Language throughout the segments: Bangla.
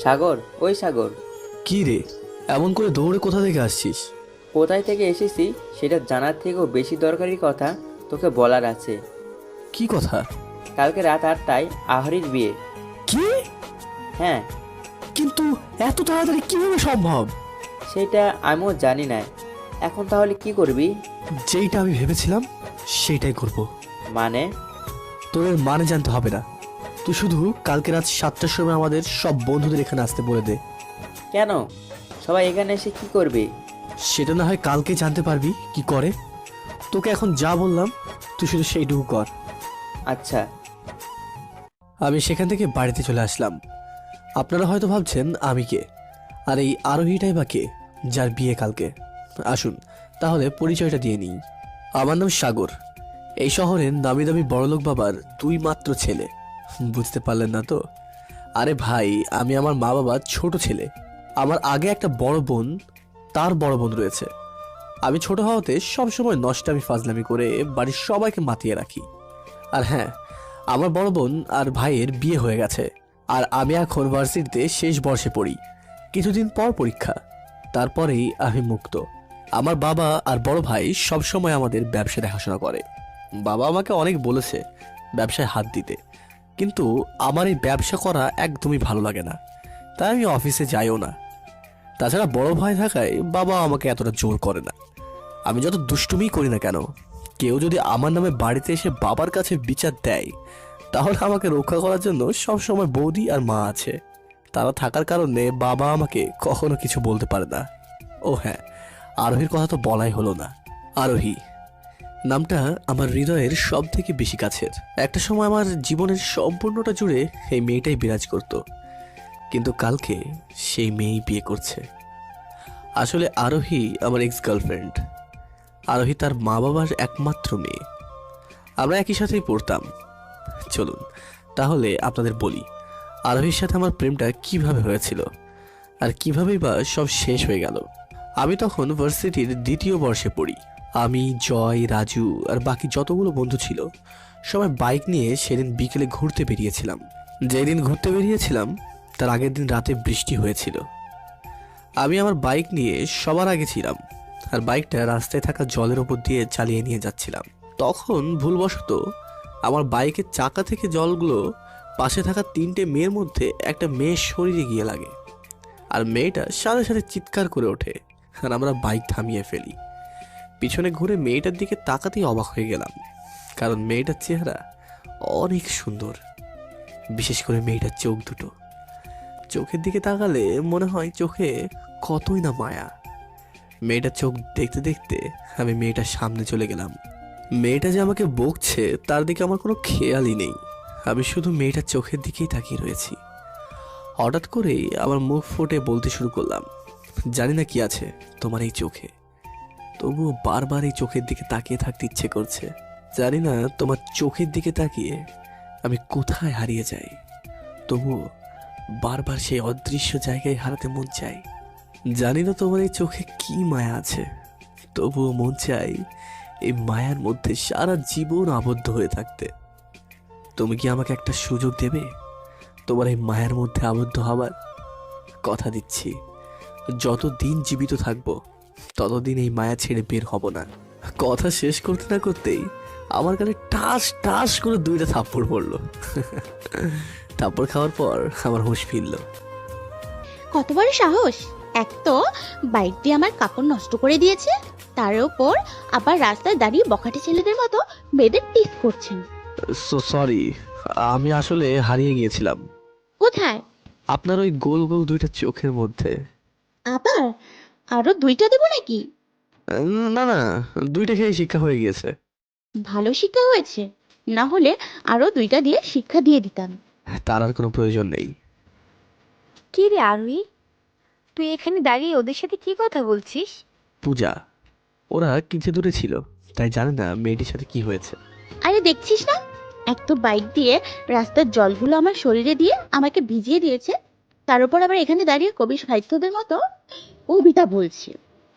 সাগর, ওই সাগর, কি রে, এমন করে দৌড়ে কোথা থেকে আসছিস? কোথায় থেকে এসেছি সেটা জানার থেকেও বেশি দরকারি কথা তোকে বলার আছে। কি কথা? কালকে রাত 8টায় আহরির বিয়ে। কি? হ্যাঁ, কিন্তু এত তাড়াতাড়ি কিভাবে সম্ভব? সেটা আমিও জানি না। এখন তাহলে কি করবি? যেইটা আমি ভেবেছিলাম সেইটাই করব। মানে? তোর এর মানে জানতে হবে না, তুই শুধু কালকে রাত 7টার সময় আমাদের সব বন্ধুদের এখানে আসতে বলে দে। কেন? সবাই এখানে এসে কি করবে? সেটা না হয় কালকে জানতে পারবি কি করে। তোকে এখন যা বললাম তুই শুধু সেইটুকু কর। আচ্ছা। আমি সেখান থেকে বাড়িতে চলে আসলাম। আপনারা হয়তো ভাবছেন আমি কে, আর এই আরোহীটাই বা কে যার বিয়ে কালকে। আসুন তাহলে পরিচয়টা দিয়ে নিই। আমার নাম সাগর, এই শহরের নামি দামি বড়লোক বাবার দুই মাত্র ছেলে। বুঝতে পারলেন না তো? আরে ভাই, আমি আমার মা বাবার ছোট ছেলে। আমার আগে একটা বড় বোন, তার বড় বোন রয়েছে। আমি ছোট হওয়াতে সবসময় নষ্টামি ফাজলামি করে বাড়ির সবাইকে মাতিয়ে রাখি। আর হ্যাঁ, আমার বড় বোন আর ভাইয়ের বিয়ে হয়ে গেছে, আর আমি এখন ভার্সিটিতে শেষ বর্ষে পড়ি। কিছুদিন পর পরীক্ষা, তারপরেই আমি মুক্ত। আমার বাবা আর বড় ভাই সবসময় আমাদের ব্যবসা দেখাশোনা করে। বাবা আমাকে অনেক বলেছে ব্যবসায় হাত দিতে, কিন্তু আমার এই ব্যবসা করা একদমই ভালো লাগে না, তাই আমি অফিসে যাইও না। তাছাড়া বড় ভাই থাকায় বাবা আমাকে এতটা জোর করে না। আমি যত দুষ্টুমিই করি না কেন, কেউ যদি আমার নামে বাড়িতে এসে বাবার কাছে বিচার দেয়, তাহলে আমাকে রক্ষা করার জন্য সবসময় বৌদি আর মা আছে। তারা থাকার কারণে বাবা আমাকে কখনো কিছু বলতে পারে না। ও হ্যাঁ, আরোহীর কথা তো বলাই হলো না। আরোহী নামটা আমার হৃদয়ের সব থেকে বেশি কাছের। একটা সময় আমার জীবনের সম্পূর্ণটা জুড়ে এই মেয়েটাই বিরাজ করত, কিন্তু কালকে সেই মেয়েই বিয়ে করছে। আসলে আরোহী আমার এক্স গার্লফ্রেন্ড। আরোহী তার মা বাবার একমাত্র মেয়ে। আমরা একই সাথেই পড়তাম। চলুন তাহলে আপনাদের বলি আরোহীর সাথে আমার প্রেমটা কিভাবে হয়েছিল, আর কিভাবেই বা সব শেষ হয়ে গেল। আমি তখন ভার্সিটির দ্বিতীয় বর্ষে পড়ি। আমি, জয়, রাজু আর বাকি যতগুলো বন্ধু ছিল সবাই বাইক নিয়ে সেদিন বিকেলে ঘুরতে বেরিয়েছিলাম। যেদিন ঘুরতে বেরিয়েছিলাম তার আগের দিন রাতে বৃষ্টি হয়েছিল। আমি আমার বাইক নিয়ে সবার আগে ছিলাম, আর বাইকটা রাস্তায় থাকা জলের ওপর দিয়ে চালিয়ে নিয়ে যাচ্ছিলাম। তখন ভুলবশত আমার বাইকের চাকা থেকে জলগুলো পাশে থাকা 3টে মেয়ের মধ্যে একটা মেয়ের শরীরে গিয়ে লাগে, আর মেয়েটা সাথে সাথে চিৎকার করে ওঠে, আর আমরা বাইক থামিয়ে ফেলি। পিছনে ঘুরে মেয়েটার দিকে তাকাতেই অবাক হয়ে গেলাম, কারণ মেয়েটার চেহারা অনেক সুন্দর। বিশেষ করে মেয়েটার চোখ দুটো, চোখের দিকে তাকালে মনে হয় চোখে কতই না মায়া। মেয়েটার চোখ দেখতে দেখতে আমি মেয়েটার সামনে চলে গেলাম। মেয়েটা যে আমাকে বকছে তার দিকে আমার কোনো খেয়ালই নেই, আমি শুধু মেয়েটার চোখের দিকেই তাকিয়ে রয়েছি। হঠাৎ করেই আমার মুখ ফুটে বলতে শুরু করলাম, জানি না কি আছে তোমার এই চোখে, তবুও বারবার এই চোখের দিকে তাকিয়ে থাকতে ইচ্ছে করছে। জানি না তোমার চোখের দিকে তাকিয়ে আমি কোথায় হারিয়ে যাই, তবুও বারবার সেই অদৃশ্য জায়গায় হারাতে মন চাই। জানি না তোমার এই চোখে কি মায়া আছে, তবুও মন চাই এই মায়ার মধ্যে সারা জীবন আবদ্ধ হয়ে থাকতে। তুমি কি আমাকে একটা সুযোগ দেবে তোমার এই মায়ার মধ্যে আবদ্ধ হবার? কথা দিচ্ছি, যতদিন জীবিত থাকবো ততদিন এই মায়া ছেড়ে বের হব না। কথা শেষ করতে না করতেই আমার গালে টাস টাস করে 2টা থাপ্পড় পড়লো। থাপ্পড় খাওয়ার পর আমার হুঁশ ফিরল। কত বড় সাহস! এক তো বাইক দিয়ে আমার কাপড় নষ্ট করে দিয়েছে, তার উপর আবার রাস্তায় দাঁড়িয়ে বখাটে ছেলেদের মতো মেয়েদের টিস করছেন। সরি, আমি আসলে হারিয়ে গিয়েছিলাম কোথায়? আপনার ওই গোল গোল 2টা চোখের মধ্যে। আবার আরো 2টা দেবো নাকি? না না, 2টা খেয়ে শিক্ষা হয়ে গিয়েছে। ভালো শিক্ষা হয়েছে, না হলে আরো 2টা দিয়ে শিক্ষা দিয়ে দিতাম। তার আর কোনো প্রয়োজন নেই। কি রে আরুই, তুই এখানে দাঁড়িয়ে ওদের সাথে কি কথা বলছিস? পূজা, ওরা কিছু দূরে ছিল, তাই জানে না মেয়েটির সাথে কি হয়েছে। আরে দেখছিস না, এক তো বাইক দিয়ে রাস্তার জলগুলো আমার শরীরে দিয়ে আমাকে ভিজিয়ে দিয়েছে, তার উপর আবার এখানে দাঁড়িয়ে কবি সাহিত্যদের মতো কবিতা বলছে।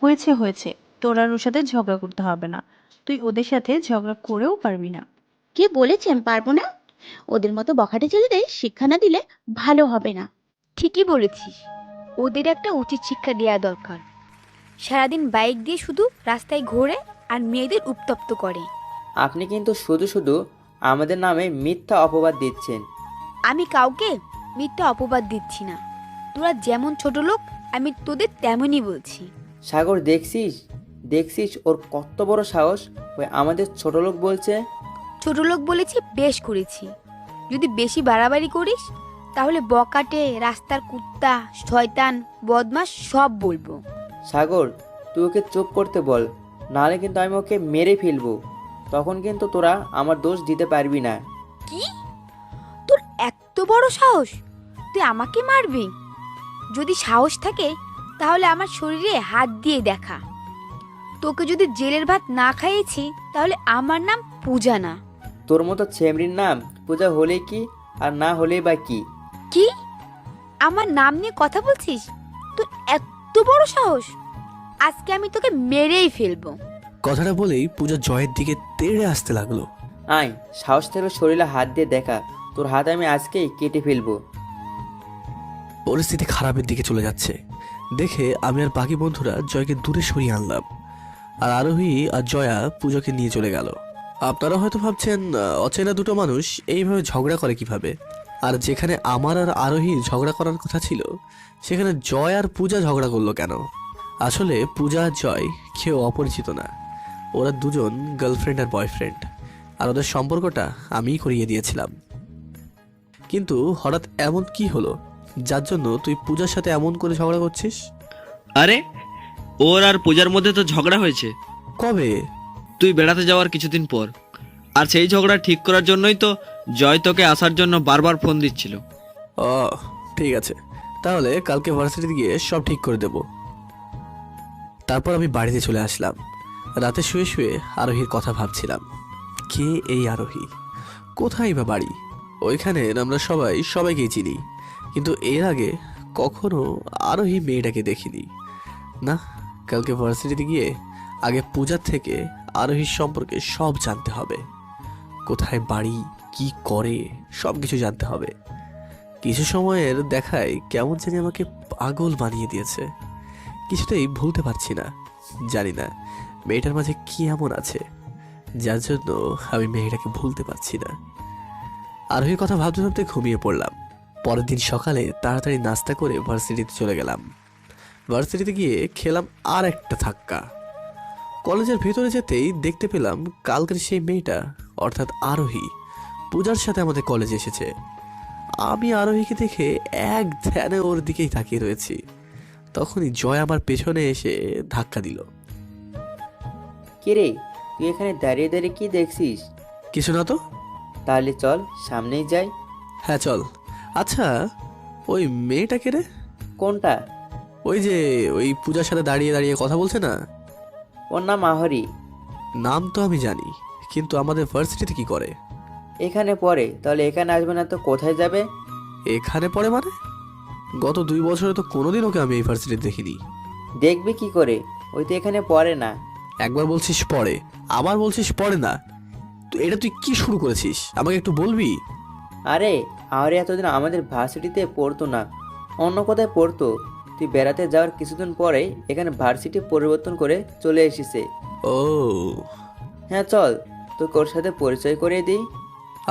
হয়েছে হয়েছে, তোর আর ওর সাথে ঝগড়া করতে হবে না, তুই ওদের সাথে ঝগড়া করেও পারবি না। কে বলেছেন পারবো না? ওদের মতো বখাটে ছেলেদের শিক্ষা না দিলে ভালো হবে না। ঠিকই বলেছিস, ওদের একটা উচিত শিক্ষা দেওয়া দরকার। সারাদিন বাইক দিয়ে শুধু রাস্তায় ঘোরে আর মেয়েদের উত্তপ্ত করে। আপনি কিন্তু শুধু শুধু আমাদের নামে মিথ্যা অপবাদ দিচ্ছেন। আমি কাউকে মিথ্যা অপবাদ দিচ্ছি না। তোরা যেমন ছোট লোক, আমি তোদের তেমনই বলছি। সাগর, দেখছিস দেখছিস ওর কত বড় সাহস, ওই আমাদের ছোট লোক বলছে। ছোট লোক বলেছি, বেশ করেছি। যদি বেশি বাড়াবাড়ি করিস তাহলে বকাটে, রাস্তার কুত্তা, শয়তান, বদমাস সব বলবো। সাগর, তুই ওকে চুপ করতে বল, নাহলে কিন্তু আমি ওকে মেরে ফেলবো। তখন কিন্তু তোরা আমার দোষ দিতে পারবি না। কি? তোর এত বড় সাহস? তুই আমাকে মারবি? যদি সাহস থাকে তাহলে আমার শরীরে হাত দিয়ে দেখা। তোকে যদি জেলের ভাত না খাইয়েছি তাহলে আমার নাম পূজা না। তোর মতো ছেমরির নাম পূজা হলে কি আর না হলেই বা কি? কি? আমার নাম নিয়ে কথা বলছিস? তোর এত বড় সাহস? আজকে আমি তোকে মেরেই ফেলবো। কথাটা বলেই পূজা জয়ের দিকে তেড়ে আসতে লাগলো। আয়, সাহস থাকলে শরীরে হাত দিয়ে দেখা, তোর হাত আমি আজকেই কেটে ফেলবো। পরিস্থিতি খারাপের দিকে চলে যাচ্ছে দেখে আমি আর বাকি বন্ধুরা জয়কে দূরে সরিয়ে আনলাম, আর আরোহী আর জয়া পূজাকে নিয়ে চলে গেল। আপনারা হয়তো ভাবছেন অচেনা দুটো মানুষ এইভাবে ঝগড়া করে কিভাবে, আর যেখানে আমার আর আরোহী ঝগড়া করার কথা ছিল সেখানে জয় আর পূজা ঝগড়া করলো কেন? আসলে পূজা আর জয় কেউ অপরিচিত না, ওরা দুজন গার্লফ্রেন্ড আর বয়ফ্রেন্ড, আর ওদের সম্পর্কটা আমিই করিয়ে দিয়েছিলাম। কিন্তু হঠাৎ এমন কি হলো যার জন্য তুই পূজার সাথে এমন করে ঝগড়া করছিস? আরে, ওর আর পূজার মধ্যে তো ঝগড়া হয়েছে কবে? তুই বেড়াতে যাওয়ার কিছুদিন পর। আর সেই ঝগড়া ঠিক করার জন্যই তো জয় তোকে আসার জন্য বারবার ফোন দিচ্ছিল। ও ঠিক আছে, তাহলে কালকে ভার্সিটিতে গিয়ে সব ঠিক করে দেব। তারপর আমি বাড়িতে চলে আসলাম। রাতে শুয়ে শুয়ে আরোহীর কথা ভাবছিলাম। কে এই আরোহী? কোথায় বা বাড়ি? ওইখানে আমরা সবাই সবাইকেই চিনি, কিন্তু এর আগে কখনো আরোহী মেয়েটাকে দেখিনি। না, কালকে ভার্সিটিতে গিয়ে আগে পূজার থেকে আরোহীর সম্পর্কে সব জানতে হবে। কোথায় বাড়ি, কি করে, সব কিছু জানতে হবে। কিছু সময়ের দেখায় কেমন জানি আমাকে পাগল বানিয়ে দিয়েছে। কিছুতেই ভুলতে পারছি না। জানি না মেয়েটার মাঝে কি এমন আছে যার জন্য আমি মেয়েটাকে ভুলতে পারছি না। আরোহীর কথা ভাবতে ভাবতে ঘুমিয়ে পড়লাম। পরের দিন সকালে তাড়াতাড়ি নাস্তা করে ভার্সিটিতে চলে গেলাম। ভার্সিটিতে গিয়ে খেলাম আর একটা ধাক্কা। কলেজের ভেতরে যেতেই দেখতে পেলাম কালকের সেই মেয়েটা, অর্থাৎ আরোহী, পূজার সাথে আমাদের কলেজে এসেছে। আমি আরোহীকে দেখে এক ধ্যানে ওর দিকেই তাকিয়ে রয়েছি। তখনই জয় আমার পেছনে এসে ধাক্কা দিল। কে রে, তুই এখানে দাঁড়িয়ে দাঁড়িয়ে কি দেখছিস? কিছু না তো। তাহলে চল সামনেই যাই। হ্যাঁ চল। আচ্ছা, ওই মেয়েটা কে রে? কোনটা? ওই যে ওই পূজার সাথে দাঁড়িয়ে দাঁড়িয়ে কথা বলছে না? ওর নাম আহরি। নাম তো আমি জানি, কিন্তু আমাদের ভার্সিটিতে কি করে? এখানে পড়ে। তাহলে এখানে আসবে না তো কোথায় যাবে? এখানে পড়ে মানে? গত 2 বছরে তো কোনোদিন ওকে আমি এই ভার্সিটিতে দেখিনি। দেখবি কি করে? ওই তো এখানে পড়ে না। একবার বলছিস পড়ে, আবার বলছিস পড়ে না। তো এটা তুই কি শুরু করেছিস আমাকে একটু বলবি? আরে, আহরি এতদিন আমাদের ভার্সিটিতে পড়তো না, অন্য কোথায় পড়তো। তুই বেড়াতে যাওয়ার কিছুদিন পরেই এখানে ভার্সিটি পরিবর্তন করে চলে এসেছে। ও হ্যাঁ চল, তোকে ওর সাথে পরিচয় করিয়ে দিই।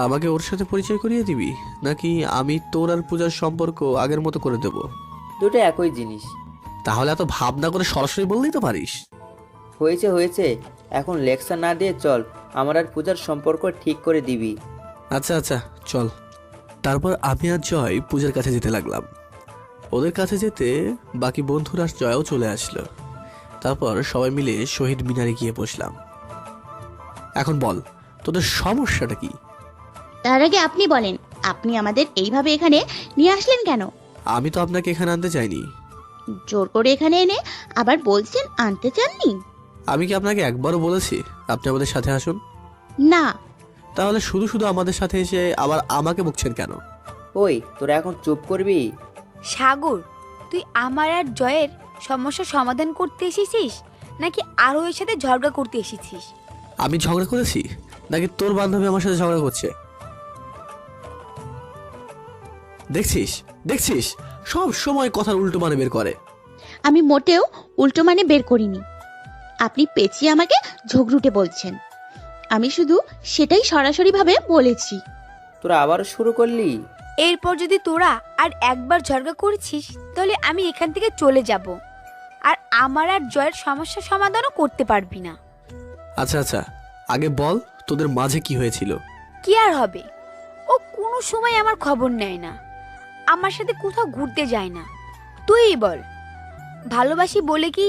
আমাকে ওর সাথে পরিচয় করিয়ে দিবি, নাকি আমি তোর আর পূজার সম্পর্ক আগের মতো করে দেব? দুটো একই জিনিস। তাহলে এত ভাবনা করে সরাসরি বললেই তো পারিস। হয়েছে হয়েছে, এখন লেকচার না দিয়ে চল, আমার আর পূজার সম্পর্ক ঠিক করে দিবি। আচ্ছা আচ্ছা চল। তারপর আমি আর জয় পূজার কাছে যেতে লাগলাম। ওদের কাছে যেতে বাকি বন্ধুরা আর জয়ও চলে আসলো। তারপর সবাই মিলে শহীদ মিনারে গিয়ে বসলাম। এখন বল, তোদের সমস্যাটা কি? তার আগে আপনি বলেন, আপনি আমাদের এইভাবে এখানে নিয়ে আসলেন কেন? আমি তো আপনাকে এখানে আনতে চাইনি। জোর করে এখানে এনে আবার বলছেন আনতে চাননি? আমি কি আপনাকে একবারও বলেছি আপনি আমাদের সাথে আসুন? না। তাহলে শুধু শুধু আমাদের সাথে এসে আবার আমাকে বকছেন কেন? ওই, তোরা এখন চুপ করবি? সাগর, তুই আমার আর জয়ের সমস্যার সমাধান করতে এসেছিস নাকি আরও এর সাথে ঝগড়া করতে এসেছিস? আমি ঝগড়া করেছি নাকি তোর বান্ধবী আমার সাথে ঝগড়া করছে? দেখছিস দেখছিস, সব সময় কথার উল্টো মানে বের করে। আমি মোটেও উল্টো মানে বের করিনি। আপনি পেঁচিয়ে আমাকে ঝগড়ুটে বলছেন। আমি শুধু সেটাই সরাসরিভাবে বলেছি। তোরা আবারও শুরু করলি? এরপর যদি তোরা আর একবার ঝগড়া করেছিস তাহলে আমি এখান থেকে চলে যাব, আর আমার আর জয়ের সমস্যা সমাধানও করতে পারবি না। আচ্ছা আচ্ছা, আগে বল তোদের মাঝে কি হয়েছিল। কি আর হবে, ও কোনো সময় আমার খবর নেয় না, আমার সাথে কোথাও ঘুরতে যায় না। তুই বল, ভালোবাসি বলে কি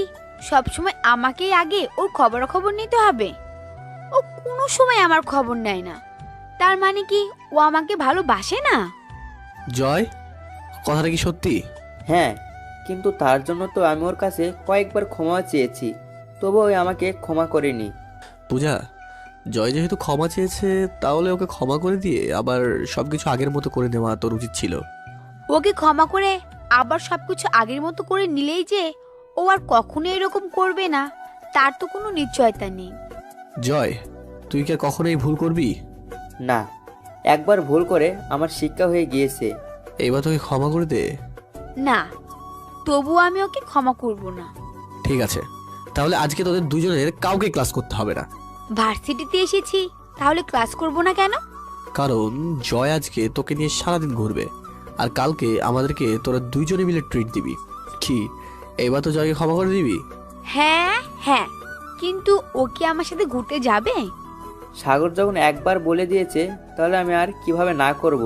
সব সময় আমাকেই আগে ওর খবরাখবর নিতে হবে? ও কোনো সময় আমার খবর নেয় না, তার মানে কি ও আমাকে ভালোবাসে না? জয়, কথাটা কি সত্যি? হ্যাঁ, কিন্তু তার জন্য তো আমি ওর কাছে কয়েকবার ক্ষমা চেয়েছি, তবুও ও আমাকে ক্ষমা করেনি। পূজা, জয় যেহেতু ক্ষমা চেয়েছে তাহলে ওকে ক্ষমা করে দিয়ে আবার সবকিছু আগের মতো করে নেওয়া তোর উচিত ছিল। ওকে ক্ষমা করে আবার সবকিছু আগের মতো করে নিলেই যে ও আর কখনো এরকম করবে না তার তো কোনো নিশ্চয়তা নেই। জয়, তুই কি আর কখনোই ভুল করবি? না, একবার ভুল করে আমার শিক্ষা হয়ে গিয়েছে। এইবার তোকে ক্ষমা করে দে। না, তবু আমি ওকে ক্ষমা করব না। ঠিক আছে, তাহলে আজকে তোদের দুজনের কাউকে ক্লাস করতে হবে না। ভার্সিটিতে এসেছি, তাহলে ক্লাস করব না কেন? কারণ জয় আজকে তোকে নিয়ে সারাদিন ঘুরবে, আর কালকে আমাদেরকে তোরা দুইজনে মিলে ট্রিট দিবি। কি এইবার তো জয়কে ক্ষমা করে দিবি? হ্যাঁ হ্যাঁ, কিন্তু ও কি আমার সাথে ঘুরতে যাবে? সাগর যখন একবার বলে দিয়েছে তাহলে আমি আর কিভাবে না করব।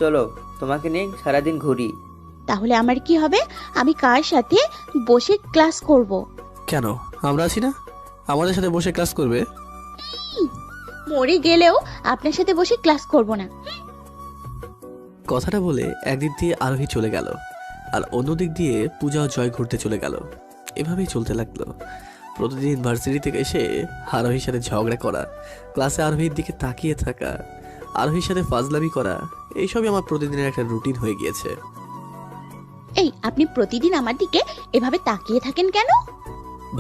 চলো, তোমাকে নিয়ে সারাদিন ঘুরি। তাহলে আমার কি হবে? আমি কার সাথে বসে ক্লাস করব? কেন, আমরা আছি না, আমাদের সাথে বসে ক্লাস করবে। মরে গেলেও আপনার সাথে বসে ক্লাস করব না। কথাটা বলে একদিক দিয়ে আরোহী চলে গেল, আর অন্যদিক দিয়ে পূজা ও জয় ঘুরতে চলে গেল। এভাবেই চলতে লাগলো। প্রতিদিন ভার্সিটি থেকে এসে আরোহীর সাথে ঝগড়া করা, ক্লাসে আরোহীর দিকে তাকিয়ে থাকা, আরোহীর সাথে ফাজলামি করা, এইসবই আমার প্রতিদিনের একটা রুটিন হয়ে গিয়েছে। এই, আপনি প্রতিদিন আমার দিকে এভাবে তাকিয়ে থাকেন কেন?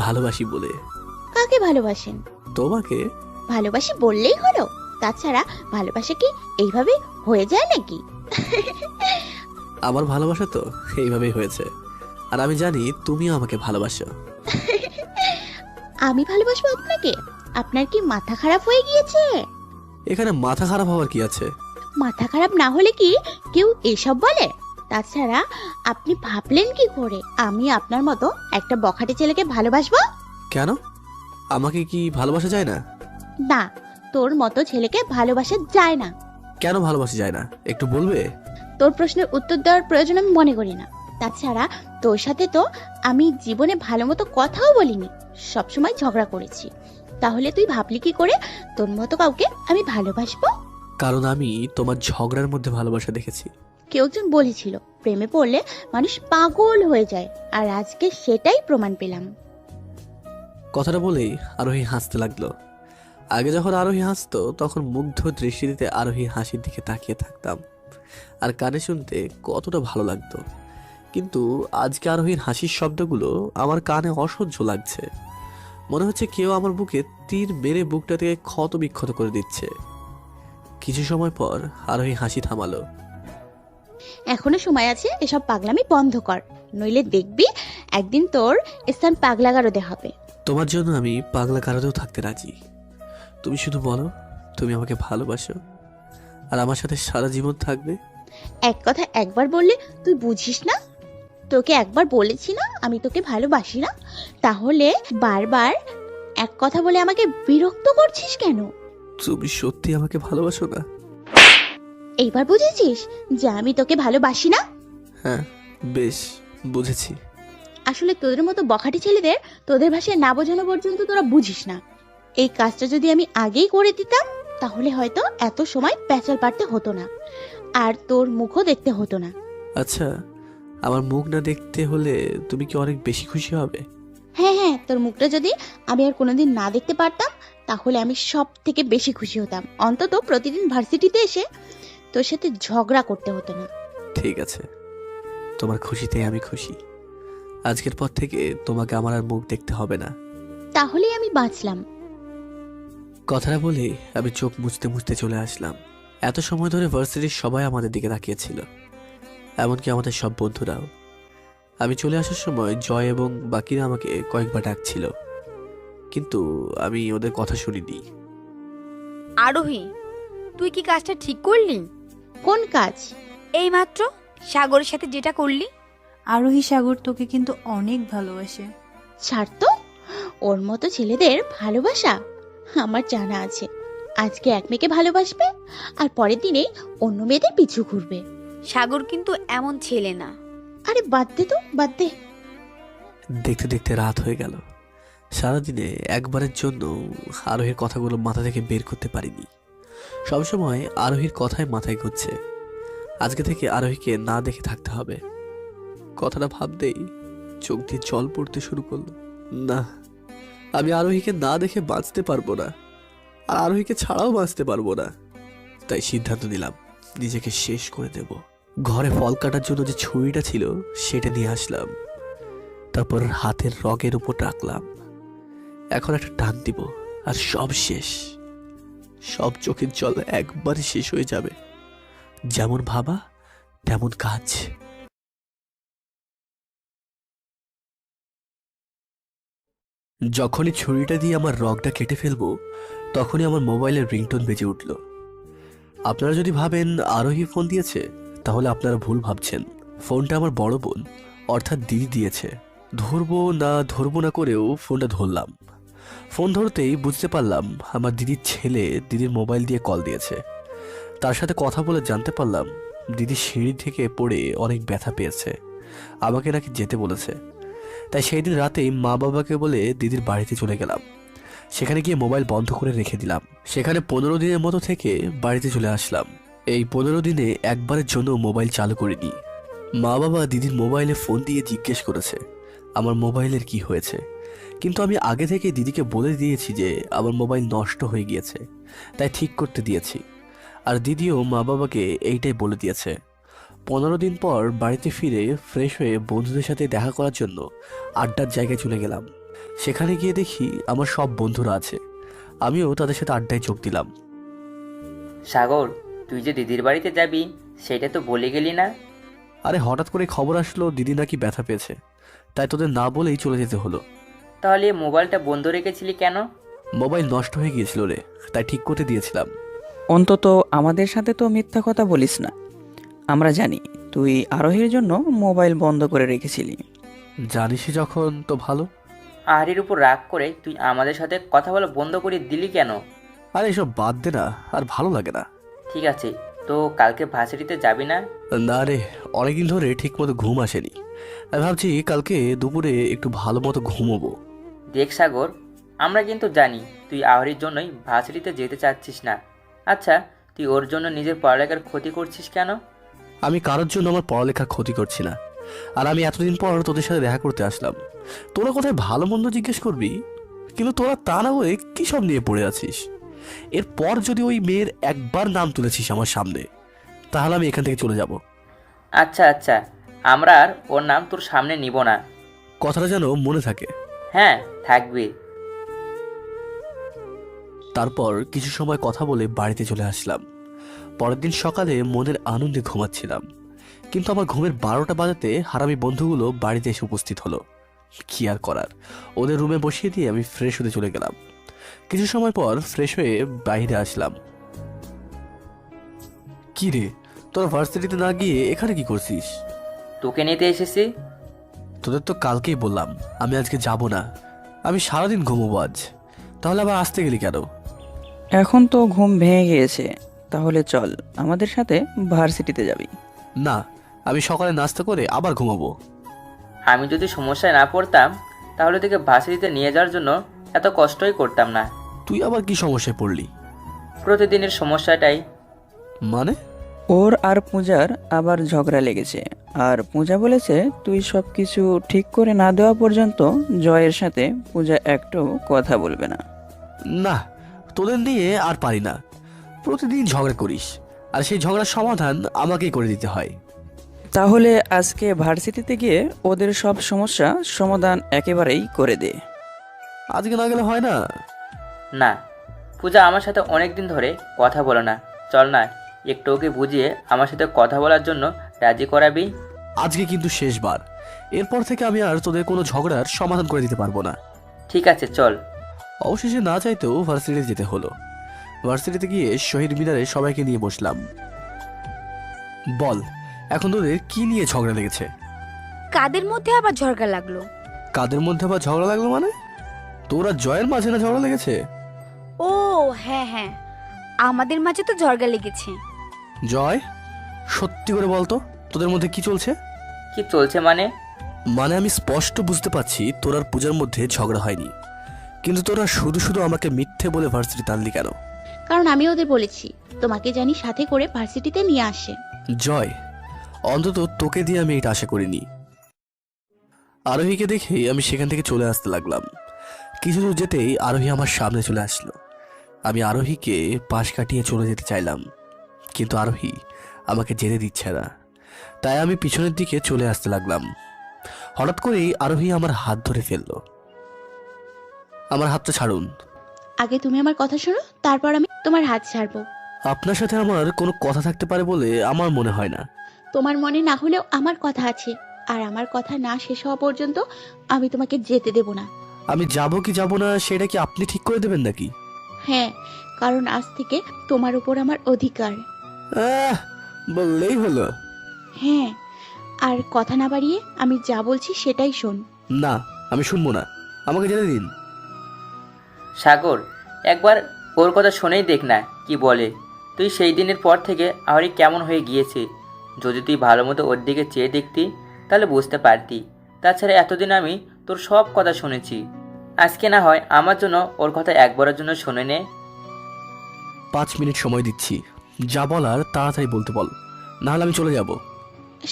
ভালোবাসি বলে। কাকে ভালোবাসেন? তোমাকে। ভালোবাসি বললেই হলো? তাছাড়া ভালোবাসা কি এইভাবে হয়ে যায় নাকি? আমার ভালোবাসা তো এইভাবেই হয়েছে, আর আমি জানি তুমিও আমাকে ভালোবাসো। আমি ভালোবাসবো আপনাকে? আপনার কি মাথা খারাপ হয়ে গিয়েছে? এখানে মাথা খারাপ হওয়ার কি আছে? মাথা খারাপ না হলে কি কেউ এসব বলে? তাছাড়া আপনি ভাবলেন কি করে আমি আপনার মতো একটা বখাটে ছেলেকে ভালোবাসবো? কেন, আমাকে কি ভালোবাসা যায় না? না, তোর মতো ছেলেকে ভালোবাসা যায় না। কেন ভালোবাসা যায় না একটু বলবে? তোর প্রশ্নের উত্তর দেওয়ার প্রয়োজন আমি মনে করি না। তাছাড়া তোর সাথে তো আমি জীবনে ভালো মতো কথাও বলিনি, সবসময় ঝগড়া করেছি। তাহলে তুই ভাবলি কি করে তোর মতো কাউকে আমি ভালোবাসবো? কারণ আমি তোমার ঝগড়ার মধ্যে ভালোবাসা দেখেছি। কেউ একজন বলেছিল প্রেমে পড়লে মানুষ পাগল হয়ে যায়, আর আজকে সেটাই প্রমাণ পেলাম। কথাটা বলেই আরোহী হাসতে লাগলো। আগে যখন আরোহী হাসতো তখন মুগ্ধ দৃষ্টিতে আরোহী হাসির দিকে তাকিয়ে থাকতাম, আর কানে শুনতে কতটা ভালো লাগতো। কিন্তু আজকে আরোহীর হাসির শব্দগুলো আমার কানে অসহ্য লাগছে। মনে হচ্ছে কেউ আমার বুকে তীর মেরে বুকটা থেকে ক্ষত বিক্ষত করে দিচ্ছে। কিছু সময় পর আরোহী হাসি থামালো। এখনো সময় আছে, এসব পাগলামি বন্ধ কর, নইলে দেখবি একদিন তোর স্থান পাগলা গারদে হবে। তোমার জন্য আমি পাগলা কারাতেও থাকতে রাজি। তুমি শুধু বলো তুমি আমাকে ভালোবাসো, আর আমার সাথে সারা জীবন থাকবে। এক কথা একবার বললে তুই বুঝিস না? তোকে একবার বলেছি না আমি তোকে ভালোবাসি না? তাহলে বারবার এক কথা বলে আমাকে বিরক্ত করছিস কেন? তুমি সত্যি আমাকে ভালোবাসো না? এইবার বুঝেছিস যে আমি তোকে ভালোবাসি না? হ্যাঁ, বেশ বুঝেছি। আসলে তোদের মতো বখাটে ছেলেদের তোদের ভাষায় না বোঝানো পর্যন্ত তোরা বুঝিস না। এই কাজটা যদি আমি আগেই করে দিতাম তাহলে হয়তো এত সময় প্যাচাল পারতে হতো না, আর তোর মুখও দেখতে হতো না। আচ্ছা, আমার মুখ না দেখতে হলে তুমি কি অনেক বেশি খুশি হবে? হ্যাঁ হ্যাঁ, তোর মুখটা যদি আমি আর কোনোদিন না দেখতে পারতাম তাহলে আমি সব থেকে বেশি খুশি হতাম। অন্তত প্রতিদিন ভার্সিটিতে এসে তোর সাথে ঝগড়া করতে হতো না। ঠিক আছে, তোমার খুশিতে আমি খুশি। আজকের পর থেকে তোমাকে আমার আর মুখ দেখতে হবে না। তাহলেই আমি বাঁচলাম। কথাটা বলে আমি চোখ মুছতে মুছতে চলে আসলাম। এত সময় ধরে ভার্সিটির সবাই আমাদের দিকে তাকিয়েছিল। এমনকি আমাদের সব বন্ধুরাও। আমি চলে আসার সময় জয় এবং বাকিরা আমাকে কয়েকবার ডাকছিল, কিন্তু আমি ওদের কথা শুনিনি। আরোহী, তুই কি কাজটা ঠিক করলি? কোন কাজ? এইমাত্র সাগরের সাথে যেটা করলি। আরোহী, সাগর তোকে কিন্তু অনেক ভালোবাসে। ছাড় তো, ওর মতো ছেলেদের ভালোবাসা আমার জানা আছে। আজকে এক মেয়েকে ভালোবাসবে আর পরের দিনে অন্য মেয়েদের পিছু ঘুরবে। সাগর কিন্তু এমন ছেলে না। আরে বাদ দে তো, বাদ দে। দেখতে দেখতে রাত হয়ে গেল। সারাদিনে একবারের জন্য আরোহীর কথাগুলো মাথা থেকে বের করতে পারিনি। সবসময় আরোহীর কথাই মাথায় ঘুরছে। আজকে থেকে আরোহীকে না দেখে থাকতে হবে। কথাটা ভাবতেই চোখ দিয়ে জল পড়তে শুরু করলো। না, আমি আরোহীকে না দেখে বাঁচতে পারবো না, আর আরোহীকে ছাড়াও বাঁচতে পারবো না। তাই সিদ্ধান্ত নিলাম নিজেকে শেষ করে দেব। ঘরে ফল কাটার জন্য যে ছুরিটা ছিল সেটা নিয়ে আসলাম, তারপর হাতের রগের উপর রাখলাম। এখন একটা টান দিব আর সব শেষ। সব চোখের জল একবারে শেষ হয়ে যাবে। যেমন ভাবা তেমন কাজ। যখনই ছুরিটা দিয়ে আমার রগটা কেটে ফেলবো, তখনই আমার মোবাইলের রিংটোন বেজে উঠল। আপনারা যদি ভাবেন আরোহী ফোন দিয়েছে, তাহলে আপনারা ভুল ভাবছেন। ফোনটা আমার বড় বোন অর্থাৎ দিদি দিয়েছে। ধরবো না করেও ফোনটা ধরলাম। ফোন ধরতেই বুঝতে পারলাম আমার দিদির ছেলে দিদির মোবাইল দিয়ে কল দিয়েছে। তার সাথে কথা বলে জানতে পারলাম দিদি সিঁড়ি থেকে পড়ে অনেক ব্যথা পেয়েছে, আমাকে নাকি যেতে বলেছে। তাই সেই দিন রাতেই মা বাবাকে বলে দিদির বাড়িতে চলে গেলাম। সেখানে গিয়ে মোবাইল বন্ধ করে রেখে দিলাম। সেখানে 15 দিনের মতো থেকে বাড়িতে চলে আসলাম। এই 15 দিনে একবারের জন্য মোবাইল চালু করিনি। মা বাবা দিদির মোবাইলে ফোন দিয়ে জিজ্ঞেস করেছে আমার মোবাইলের কি হয়েছে, কিন্তু আমি আগে থেকে দিদিকে বলে দিয়েছি যে আমার মোবাইল নষ্ট হয়ে গিয়েছে, তাই ঠিক করতে দিয়েছি। আর দিদিও মা বাবাকে এইটাই বলে দিয়েছে। 15 দিন পর বাড়িতে ফিরে ফ্রেশ হয়ে বন্ধুদের সাথে দেখা করার জন্য আড্ডার জায়গায় চলে গেলাম। সেখানে গিয়ে দেখি আমার সব বন্ধুরা আছে। আমিও তাদের সাথে আড্ডায় যোগ দিলাম। সাগর, তুই যে দিদির বাড়িতে যাবি সেটা তো বলে গেলি না। আরে হঠাৎ করে খবর আসলো দিদি নাকি ব্যথা পেয়েছে, তাই তোদের না বলেই চলে যেতে হলো। তাহলে মোবাইলটা বন্ধ রেখেছিলি কেন? মোবাইল নষ্ট হয়ে গিয়েছিল রে, তাই ঠিক করতে দিয়েছিলাম। অন্তত আমাদের সাথে তো মিথ্যা কথা বলিস না। আমরা জানি তুই আরোহীর জন্য মোবাইল বন্ধ করে রেখেছিলি। জানিসই যখন তো ভালো। আহারির উপর রাগ করে তুই আমাদের সাথে কথা বলা বন্ধ করে দিলি কেন? আরে এসব বাদ দে না, আর ভালো লাগে না। ঠিক আছে, তো কালকে ভার্সিটিতে যাবি না? না রে, অনেকদিন ধরে ঠিক মতো ঘুম আসেনি। আমি ভাবছি কালকে দুপুরে একটু ভালো মতো ঘুমোবো। দেখ সাগর, আমরা কিন্তু জানি তুই আহারির জন্যই ভার্সিটিতে যেতে চাচ্ছিস না। আচ্ছা, তুই ওর জন্য নিজের পড়ালেখার ক্ষতি করছিস কেন? আমি কারোর জন্য আমার পড়ালেখার ক্ষতি করছি না। আর আমি এতদিন পর তোদের সাথে দেখা করতে আসলাম। তোরা কোথায় ভালো মন্দ জিজ্ঞেস করবি, কিন্তু তোরা তা না হয়ে কী সব নিয়ে পড়ে আছিস। এরপর যদি ওই মেয়ের একবার নাম তুলেছিস আমার সামনে, তাহলে আমি এখান থেকে চলে যাব। আচ্ছা আচ্ছা, আমরা আর ওর নাম তোর সামনে নিব না। কথাটা যেন মনে থাকে। হ্যাঁ, থাকবে। তারপর কিছু সময় কথা বলে বাড়িতে চলে আসলাম। পরের দিন সকালে মনের আনন্দে ঘুমাচ্ছিলাম, কিন্তু আমার ঘুমের 12টা বাজাতে হারামি বন্ধুগুলো বাড়িতে এসে উপস্থিত হলো। কি আর করার, ওদের রুমে বসিয়ে দিয়ে আমি ফ্রেশ হতে চলে গেলাম। কিছু সময় পর ফ্রেশ হয়ে বাইরে আসলাম। কি রে, তোরা ভার্সিটিতে না গিয়ে এখানে কি করছিস? তোকে নিতে এসেছি। তোদের তো কালকেই বললাম আমি আজকে যাব না, আমি সারাদিন ঘুমোবো আজ। তাহলে আবার আসতে গেলি কেন? এখন তো ঘুম ভেঙে গিয়েছে, তাহলে চল আমাদের সাথে ভার্সিটিতে যাবি। না, আমি সকালে নাস্তা করে আবার ঘুমাবো। আমি যদি সমস্যায় না পড়তাম তাহলে তোকে ভার্সিটিতে নিয়ে যাওয়ার জন্য এত কষ্টই করতাম না। তুই আবার কি সমস্যায় পড়লি? প্রতিদিনের সমস্যাটাই। মানে? ওর আর পূজার আবার ঝগড়া লেগেছে, আর পূজা বলেছে তুই সব কিছু ঠিক করে না দেওয়া পর্যন্ত জয়ের সাথে পূজা একটু কথা বলবে না। না, তোদের নিয়ে আর পারি না। প্রতিদিন ঝগড়া করিস, আর সেই ঝগড়ার সমাধান আমাকেই করে দিতে হয়। তাহলে আজকে ভার্সিটিতে গিয়ে ওদের সব সমস্যা সমাধান একেবারেই করে দে। আজকে না গেলে হয় না? না, পূজা আমার সাথে অনেক দিন ধরে কথা বলে না। চল না, একটু ওকে বুঝিয়ে আমার সাথে কথা বলার জন্য রাজি করাবি? আজকে কিন্তু শেষবার। এরপর থেকে আমি আর তোদের কোনো ঝগড়ার সমাধান করে দিতে পারবো না। ঠিক আছে, চল। অবশেষে না চাইতেও ভার্সিটিতে যেতে হলো। ভার্সিটিতে গিয়ে শহীদ মিনারে সবাইকে নিয়ে বসলাম। বল, এখন তোদের কি নিয়ে ঝগড়া লেগেছে? কাদের মধ্যে আবার ঝগড়া লাগলো? কাদের মধ্যে আবার ঝগড়া লাগলো মানে? তোরা জয়ের মাঝে না ঝগড়া লেগেছে? ও হ্যাঁ হ্যাঁ, আমাদের মাঝে তো ঝগড়া লেগেছে। জয়, সত্যি করে বলতো তোদের মধ্যে কি চলছে? কি চলছে মানে? মানে আমি স্পষ্ট বুঝতে পারছি তোর আর পূজার মধ্যে ঝগড়া হয়নি, কিন্তু তোরা শুধু শুধু আমাকে মিথ্যে বলে ভার্সিটি টানলি কেন? কারণ আমি ওদের বলেছি তোমাকে জানি সাথে করে ভার্সিটিতে নিয়ে আসে। জয়, অন্তত তোকে দিয়ে আমি এটা আশা করিনি। আরোহীকে দেখে আমি সেখান থেকে চলে আসতে লাগলাম। কিছু দূর যেতেই আরোহী আমার সামনে চলে আসলো। আমি আরোহীকে পাশ কাটিয়ে চলে যেতে চাইলাম, কিন্তু আরোহী আমাকে যেতে দিচ্ছে না। তাই আমি পিছনের দিকে চলে আসতে লাগলাম। হঠাৎ করেই আরোহী আমার হাত ধরে ফেললো। আমার হাতটা ছাড়ুন। আগে তুমি আমার কথা শোনো, তারপর আমি তোমার হাত ছাড়বো। আপনার সাথে আমার কোনো কথা থাকতে পারে বলে আমার মনে হয় না। তোমার মনে না হলেও আমার কথা আছে, আর আমার কথা না শেষ হওয়া পর্যন্ত আমি তোমাকে যেতে দেব না। আমি যাব কি যাব না সেটা কি আপনি ঠিক করে দেবেন নাকি? হ্যাঁ, কারণ আজ থেকে তোমার উপর আমার অধিকার। আহ, বললেই হলো। হ্যাঁ, আর কথা না বাড়িয়ে আমি যা বলছি সেটাই শোন। না, আমি শুনবো না, আমাকে যেতে দিন। সাগর, একবার ওর কথা শুনেই দেখ না কি বলে। তুই সেই দিনের পর থেকে আহরি কেমন হয়ে গিয়েছে। যদি তুই ভালো মতো ওর দিকে চেয়ে দেখতি তাহলে বুঝতে পারতি। তাছাড়া এতদিন আমি তোর সব কথা শুনেছি। আজকে না হয় আমার জন্য ওর কথা একবারের জন্য শুনে নে। 5 মিনিট সময় দিচ্ছি, যা বলার তাড়াতাড়ি বলতে বল, নাহলে আমি চলে যাব।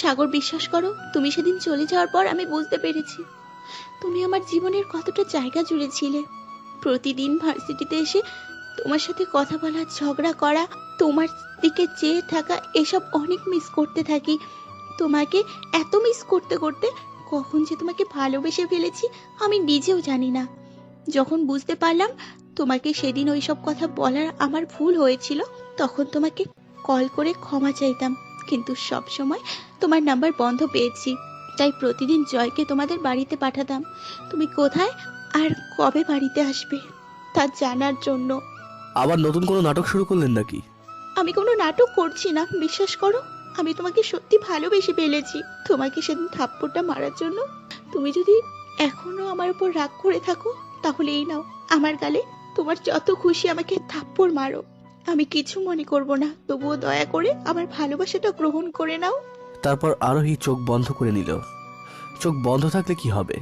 সাগর, বিশ্বাস করো, তুমি সেদিন চলে যাওয়ার পর আমি বুঝতে পেরেছি তুমি আমার জীবনের কতটা জায়গা জুড়ে ছিলে। প্রতিদিন ভার্সিটিতে এসে তোমার সাথে কথা বলা, ঝগড়া করা, তোমার দিকে চেয়ে থাকা, এসব অনেক মিস করতে থাকি। তোমাকে এত মিস করতে করতে কখন যে তোমাকে ভালোবেসে ফেলেছি আমি নিজেও জানি না। যখন বুঝতে পারলাম তোমাকে সেদিন ওইসব কথা বলার আমার ভুল হয়েছিল, তখন তোমাকে কল করে ক্ষমা চাইতাম, কিন্তু সব সময় তোমার নাম্বার বন্ধ পেয়েছি। তাই প্রতিদিন জয়কে তোমাদের বাড়িতে পাঠাতাম তুমি কোথায় আর কবে বাড়িতে আসবে তা জানার জন্য। আবার নতুন কোনো নাটক শুরু করলেন নাকি? আমি কোনো নাটক করছি না, বিশ্বাস করো। আমি তোমাকে সত্যি ভালোবেসে ফেলেছি। তোমাকে সেদিন থাপ্পড়টা মারার জন্য তুমি যদি এখনো আমার উপর রাগ করে থাকো, তাহলে এই নাও আমার গালে। তোমার যত খুশি আমাকে থাপ্পড় মারো, আমি কিছু মনে করব না। তবুও দয়া করে আমার ভালোবাসাটা গ্রহণ করে নাও। তারপর আরোহী চোখ বন্ধ করে নিল। চোখ বন্ধ থাকলে কি হবে?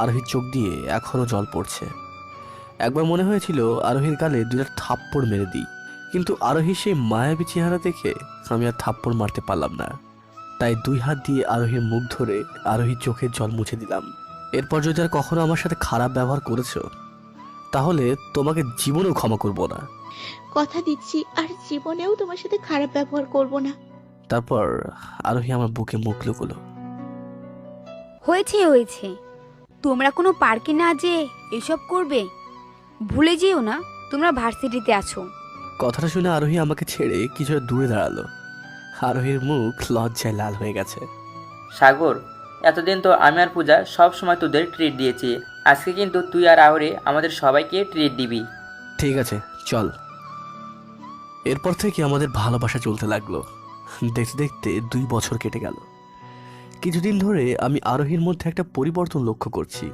আরোহীর চোখ দিয়ে এখনো জল পড়ছে। একবার মনে হয়েছিল আরোহীর গালে 2টা থাপ্পড় মেরে দিই, কিন্তু আরোহীর সেই মায়াবী চেহারা দেখে আমি আর থাপ্পড় মারতে পারলাম না। তাই 2 হাত দিয়ে আরোহীর মুখ ধরে আরোহীর চোখের জল মুছে দিলাম। এরপর যদি আর কখনো আমার সাথে খারাপ ব্যবহার করেছো, তাহলে তোমাকে জীবনেও ক্ষমা করব না। কথা দিচ্ছি আর জীবনেও তোমার সাথে খারাপ ব্যবহার করব না। তারপর আরোহী আমার বুকে মুখ লুকোলো। হয়েছে হয়েছে, তোমরা কোনো পার্কে না যেয়ে এসব করবে? ভুলে যেও না তোমরা ভার্সিটিতে আছো। কথাটা শুনে আরোহী আমাকে ছেড়ে কিছুটা দূরে দাঁড়ালো। আরোহীর মুখ লজ্জায় লাল হয়ে গেছে। সাগর, এতদিন তো আমি আর পূজা সব সময় তোদের ট্রিট দিয়েছি। আজকে কিন্তু তুই আর আহরি আমাদের সবাইকে ট্রিট দিবি। ঠিক আছে, চল। এরপর থেকে আমাদের ভালোবাসা চলতে লাগলো। দেখতে দেখতে 2 বছর কেটে গেল। কিছুদিন ধরে আমি আরোহীর মধ্যে একটা পরিবর্তন লক্ষ্য করছি,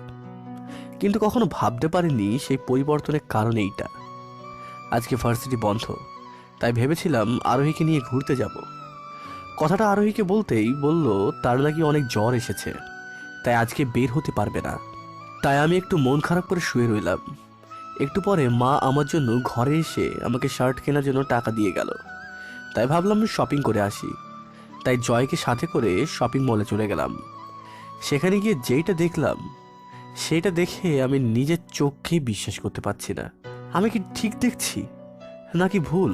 কিন্তু কখনো ভাবতে পারিনি সেই পরিবর্তনের কারণ এইটা। আজকে ভার্সিটি বন্ধ, তাই ভেবেছিলাম আরোহীকে নিয়ে ঘুরতে যাব। কথাটা আরোহীকে বলতেই বলল তার নাকি অনেক জ্বর এসেছে, তাই আজকে বের হতে পারবে না। তাই আমি একটু মন খারাপ করে শুয়ে রইলাম। একটু পরে মা আমার জন্য ঘরে এসে আমাকে শার্ট কেনার জন্য টাকা দিয়ে গেল। তাই ভাবলাম আমি শপিং করে আসি। তাই জয়কে সাথে করে শপিং মলে চলে গেলাম। সেখানে গিয়ে যেইটা দেখলাম, সেইটা দেখে আমি নিজের চোখকেই বিশ্বাস করতে পারছি না। আমি কি ঠিক দেখছি নাকি ভুল?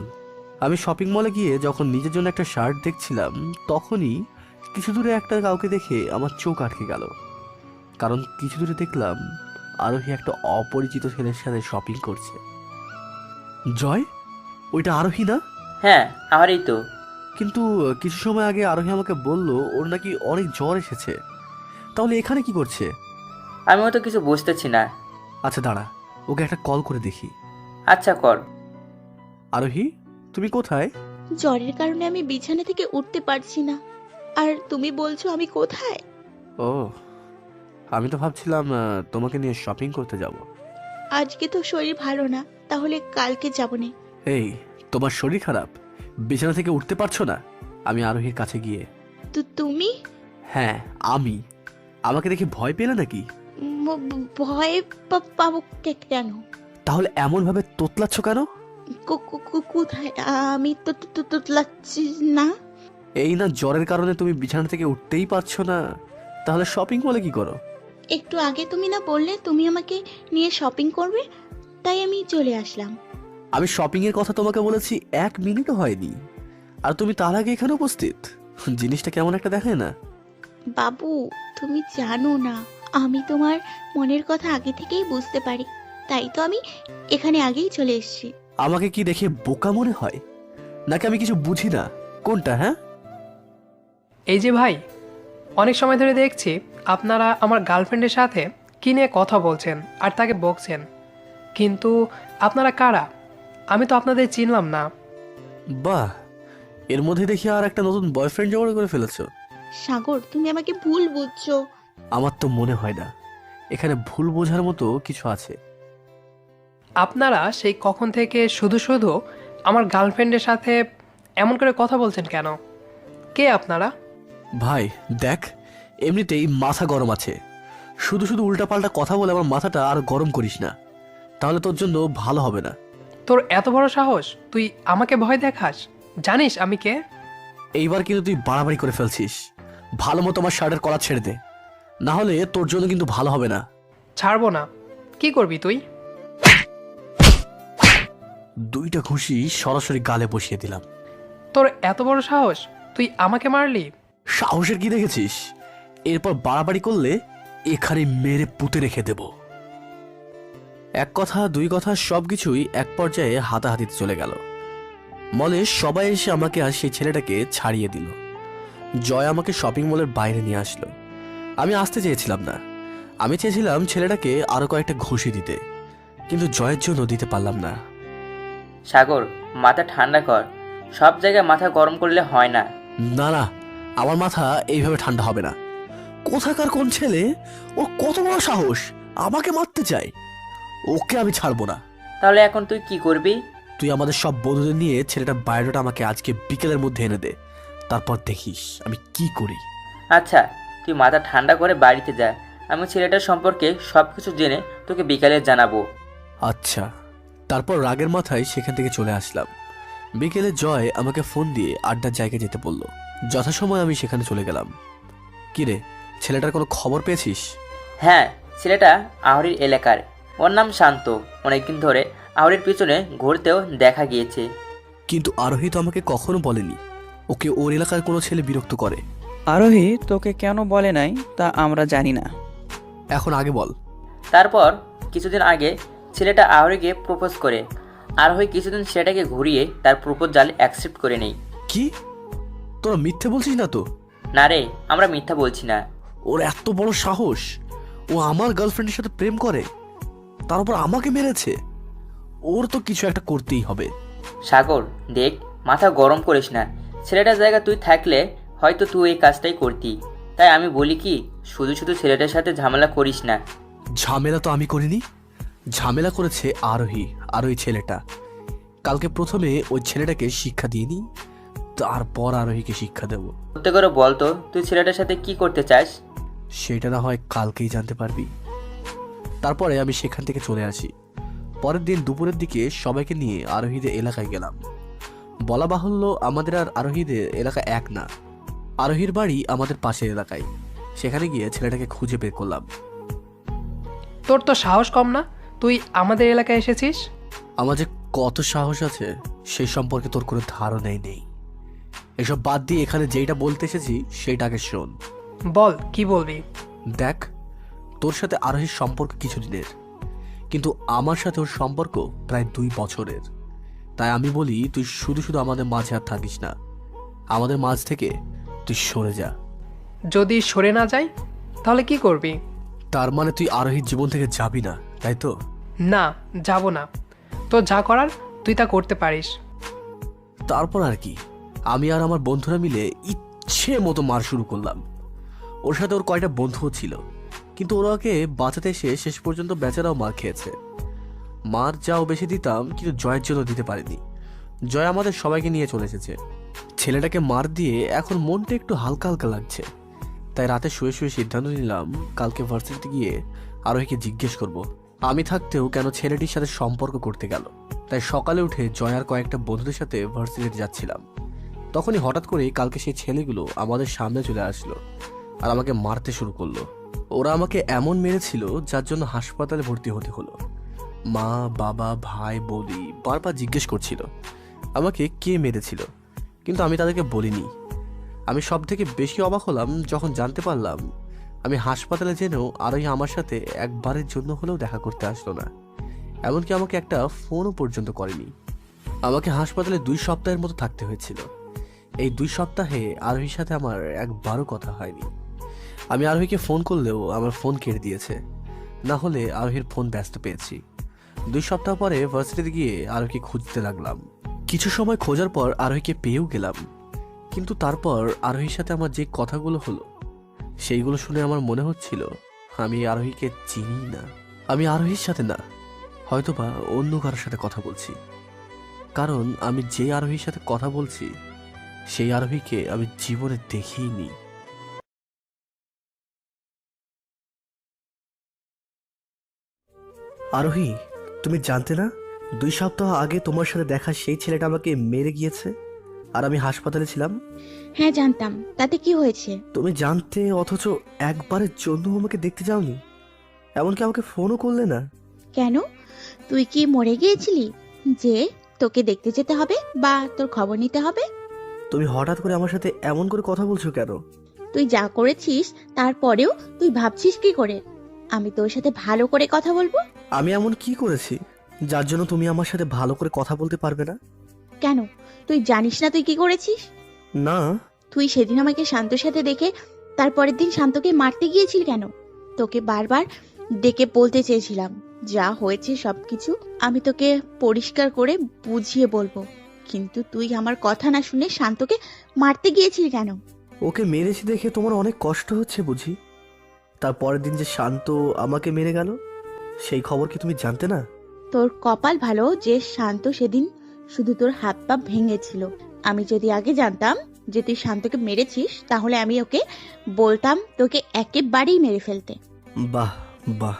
আমি শপিং মলে গিয়ে যখন নিজের জন্য একটা শার্ট দেখছিলাম, তখনই কিছু দূরে একটা কাউকে দেখে আমার চোখ আটকে গেল। কারণ কিছু দূরে দেখলাম আরোহী একটা অপরিচিত ছেলের সাথে শপিং করছে। জয়, ওইটা আরোহী না? হ্যাঁ, আহরি তো। কিন্তু কিছু সময় আগে আরোহী আমাকে বলল ওর নাকি অনেক জ্বর এসেছে। তাহলে এখানে কি করছে? আমিও তো কিছু বুঝতেছি না। আচ্ছা দাঁড়া, ওকে একটা কল করে দেখি। আচ্ছা কর। আরোহী, তুমি কোথায়? জ্বরের কারণে আমি বিছানা থেকে উঠতে পারছি না, আর তুমি বলছো আমি কোথায়? ও, আমি তো ভাবছিলাম তোমাকে নিয়ে শপিং করতে যাব। আজকে তো শরীর ভালো না, তাহলে কালকে যাবনে। এই, তোমার শরীর খারাপ, বিছানা থেকে উঠতে পারছো না? আমি আরোহীর কাছে গিয়ে। তো তুমি হ্যাঁ আমি। আমাকে দেখে ভয় পেলে নাকি? ভয় পাবো কেন? তাহলে এমন ভাবে তোতলাচ্ছ কেন? কোথায়? আমি তো তোতলাচ্ছি না। এই না জ্বরের কারণে তুমি বিছানা থেকে উঠতেই পারছো না, তাহলে শপিং মলে কি করো? একটু আগে তুমি না বললে তুমি আমাকে নিয়ে শপিং করবে, তাই আমি চলে আসলাম। আমি শপিং এর কথা তোমাকে বলেছি 1 মিনিটও হয়নি, আর তুমি তার আগে এখানে উপস্থিত। জিনিসটা কেমন একটা দেখায় না? বাবু, তুমি জানো না আমি তোমার মনের কথা আগে থেকেই বুঝতে পারি, তাই তো আমি এখানে আগেই চলে এসেছি। আমাকে কি দেখে বোকা মনে হয়, নাকি আমি কিছু বুঝি না? কোনটা? হ্যাঁ, এই যে ভাই, অনেক সময় ধরে দেখছি আপনারা আমার গার্লফ্রেন্ডের সাথে কী নিয়ে কথা বলছেন আর তাকে বকছেন, কিন্তু আপনারা কারা? আমি তো আপনাদের চিনলাম না। বাহ, এর মধ্যে দেখি আর একটা নতুন বয়ফ্রেন্ড জোগাড় করে ফেলেছো। সাগর, তুমি আমাকে ভুল বুঝছো। আমার তো মনে হয় না এখানে ভুল বোঝার মতো কিছু আছে। আপনারা সেই কখন থেকে শুধু শুধু আমার গার্লফ্রেন্ডের সাথে এমন করে কথা বলছেন কেন? কে আপনারা? ভাই দেখ, এমনিতেই মাথা গরম আছে, শুধু শুধু উল্টাপাল্টা কথা বলে আমার মাথাটা আর গরম করিস না, তাহলে তোর জন্য ভালো হবে না। তোর এত বড় সাহস, তুই আমাকে ভয় দেখাস? জানিস আমি কে? এইবার কিন্তু তুই বাড়াবাড়ি করে ফেলছিস। ভালো মতো আমার শার্টের কলার ছেড়ে দে, না হলে তোর জন্য কিন্তু ভালো হবে না। ছাড়বো না। কি করবি তুই? 2টা ঘুষি সরাসরি গালে বসিয়ে দিলাম। তোর এত বড় সাহস, তুই আমাকে মারলি? সাহসের কি দেখেছিস? এরপর বাড়াবাড়ি করলে এখানে মেরে পুঁতে রেখে দেব। এক কথা 2 কথা সবকিছুই এক পর্যায়ে হাতাহাতিতে চলে গেল। মলে সবাই এসে আমাকে আর সেই ছেলেটাকে ছাড়িয়ে দিল। জয় আমাকে শপিং মলের বাইরে নিয়ে আসলো। আমি আসতে চেয়েছিলাম না, আমি চেয়েছিলাম ছেলেটাকে আরো কয়েকটা ঘুষি দিতে, কিন্তু জয়ের জন্য দিতে পারলাম না। সাগর, মাথা ঠান্ডা কর। সব জায়গায় মাথা গরম করলে হয় না। না না, আমার মাথা এইভাবে ঠান্ডা হবে না। কোথাকার কোন ছেলে, ও কত বড় সাহস আমাকে মারতে চায়? ওকে আমি ছাড়বো না। তাহলে এখন তুই কি করবি? তুই আমাদের সব বন্ধুদের নিয়ে ছেলেটার বায়োডাটা আমাকে আজকে বিকেলের মধ্যে এনে দে, তারপর দেখিস আমি কি করি। আচ্ছা, তুই মাথা ঠান্ডা করে বাড়িতে যা। আমি ছেলেটার সম্পর্কে সব কিছু জেনে তোকে বিকালে জানাবো। আচ্ছা। তারপর রাগের মাথায় সেখান থেকে চলে আসলাম। বিকেলে জয় আমাকে ফোন দিয়ে আড্ডার জায়গায় যেতে বলল। যথাসময় আমি সেখানে চলে গেলাম। কিরে, ছেলেটার কোনো খবর পেয়েছিস? হ্যাঁ, ছেলেটা আহরির এলাকার। ওর নাম শান্ত। অনেকদিন ধরে আহরির পিছনে ঘুরতেও দেখা গিয়েছে। কিন্তু আরোহী তো আমাকে কখনো বলেনি ওকে ওর এলাকার কোনো ছেলে বিরক্ত করে। আরোহী তোকে কেন বলে নাই তা আমরা জানি না। এখন আগে বল। তারপর কিছুদিন আগে ছেলেটা আহরিকে প্রপোজ করে। আরোহী কিছুদিন ছেলেটাকে ঘুরিয়ে তার প্রপোজাল অ্যাকসেপ্ট করে নেই। কি, তোরা মিথ্যে বলছিস না তো? না রে, আমরা মিথ্যা বলছি না। ওর এত বড় সাহস, ও আমার গার্লফ্রেন্ডের সাথে প্রেম করে, তার উপর আমাকে মেরেছে। ওর তো কিছু একটা করতেই হবে। সাগর দেখ, মাথা গরম করিস না। ছেলেটার জায়গা তুই থাকলে হয়তো তুই এই কাজটাই করতি। তাই আমি বলি কি, শুধু শুধু ছেলেটার সাথে ঝামেলা করিস না। ঝামেলা তো আমি করিনি, ঝামেলা করেছে আরোহী আর ওই ছেলেটা। কালকে প্রথমে ওই ছেলেটাকে শিক্ষা দিইনি, তারপর আরোহীকে শিক্ষা দেব। সত্যি করে বল তো, তুই ছেলেটার সাথে কি করতে চাস? সেটা না হয় কালকেই জানতে পারবি। তারপরে আমি সেখান থেকে চলে আসি। পরের দিন দুপুরের দিকে সবাইকে নিয়ে আরোহীদের এলাকায় গেলাম। বলা বাহুল্য, আমাদের আর আরোহীদের এলাকা এক না। আরোহীর বাড়ি আমাদের পাশের এলাকায়। সেখানে গিয়ে ছেলেটাকে খুঁজে বের করলাম। তোর তো সাহস কম না, তুই আমাদের এলাকায় এসেছিস? আমার যে কত সাহস আছে সেই সম্পর্কে তোর কোনো ধারণাই নেই। এসব বাদ দিয়ে এখানে যেটা বলতে এসেছি সেটা আগে শোন। বল, কি বলবি? দেখ, তোর সাথে আরোহীর সম্পর্ক কিছুদিনের, কিন্তু আমার সাথে ওর সম্পর্ক প্রায় 2 বছরের। তাই আমি বলি তুই শুধু শুধু আমাদের মাঝে আর থাকিস না। আমাদের মাঝ থেকে তুই সরে যা। যদি সরে না যাই তাহলে কি করবি? তার মানে তুই আরোহীর জীবন থেকে যাবি না, তাই তো? না, যাব না। তো যা করার তুই তা করতে পারিস। তারপর আর কি, আমি আর আমার বন্ধুরা মিলে ইচ্ছে মতো মার শুরু করলাম। ওর সাথে ওর কয়টা বন্ধুও ছিল, কিন্তু ওরা ওকে বাঁচাতে এসে শেষ পর্যন্ত বেচারাও মার খেয়েছে। মার যাও বেশি দিতাম, কিন্তু জয়ের জন্য দিতে পারিনি। জয় আমাদের সবাইকে নিয়ে চলে এসেছে। ছেলেটাকে মার দিয়ে এখন মনটা একটু হালকা হালকা লাগছে। তাই রাতে শুয়ে শুয়ে সিদ্ধান্ত নিলাম কালকে ভার্সিটিতে গিয়ে আরোহীকে জিজ্ঞেস করব আমি থাকতেও কেন ছেলেটির সাথে সম্পর্ক করতে গেল। তাই সকালে উঠে জয়ার কয়েকটা বন্ধুদের সাথে ভার্সিটিতে যাচ্ছিলাম। তখনই হঠাৎ করে কালকে সেই ছেলেগুলো আমাদের সামনে চলে আসলো আর আমাকে মারতে শুরু করলো। ওরা আমাকে এমন মেরেছিল যার জন্য হাসপাতালে ভর্তি হতে হলো। মা, বাবা, ভাই, বৌদি বারবার জিজ্ঞেস করছিল আমাকে কে মেরেছিল, কিন্তু আমি তাদেরকে বলিনি। আমি সব থেকে বেশি অবাক হলাম যখন জানতে পারলাম আমি হাসপাতালে জেনেও আরোহী আমার সাথে একবারের জন্য হলেও দেখা করতে আসলো না। এমনকি আমাকে একটা ফোনও পর্যন্ত করেনি। আমাকে হাসপাতালে 2 সপ্তাহের মতো থাকতে হয়েছিল। এই 2 সপ্তাহে আরোহীর সাথে আমার একবারও কথা হয়নি। আমি আরোহীকে ফোন করলেও আমার ফোন কেটে দিয়েছে, না হলে আরোহীর ফোন ব্যস্ত পেয়েছি। 2 সপ্তাহ পরে ভার্সিটিতে গিয়ে আরোহীকে খুঁজতে লাগলাম। কিছু সময় খোঁজার পর আরোহীকে পেয়েও গেলাম, কিন্তু তারপর আরোহীর সাথে আমার যে কথাগুলো হলো সেইগুলো শুনে আমার মনে হচ্ছিল আমি আরোহীকে চিনি না। আমি আরোহীর সাথে না, হয়তোবা অন্য কারোর সাথে কথা বলছি। কারণ আমি যে আরোহীর সাথে কথা বলছি সেই আরোহীকে আমি জীবনে দেখিনি। আরোহী, তুমি জানতে না 2 সপ্তাহ আগে তোমার সাথে দেখা সেই ছেলেটা আমাকে মেরে গিয়েছে আর আমি হাসপাতালে ছিলাম? হ্যাঁ জানতাম, তাতে কি হয়েছে? তুমি জানতে অথচ একবারের জন্য আমাকে দেখতে যাওনি, এমনকি আমাকে ফোনও করলে না। কেন? তুই কি মরে গিয়েছিলি যে তোকে দেখতে যেতে হবে বা তোর খবর নিতে হবে? তুমি হঠাৎ করে আমার সাথে এমন করে কথা বলছো কেন? তুই যা করেছিস তারপরেও তুই ভাবছিস কি করে আমি তোর সাথে ভালো করে কথা বলবো? আমি এমন কি করেছি যার জন্য তুমি আমার সাথে ভালো করে কথা বলতে পারবে না? কেন, তুই জানিস না তুই কি করেছিস? না। তুই সেদিন আমাকে শান্তর সাথে দেখে তারপরের দিন শান্তকে মারতে গিয়েছিলি কেন? তোকে বারবার ডেকে বলতে চেয়েছিলাম যা হয়েছে সবকিছু আমি তোকে পরিষ্কার করে বুঝিয়ে বলবো, কিন্তু তুই আমার কথা না শুনে শান্তকে মারতে গিয়েছিলি কেন? ওকে মেরেছি দেখে তোমার অনেক কষ্ট হচ্ছে বুঝি? তারপরের দিন যে শান্ত আমাকে মেরে গেল সেই খবর কি তুমি জানতে না? তোর কপাল ভালো যে শান্ত সেদিন শুধু তোর হাত পা ভেঙেছিল। আমি যদি আগে জানতাম যে তুই শান্তকে মেরেছিস তাহলে আমি ওকে বলতাম তোকে একেবারেই মেরে ফেলতে। বাহ বাহ,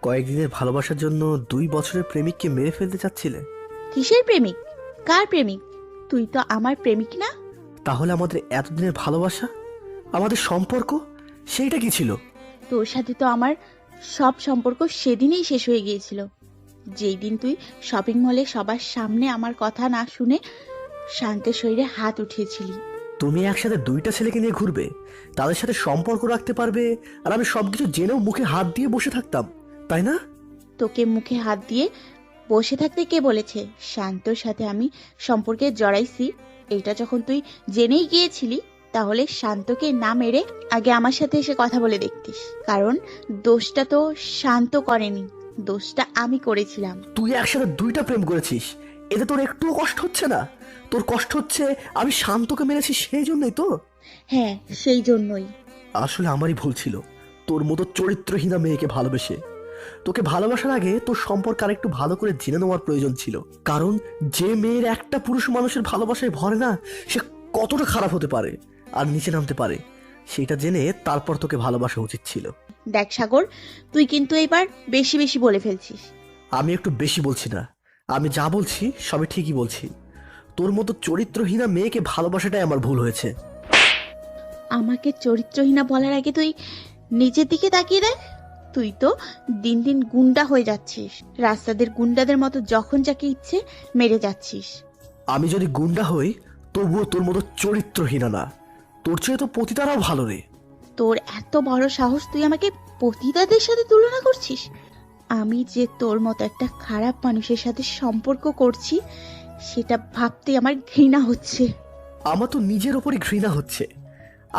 কয়েকদিনের ভালোবাসার জন্য 2 বছরের প্রেমিককে মেরে ফেলতে চাচ্ছিলে? কিসের প্রেমিক? কার প্রেমিক? তুই তো আমার প্রেমিক না। তাহলে আমাদের এতদিনের ভালোবাসা, আমাদের সম্পর্ক, সেইটা কি ছিল? তোর সাথে তো আমার সব সম্পর্ক সেদিনেই শেষ হয়ে গিয়েছিল, যেই দিন তুই শপিং মলে সবার সামনে আমার কথা না শুনে শান্তের শরীরে হাত উঠিয়েছিলি। তুমি একসাথে 2টা ছেলেকে নিয়ে ঘুরবে, তাদের সাথে সম্পর্ক রাখতে পারবে, আর আমি সবকিছু জেনেও মুখে হাত দিয়ে বসে থাকতাম, তাই না? তোকে মুখে হাত দিয়ে বসে থাকতে কে বলেছে? শান্তর সাথে আমি সম্পর্কে জড়াইছি এটা যখন তুই জেনেই গিয়েছিলি তাহলে শান্তকে না মেরে আগে আমার সাথে এসে কথা বলে দেখতিস। কারণ দোষটা তো শান্ত করেনি, দোষটা আমি করেছিলাম। তুই একসাথে 2টা প্রেম করেছিস, এতে তোর একটুও কষ্ট হচ্ছে না? তোর কষ্ট হচ্ছে আমি শান্তকে মেরেছি সেই জন্যই তো? হ্যাঁ, সেই জন্যই। আসলে আমারই ভুল ছিল তোর মতো চরিত্রহীনা মেয়েকে ভালোবেসে। তোকে ভালোবাসার আগে তোর সম্পর্ক আর একটু ভালো করে জেনে নেওয়ার প্রয়োজন ছিল। কারণ যে মেয়ের একটা পুরুষ মানুষের ভালোবাসায় ভরে না, সে কতটা খারাপ হতে পারে আর নিচে নামতে পারে সেটা জেনে তারপর তোকে ভালোবাসা উচিত ছিল। দেখ সাগর, তুই কিন্তু এবার বেশি বেশি বলে ফেলছিস। আমি একটু বেশি বলছি না, আমি যা বলছি সবই ঠিকই বলছি। তোর মতো চরিত্রহীনা মেয়েকে ভালোবাসাটাই আমার ভুল হয়েছে। আমাকে চরিত্রহীনা বলার আগে তুই নিজের দিকে তাকিয়ে দেখ। তুই তো দিন দিন গুন্ডা হয়ে যাচ্ছিস, রাস্তাদের গুন্ডাদের মতো যখন যাকে ইচ্ছে মেরে যাচ্ছিস। আমি যদি গুন্ডা হই তবুও তোর মতো চরিত্রহীনা না, তোর চেয়ে তো পতিতারাও ভালো রে। তোর এত বড় সাহস, তুই আমাকে পতিতাদের সাথে তুলনা করছিস? আমি যে তোর মতো একটা খারাপ মানুষের সাথে সম্পর্ক করছি সেটা ভাবতে আমার ঘৃণা হচ্ছে। আমার তো নিজের ওপরই ঘৃণা হচ্ছে।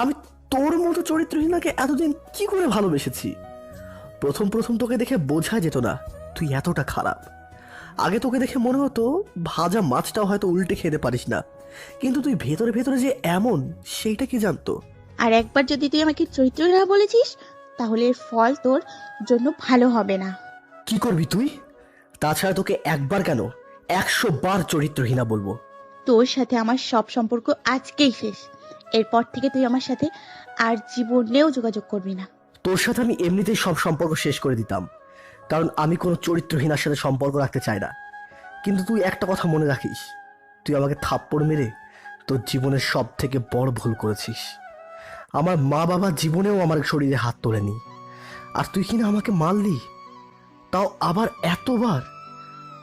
আমি তোর মতো চরিত্রহীনাকে এতদিন কি করে ভালোবেসেছি। প্রথম প্রথম তোকে দেখে বোঝা যেত না তুই এতটা খারাপ। আগে তোকে দেখে মনে হতো ভাজা মাছটাও হয়তো উল্টে খেতে পারিস না, কিন্তু তুই ভেতরে ভেতরে যে এমন, সেইটা কি জানতো? আর একবার যদি তুই আমাকে চরিত্রহীনা বলেছিস, তাহলে এর ফল তোর জন্য ভালো হবে না। কি করবি তুই? তাছাড়া তোকে একবার কেন 100 বার চরিত্রহীনা বলবো। তোর সাথে আমার সব সম্পর্ক আজকেই শেষ। এরপর থেকে তুই আমার সাথে আর জীবনেও যোগাযোগ করবি না। তোর সাথে আমি এমনিতেই সব সম্পর্ক শেষ করে দিতাম, কারণ আমি কোনো চরিত্রহীনার সাথে সম্পর্ক রাখতে চাই না। কিন্তু তুই একটা কথা মনে রাখিস, তুই আমাকে থাপ্পড় মেরে তোর জীবনের সব থেকে বড় ভুল করেছিস। আমার মা বাবা জীবনেও আমার শরীরে হাত তোলেনি, আর তুই কিনা আমাকে মারলি, তাও আবার এতবার।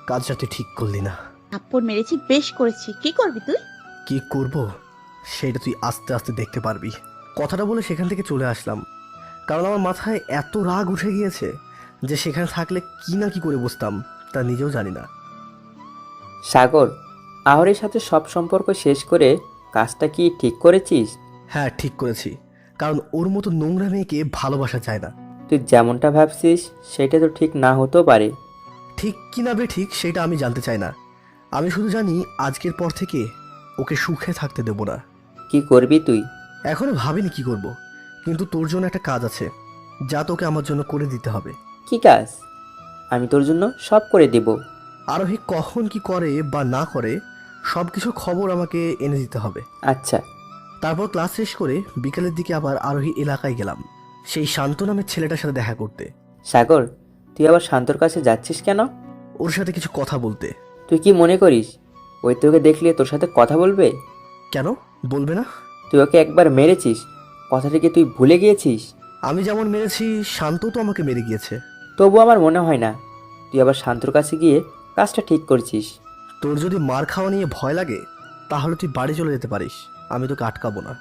কাজটা তুই ঠিক করলি না। থাপ্পড় মেরেছি, বেশ করেছি। কি করবি তুই? কি করব সেটা তুই আস্তে আস্তে দেখতে পারবি। কথাটা বলে সেখান থেকে চলে আসলাম, কারণ আমার মাথায় এত রাগ উঠে গিয়েছে যে সেখানে থাকলে কি না কি করে বসতাম তা নিজেও জানি না। সাগর, আহরের সাথে সব সম্পর্ক শেষ করে কাজটা কি ঠিক করেছিস? হ্যাঁ, ঠিক করেছি, কারণ ওর মতো নোংরা মেয়েকে ভালোবাসা যায় না। তুই যেমনটা ভাবছিস সেটা তো ঠিক না হতেও পারে। ঠিক কি না বে ঠিক সেটা আমি জানতে চাই না। আমি শুধু জানি আজকের পর থেকে ওকে সুখে থাকতে দেব না। কি করবি তুই? এখনো ভাবিনি কি করব, কিন্তু তোর জন্য একটা কাজ আছে যা তোকে আমার জন্য করে দিতে হবে। কি কাজ? আমি তোর জন্য সব করে দেব। আরোহী কখন কি করে বা না করে সব কিছু খবর আমাকে এনে দিতে হবে। আচ্ছা। তারপর ক্লাস শেষ করে বিকেলের দিকে আবার আরোহী এলাকায় গেলাম সেই শান্ত নামের ছেলেটার সাথে দেখা করতে। সাগর, তুই আবার শান্তর কাছে যাচ্ছিস কেন? ওর সাথে কিছু কথা বলতে। তুই কি মনে করিস ওই তোকে দেখলে তোর সাথে কথা বলবে? কেন বলবে না? তুই ওকে একবার মেরেছিস, কথাটা কি তুই ভুলে গিয়েছিস? আমি যেমন মেরেছি শান্ত তো আমাকে মেরে গিয়েছে। তবু আমার মনে হয় না তুই আবার শান্তর কাছে গিয়ে কাজটা ঠিক করছিস। তোর যদি মার খাওয়া নিয়ে ভয় লাগে তাহলে তুই বাড়ি চলে যেতে পারিস, আমি তোকে আটকাবো না।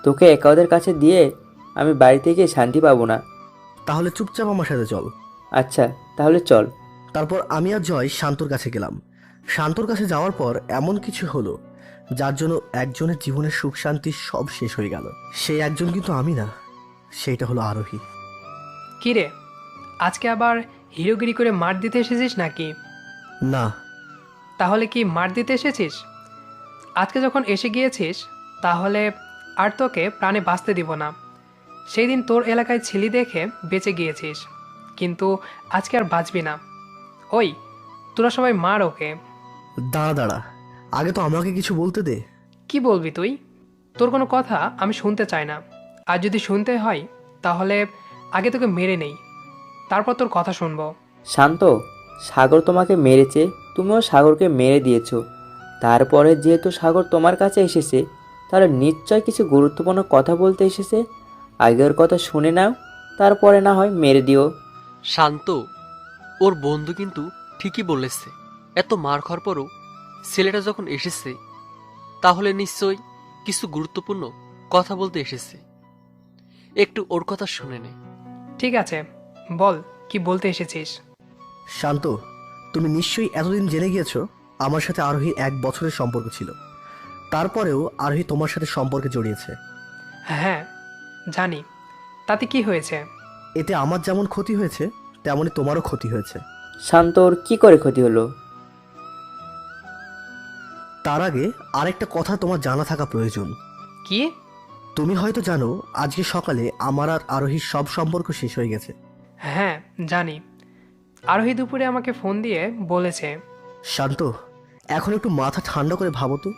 তোকে একা ওদের কাছে দিয়ে আমি বাড়িতে গিয়ে শান্তি পাবো না। তাহলে চুপচাপ আমার সাথে চল। আচ্ছা, তাহলে চল। তারপর আমি আর জয় শান্তর কাছে গেলাম। শান্তর কাছে যাওয়ার পর এমন কিছু হলো যার জন্য একজনের জীবনের সুখ শান্তি সব শেষ হয়ে গেল। সেই একজন কিন্তু আমি না, সেইটা হলো আরোহী। কি রে, আজকে আবার হিরোগিরি করে মার দিতে এসেছিস নাকি? না, তাহলে কি মার দিতে এসেছিস? আজকে যখন এসে গিয়েছিস তাহলে আর তোকে প্রাণে বাঁচতে দিব না। সেই দিন তোর এলাকায় ছিলি দেখে বেঁচে গিয়েছিস, কিন্তু আজকে আর বাঁচবি না। ওই তোরা সবাই মার ওকে। দাঁড়া দাঁড়া, আগে তো আমাকে কিছু বলতে দে। কি বলবি তুই? তোর কোনো কথা আমি শুনতে চাই না। আর যদি শুনতে হয় তাহলে আগে তোকে মেরে নেই, তারপর তোর কথা শুনবো। শান্ত, সাগর তোমাকে মেরেছে, তুমিও সাগরকে মেরে দিয়েছো। তারপরে যেহেতু সাগর তোমার কাছে এসেছে, তাহলে নিশ্চয় কিছু গুরুত্বপূর্ণ কথা বলতে এসেছে। আগের কথা শুনে নাও, তারপরে না হয় মেরে দিও। শান্ত, ওর বন্ধু কিন্তু ঠিকই বলেছে। এত মার খাওয়ার পরও ছেলেটা যখন এসেছে তাহলে নিশ্চয়ই কিছু গুরুত্বপূর্ণ কথা বলতে এসেছে। একটু ওর কথা শুনে নে। ঠিক আছে, বল কি বলতে এসেছিস। শান্ত, তুমি নিশ্চয়ই এতদিন জেনে গিয়েছো আমার সাথে আরোহীর 1 বছরের সম্পর্ক ছিল। তারপরেও আরোহী তোমার সাথে সম্পর্কে জড়িয়েছে। হ্যাঁ জানি, তাতে কি হয়েছে? এতে আমার যেমন ক্ষতি হয়েছে তেমনই তোমারও ক্ষতি হয়েছে। শান্তর কি করে ক্ষতি হলো? তার আগে আরেকটা কথা তোমার জানা থাকা প্রয়োজন। কি? তুমি হয়তো জানো আজকে সকালে আমার আর আরোহীর সব সম্পর্ক শেষ হয়ে গেছে। হ্যাঁ জানি, আরোহী দুপুরে আমাকে ফোন দিয়ে বলেছে। শান্ত, এখন একটু মাথা ঠান্ডা করে ভাবো তো,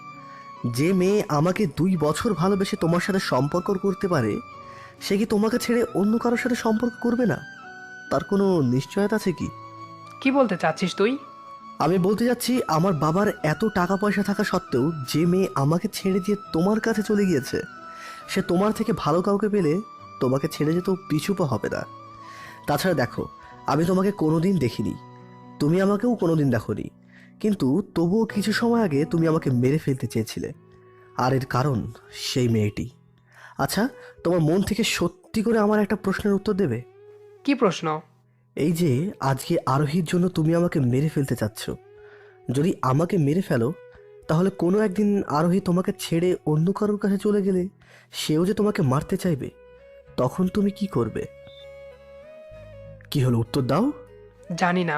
যে মেয়ে আমাকে 2 বছর ভালোবেসে তোমার সাথে সম্পর্ক করতে পারে, সে কি তোমাকে ছেড়ে অন্য কারোর সাথে সম্পর্ক করবে না? তার কোনো নিশ্চয়তা আছে কি? কি বলতে চাচ্ছিস তুই? আমি বলতে যাচ্ছি, আমার বাবার এত টাকা পয়সা থাকা সত্ত্বেও যে মেয়ে আমাকে ছেড়ে দিয়ে তোমার কাছে চলে গিয়েছে, সে তোমার থেকে ভালো কাউকে পেলে তোমাকে ছেড়ে যেতেও পিছুপা হবে না। তাছাড়া দেখো, আমি তোমাকে কোনোদিন দেখিনি, তুমি আমাকেও কোনোদিন দেখোনি, কিন্তু তবুও কিছু সময় আগে তুমি আমাকে মেরে ফেলতে চেয়েছিলে। আর এর কারণ সেই মেয়েটি। আচ্ছা, তোমার মন থেকে সত্যি করে আমার একটা প্রশ্নের উত্তর দেবে? কি প্রশ্ন? এই যে আজকে আরোহীর জন্য তুমি আমাকে মেরে ফেলতে চাচ্ছ, যদি আমাকে মেরে ফেলো তাহলে কোনো একদিন আরোহী তোমাকে ছেড়ে অন্য কারোর কাছে চলে গেলে সেও যে তোমাকে মারতে চাইবে, তখন তুমি কি করবে? কি হলো, উত্তর দাও। জানি না।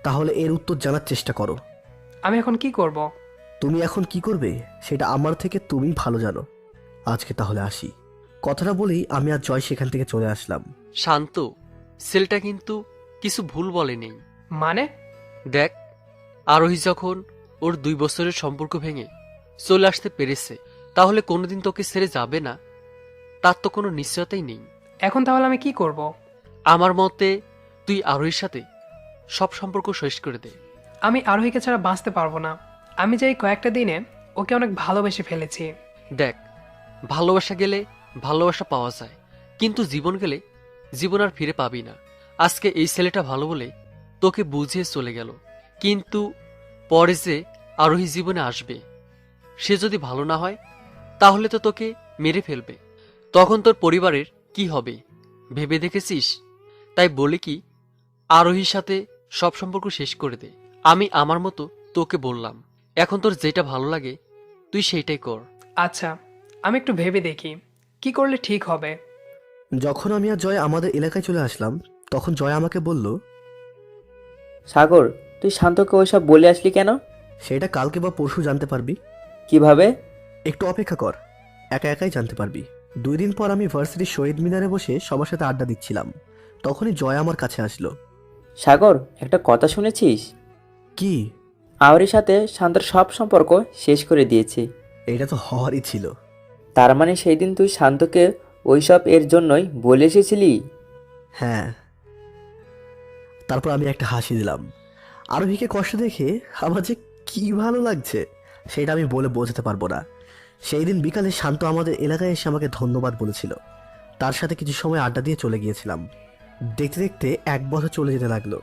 তাহলে এর উত্তর জানার চেষ্টা করো। আমি এখন কি করব? তুমি এখন কি করবে সেটা আমার থেকে তুমি ভালো জানো। আজকে তাহলে আসি। কথাটা বলেই আমি আর জয় সেখান থেকে চলে আসলাম। শান্ত, ছেলেটা কিন্তু কিছু ভুল বলেনি। মানে? দেখ, আরোহী যখন ওর 2 বছরের সম্পর্ক ভেঙে চলে আসতে পেরেছে, তাহলে কোনোদিন তোকে ছেড়ে যাবে না তার তো কোনো নিশ্চয়তাই নেই। এখন তাহলে আমি কি করব? আমার মতে তুই আরোহীর সাথে সব সম্পর্ক শেষ করে দে। আমি আরোহীকে ছাড়া বাঁচতে পারবো না। আমি যে এই কয়েকটা দিনে ওকে অনেক ভালোবেসে ফেলেছি। দেখ, ভালোবাসা গেলে ভালোবাসা পাওয়া যায়, কিন্তু জীবন গেলে জীবন আর ফিরে পাবি না। আজকে এই ছেলেটা ভালো বলে তোকে বুঝিয়ে চলে গেল, কিন্তু পরে যে আরোহী জীবনে আসবে সে যদি ভালো না হয় তাহলে তো তোকে মেরে ফেলবে। তখন তোর পরিবারের কি হবে ভেবে দেখেছিস? তাই বলি কি, আরোহীর সাথে সব সম্পর্ক শেষ করে দে। আমি আমার মতো তোকে বললাম, এখন তোর যেটা ভালো লাগে তুই সেইটাই কর। আচ্ছা, আমি একটু ভেবে দেখি কি করলে ঠিক হবে। যখন আমি আর জয় আমাদের এলাকায় চলে আসলাম, তখন জয় আমাকে বলল, সাগর, তুই শান্তকে ওইসব বলে আসলি কেন? সেটা কালকে বা পরশু জানতে পারবি। কিভাবে? একটু অপেক্ষা কর, একা একাই জানতে পারবি। 2 দিন পর আমি ভার্সিটির শহীদ মিনারে বসে সবার সাথে আড্ডা দিচ্ছিলাম। তখনই জয় আমার কাছে আসলো। সাগর, একটা কথা শুনেছিস? কি? আওয়ারির সাথে শান্তর সব সম্পর্ক শেষ করে দিয়েছে। এটা তো হওয়ারই ছিল। তার মানে সেই দিন তুই শান্তকে ওইসব এর জন্যই বলে এসেছিলি? হ্যাঁ। তারপর আমি একটা হাসি দিলাম। আরোহীকে কষ্ট দেখে আমার যে কি ভালো লাগছে সেটা আমি বলে বোঝাতে পারবো না। সেই দিন বিকালে শান্ত আমাদের এলাকায় এসে আমাকে ধন্যবাদ বলেছিল। তার সাথে কিছু সময় আড্ডা দিয়ে চলে গিয়েছিলাম। দেখতে দেখতে 1 বছর চলে যেতে লাগলো।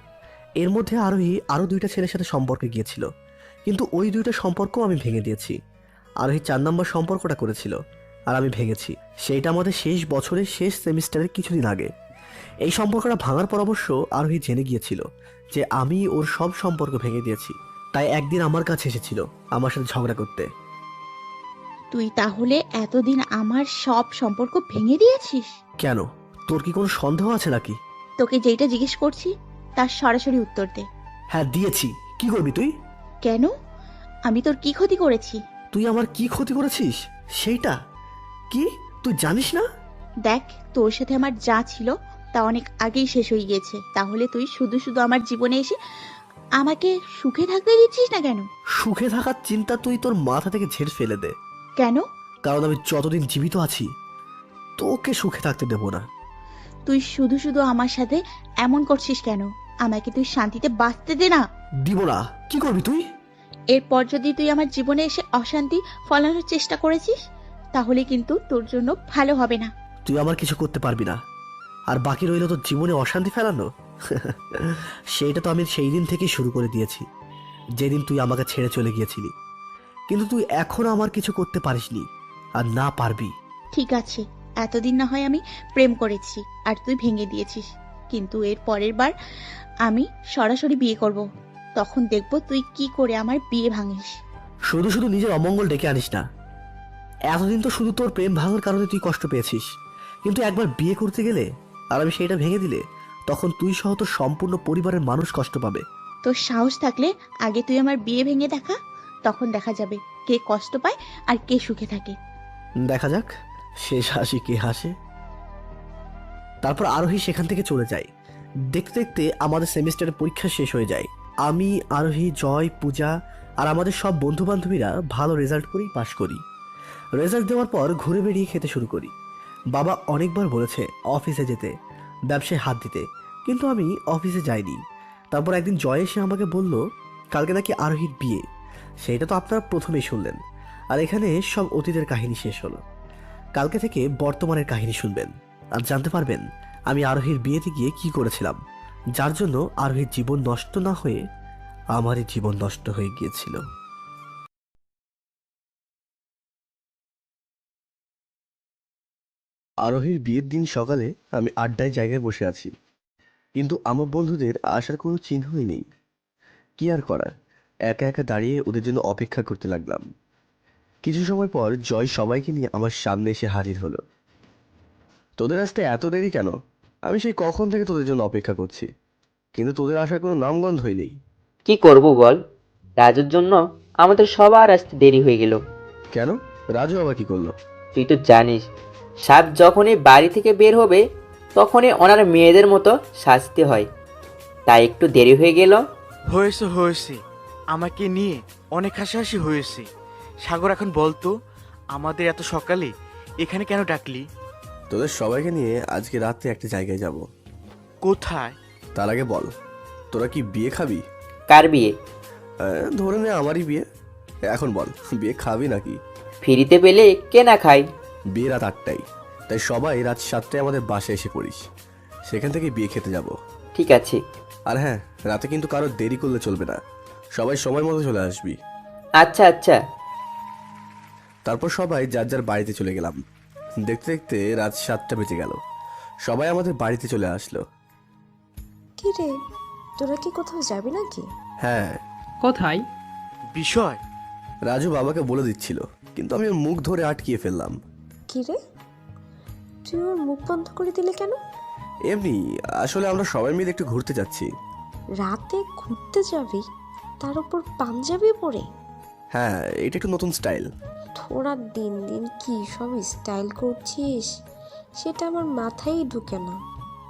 এর মধ্যে আরোহী আরও 2টা ছেলের সাথে সম্পর্কে গিয়েছিল, কিন্তু ওই 2টা সম্পর্ক আমি ভেঙে দিয়েছি। আরোহী 4 নম্বর সম্পর্কটা করেছিল আর আমি ভেঙেছি। সেইটা আমাদের শেষ বছরের শেষ সেমিস্টারের কিছুদিন আগে। এই সম্পর্কটা ভাঙার পর অবশ্য আরোহী জেনে গিয়েছিল যে আমি ওর সব সম্পর্ক ভেঙে দিয়েছি। তাই একদিন আমার কাছে এসেছিল আমার সাথে ঝগড়া করতে। তুই তাহলে এতদিন আমার সব সম্পর্ক ভেঙে দিয়েছিস? কেন, তোর কি কোনো সন্দেহ আছে নাকি? তোকে যেটা জিজ্ঞেস করছি তার সরাসরি উত্তর দে। হ্যাঁ দিয়েছি। কি করবি তুই? কেন? আমি তোর কি ক্ষতি করেছি? তুই আমার কি ক্ষতি করেছিস সেইটা কি তুই জানিস না? দেখ, তোর সাথে আমার যা ছিল তা অনেক আগেই শেষ হয়ে গিয়েছে। তাহলে তুই শুধু শুধু আমার জীবনে এসে আমাকে সুখে থাকতে দিচ্ছিস না কেন? সুখে থাকার চিন্তা তুই তোর মাথা থেকে ঝেড়ে ফেলে দে। কেন? কারণ আমি যতদিন জীবিত আছি তোকে সুখে থাকতে দেব না। তুই শুধু শুধু আমার সাথে এমন করছিস কেন? আমাকে তুই শান্তিতে বাঁচতে দে না। দিব না। কি করবি তুই? এরপর যদি তুই আমার জীবনে এসে অশান্তি ফলানোর চেষ্টা করেছিস তাহলে কিন্তু তোর জন্য ভালো হবে না। তুই আমার কিছু করতে পারবি না। আর বাকি রইল তোর জীবনে অশান্তি ফেলানো। সেইটা তো আমি সেই দিন থেকেই শুরু করে দিয়েছি, যেদিন তুই আমাকে ছেড়ে চলে গিয়েছিলি। কিন্তু তুই এখনো আমার কিছু করতে পারিসনি আর না পারবি। ঠিক আছে, এতদিন না হয় আমি প্রেম করেছি আর তুই ভেঙে দিয়েছিস, কিন্তু এর পরের বার আমি সরাসরি বিয়ে করব। তখন দেখব তুই কি করে আমার বিয়ে ভাঙিস। শুধু শুধু নিজের অমঙ্গল ডেকে আনিস না। এতদিন তো শুধু তোর প্রেম ভাঙার কারণে তুই কষ্ট পেয়েছিস, কিন্তু একবার বিয়ে করতে গেলে আর আমি সেইটা ভেঙে দিলে তখন তুই সহ তোর সম্পূর্ণ পরিবারের মানুষ কষ্ট পাবে। তোর সাহস থাকলে আগে তুই আমার বিয়ে ভেঙে দেখা, তখন দেখা যাবে কে কষ্ট পায় আর কে সুখে থাকে। দেখা যাক শেষ হাসি কে হাসে। তারপর আরোহী সেখান থেকে চলে যায়। দেখতে দেখতে আমাদের সেমিস্টারের পরীক্ষা শেষ হয়ে যায়। আমি, আরোহী, জয়, পূজা আর আমাদের সব বন্ধু বান্ধবীরা ভালো রেজাল্ট করেই পাশ করি। রেজাল্ট দেওয়ার পর ঘুরে বেরিয়ে খেতে শুরু করি। বাবা অনেকবার বলেছে অফিসে যেতে, ব্যবসায় হাত দিতে, কিন্তু আমি অফিসে যাইনি। তারপর একদিন জয় এসে আমাকে বলল কালকে নাকি আরোহীর বিয়ে। সেইটা তো আপনারা প্রথমেই শুনলেন, আর এখানে সব অতীতের কাহিনী শেষ হলো। কালকে থেকে বর্তমানের কাহিনী শুনবেন আর জানতে পারবেন আমি আরোহীর বিয়েতে গিয়ে কি করেছিলাম, যার জন্য আরোহীর জীবন নষ্ট না হয়ে আমারই জীবন নষ্ট হয়ে গিয়েছিল। আরোহীর বিয়ের দিন সকালে আমি আড্ডায় জায়গায় বসে আছি, কিন্তু আমার বন্ধুদের আসার কোনো চিহ্নই নেই। কি আর করার, একা একা দাঁড়িয়ে ওদের জন্য অপেক্ষা করতে লাগলাম। কিছু সময় পর জয় সবাইকে নিয়ে আমার সামনে এসে হাজির হলো। তোদের আসতে এত দেরি কেন? আমি সেই কখন থেকে তোদের জন্য অপেক্ষা করছি, কিন্তু তোদের আসার কোনো নামগন্ধই নেই। কি করব বল, রাজুর জন্য আমাদের সবার আসতে দেরি হয়ে গেল। কেন? রাজু আবার কি করলো? তুই তো জানিস, সাপ যখনই বাড়ি থেকে বের হবে তখনই ওনার মেয়েদের মতো সাজতে হয়, তাই একটু দেরি হয়ে গেল। হয়েছে হয়েছে, আমাকে নিয়ে অনেক হাসাহাসি হয়েছে। সাগর, এখন বলতো আমাদের এত সকালে এখানে কেন ডাকলি? তোদের সবাইকে নিয়ে আজকে রাতে একটা জায়গায় যাব। কোথায়? তার আগে বল, তোরা কি বিয়ে খাবি? কার বিয়ে? ধরে নে আমারই বিয়ে। এখন বল, বিয়ে খাবি নাকি? ফ্রিতে পেলে কে না খায়। বিয়ে রাত 8টায়, তাই সবাই রাত 7টায় আমাদের বাসায় এসে পড়িস। সেখান থেকে বিয়ে খেতে যাব। ঠিক আছে। আর হ্যাঁ, রাতে কিন্তু কারো দেরি করলে চলবে না, সবাই সময় মতো চলে আসবি। আচ্ছা আচ্ছা। তারপর সবাই যার যার বাড়িতে চলে গেলাম। দেখতে দেখতে রাত 7টা বেজে গেল। সবাই আমাদের বাড়িতে চলে আসলো। কি রে, তোরা কি কোথাও যাবি নাকি? হ্যাঁ। কোথায়? বিষয়? রাজু বাবাকে বলে দিচ্ছিল, কিন্তু আমি ওর মুখ ধরে আটকিয়ে ফেললাম। কি রে, তুই ওর মুখ বন্ধ করে দিলে কেন? এমনি, আসলে আমরা সবাই মিলে একটু ঘুরতে যাচ্ছি। রাতে ঘুরতে যাবি, তার উপর পাঞ্জাবি পরে? হ্যাঁ, এটা একটু নতুন স্টাইল। তোরা দিন দিন কি সব স্টাইল করছিস, সেটা আমার মাথায় ঢুকে না।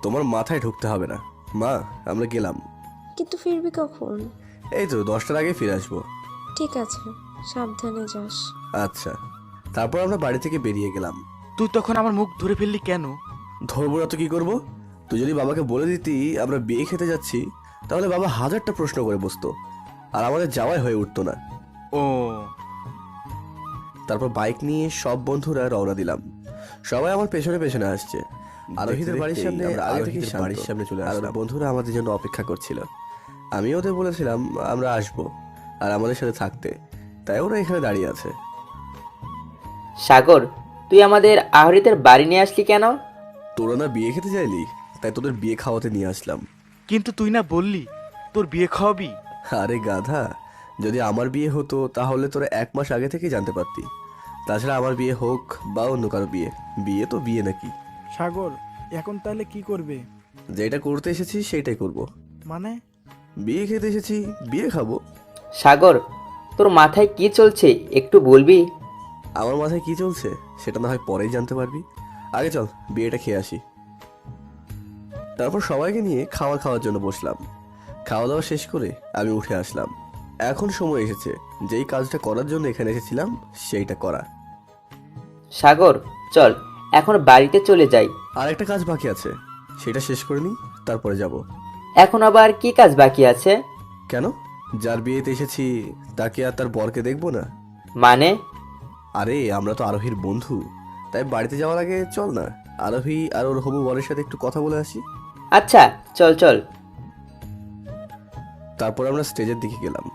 তোমার মাথায় ঢুকতে হবে না মা, আমরা গেলাম। কিন্তু ফিরবি কখন? এই তো 10টার আগে ফিরে আসবো। ঠিক আছে, সাবধানে যাস। আচ্ছা। তারপর আমরা বাড়ি থেকে বেরিয়ে গেলাম। তুই তখন আমার মুখ ধরে ফেললি কেন? ধরবো না তো কি করবো? তুই যদি বাবাকে বলে দিতি আমরা বিয়ে খেতে যাচ্ছি, তাহলে বাবা 1000টা প্রশ্ন করে বসতো, আর আমাদের যাওয়াই হয়ে উঠতো না। ও। তারপর বাইক নিয়ে সব বন্ধুরা রওনা দিলাম। সবাই আমার পেছনে পেছনে আসছে। আরোহীদের বাড়ির সামনে বাড়ির সামনে চলে আসলাম। বন্ধুরা আমাদের জন্য অপেক্ষা করছিল। আমি ওদের বলেছিলাম আমরা আসবো আর আমাদের সাথে থাকতে, তাই ওরা এখানে দাঁড়িয়ে আছে। সাগর, তুই আমাদের আহরিদের বাড়ি নিয়ে আসলি কেন? তোরা না বিয়ে খেতে চাইলি, তাই তোদের বিয়ে খাওয়াতে নিয়ে আসলাম। কিন্তু তুই না বললি তোর বিয়ে খাওয়াবি? আরে গাধা, যদি আমার বিয়ে হতো তাহলে তোরা 1 মাস আগে থেকেই জানতে পারতি। তাছাড়া আমার বিয়ে হোক বা অন্য কারো বিয়ে, বিয়ে তো বিয়ে নাকি। সাগর, এখন তাহলে কি করবে? যেটা করতে এসেছি সেটাই করব। মানে? বিয়ে খেতে এসেছি, বিয়ে খাবো। সাগর, তোর মাথায় কি চলছে একটু বলবি? আমার মাথায় কি চলছে সেটা না হয় পরেই জানতে পারবি। আগে চল বিয়েটা খেয়ে আসি। তারপর সবাইকে নিয়ে খাওয়ার জন্য বসলাম। খাওয়া দাওয়া শেষ করে আমি উঠে আসলাম। এখন সময় এসেছে যেই কাজটা করার জন্য এখানে এসেছিলাম সেইটা করা। সাগর, চল এখন বাড়িতে চলে যাই। আর একটা কাজ বাকি আছে, সেটা শেষ করে নিই, তারপরে যাব। এখন আবার কি কাজ বাকি আছে? কেন? যার বিয়েতে এসেছি তাকে আর তার বরকে দেখবো না? মানে? আরে আমরা তো আরোহীর বন্ধু, তাই বাড়িতে যাওয়ার আগে চল না আরোহী আর ওর হবু বরের সাথে একটু কথা বলে আসি। আচ্ছা, চল চল। তারপর আমরা স্টেজের দিকে গেলাম।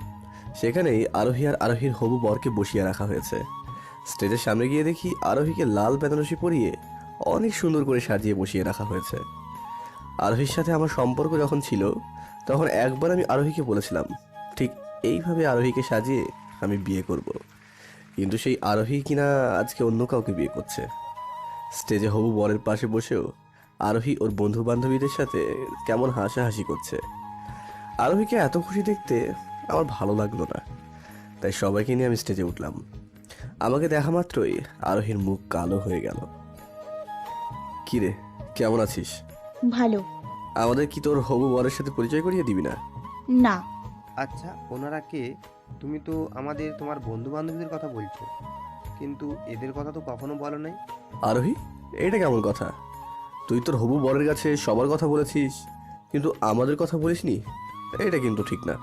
সেখানেই আরোহী আর আরোহীর হবু বরকে বসিয়ে রাখা হয়েছে। স্টেজের সামনে গিয়ে দেখি আরোহীকে লাল বেনারসি পরিয়ে অনেক সুন্দর করে সাজিয়ে বসিয়ে রাখা হয়েছে। আরোহীর সাথে আমার সম্পর্ক যখন ছিল তখন একবার আমি আরোহীকে বলেছিলাম ঠিক এইভাবে আরোহীকে সাজিয়ে আমি বিয়ে করব, কিন্তু সেই আরোহী কিনা আজকে অন্য কাউকে বিয়ে করছে। স্টেজে হবু বরের পাশে বসেও আরোহী ওর বন্ধু বান্ধবীদের সাথে কেমন হাসাহাসি করছে। আরোহীকে এত খুশি দেখতে আমার ভালো লাগলো না, তাই সবাইকে নিয়ে আমি স্টেজে উঠলাম। আমাকে দেখা মাত্রই আরোহীর মুখ কালো হয়ে গেল। কিরে, কেমন আছিস? ভালো। আমাদের কি তোর হবু বরের সাথে পরিচয় করিয়ে দিবি না? না। আচ্ছা, ওনারা কে? তুমি তো আমাদের তোমার বন্ধু বান্ধবীদের কথা বলছো, কিন্তু এদের কথা তো কখনো বলো নাই। আরোহী, এটা কেমন কথা? তুই তোর হবু বরের কাছে সবার কথা বলেছিস, কিন্তু আমাদের কথা বলিসনি। এটা কিন্তু ঠিক না।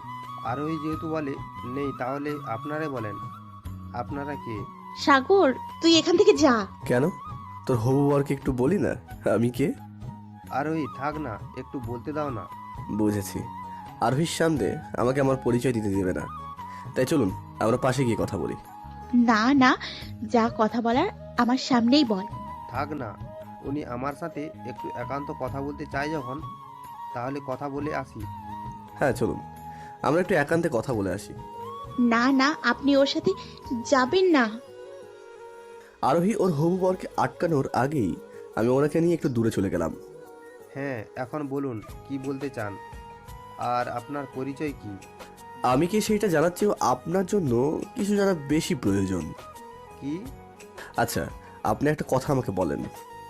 আরোহী যেহেতু বলে নেই, তাহলে আপনারাই বলেন, আপনারা কে? সাগর, তুই এখান থেকে যা। কেন? তোর হবু বরকে একটু বলি না আমি কে? আরোহী থাক না, একটু বলতে দাও না। বুঝেছি, আরোহীর সামনে আমাকে আমার পরিচয় দিতে দেবে না, তাই চলুন আমরা পাশে গিয়ে কথা বলি। না না, যা কথা বলার আমার সামনেই বল। থাক না, উনি আমার সাথে একটু একান্ত কথা বলতে চাই যখন, তাহলে কথা বলে আসি। হ্যাঁ চলুন, আমরা একটু একান্তে কথা বলে আসি। না না, আপনি ওর সাথে যাবেন না। আরোহী ওর হবু বরকে আটকানোর আগেই আমি ওনাকে নিয়ে একটু দূরে চলে গেলাম। হ্যাঁ, এখন বলুন কি বলতে চান, আর আপনার পরিচয় কি? আমি কি সেইটা জানার চেয়েও আপনার জন্য কিছু জানা বেশি প্রয়োজন। কি? আচ্ছা, আপনি একটা কথা আমাকে বলেন।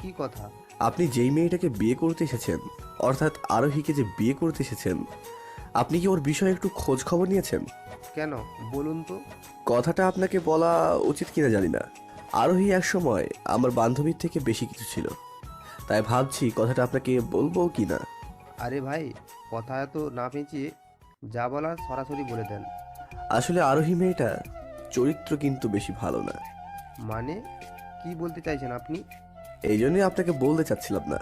কি কথা? আপনি যেই মেয়েটাকে বিয়ে করতে এসেছেন, অর্থাৎ আরোহীকে যে বিয়ে করতে এসেছেন, আপনি কি ওর বিষয়ে একটু খোঁজ খবর নিয়েছেন? কেন বলুন তো। কথাটা আপনাকে বলা উচিত কিনা জানি না। আরোহী এক সময় আমার বান্ধবীর থেকে বেশি কিছু ছিল, তাই ভাবছি কথাটা আপনাকে বলবো কি না। আরে ভাই, কথা এত না পেঁচিয়ে যা বলার সরাসরি বলে দেন। আসলে আরোহী মেয়েটা চরিত্র কিন্তু বেশি ভালো না। মানে কি বলতে চাইছেন আপনি? এই জন্যই আপনাকে বলতে চাচ্ছিলাম না।